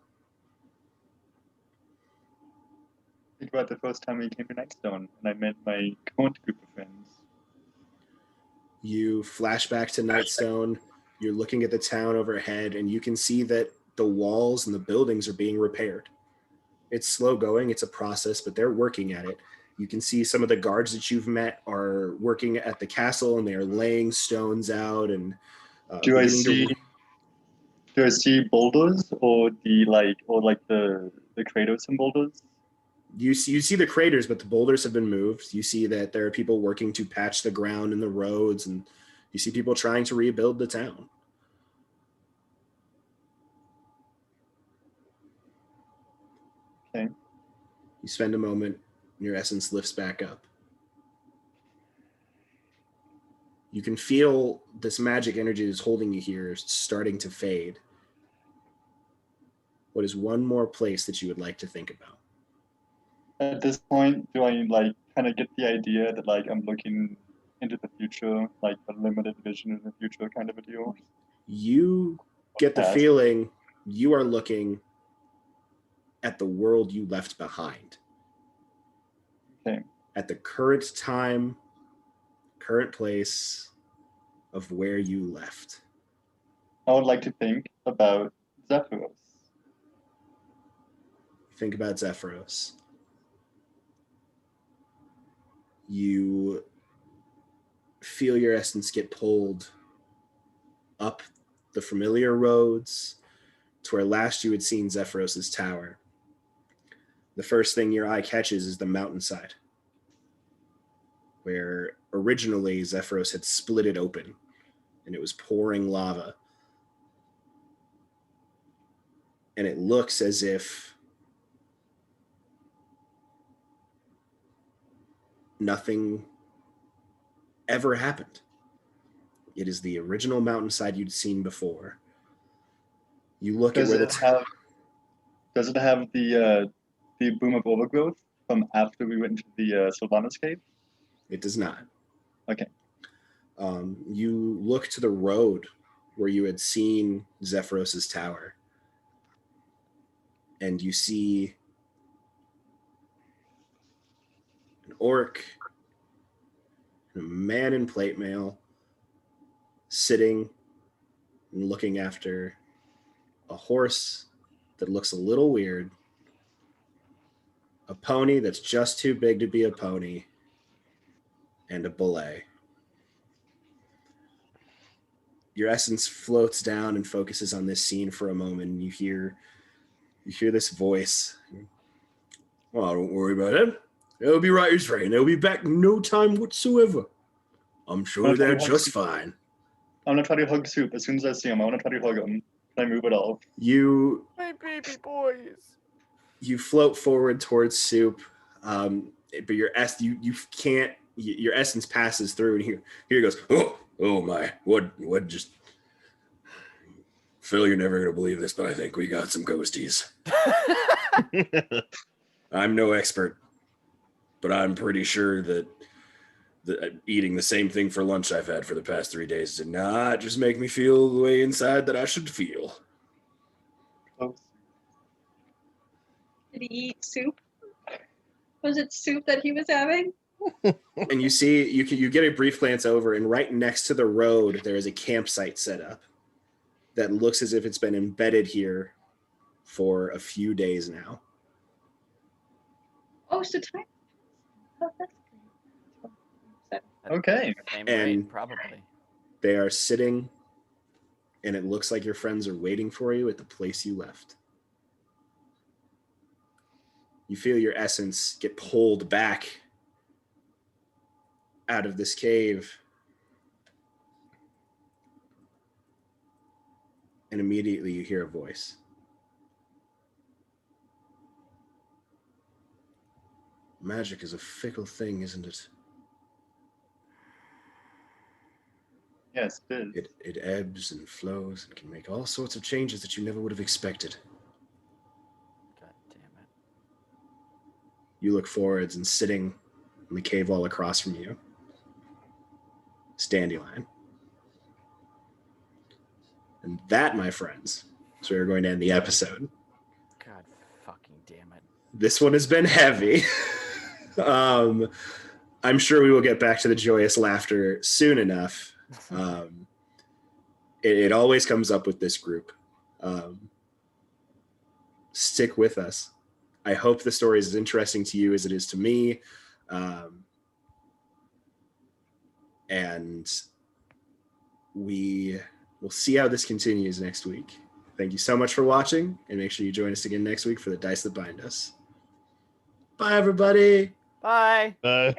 think about the first time we came to Nightstone and I met my current group of friends. You flash back to Nightstone. You're looking at the town overhead, and you can see that the walls and the buildings are being repaired. It's slow going. It's a process, but they're working at it. You can see some of the guards that you've met are working at the castle, and they are laying stones out. And Do I see boulders or the craters and boulders? You see the craters, but the boulders have been moved. You see that there are people working to patch the ground and the roads, and you see people trying to rebuild the town. Okay. You spend a moment, and your essence lifts back up. You can feel this magic energy that's holding you here starting to fade. What is one more place that you would like to think about? At this point, do I kind of get the idea that I'm looking into the future, like a limited vision in the future kind of a deal? You get the feeling you are looking at the world you left behind. Okay. At the current time, current place of where you left. I would like to think about Zephyros. Think about Zephyros. You feel your essence get pulled up the familiar roads to where last you had seen Zephyros' tower. The first thing your eye catches is the mountainside, where originally Zephyros had split it open and it was pouring lava. And it looks as if nothing ever happened. It is the original mountainside you'd seen before. You look at where Does it have the boom of overgrowth from after we went into the Sylvanas cave? It does not. Okay. You look to the road where you had seen Zephyros's tower, and you see an orc and a man in plate mail sitting and looking after a horse that looks a little weird, a pony that's just too big to be a pony, and a belay. Your essence floats down and focuses on this scene for a moment, and you hear this voice. Oh, don't worry about it. They'll be right as rain. They'll be back in no time whatsoever. I'm sure they're just fine. I'm gonna try to hug Soup as soon as I see him. I want to try to hug him. Can I move at all? My baby boys. You float forward towards Soup, but your essence passes through, and here he goes. Oh my! What just? Phil, you're never gonna believe this, but I think we got some ghosties. I'm no expert, but I'm pretty sure that eating the same thing for lunch I've had for the past 3 days did not just make me feel the way inside that I should feel. Oh. Did he eat soup? Was it soup that he was having? And you see, you get a brief glance over, and right next to the road, there is a campsite set up that looks as if it's been embedded here for a few days now. Oh, so time. Oh, that's great. Okay. Same And- rate, probably. They are sitting, and it looks like your friends are waiting for you at the place you left. You feel your essence get pulled back out of this cave, and immediately you hear a voice. Magic is a fickle thing, isn't it? Yes, it is. It ebbs and flows and can make all sorts of changes that you never would have expected. God damn it. You look forwards, and sitting in the cave wall across from you, Standyline. And that, my friends, is where we're going to end the episode. God fucking damn it. This one has been heavy. I'm sure we will get back to the joyous laughter soon enough. It always comes up with this group. Stick with us. I hope the story is as interesting to you as it is to me. And we will see how this continues next week. Thank you so much for watching, and make sure you join us again next week for the Dice That Bind Us. Bye, everybody. Bye. Bye.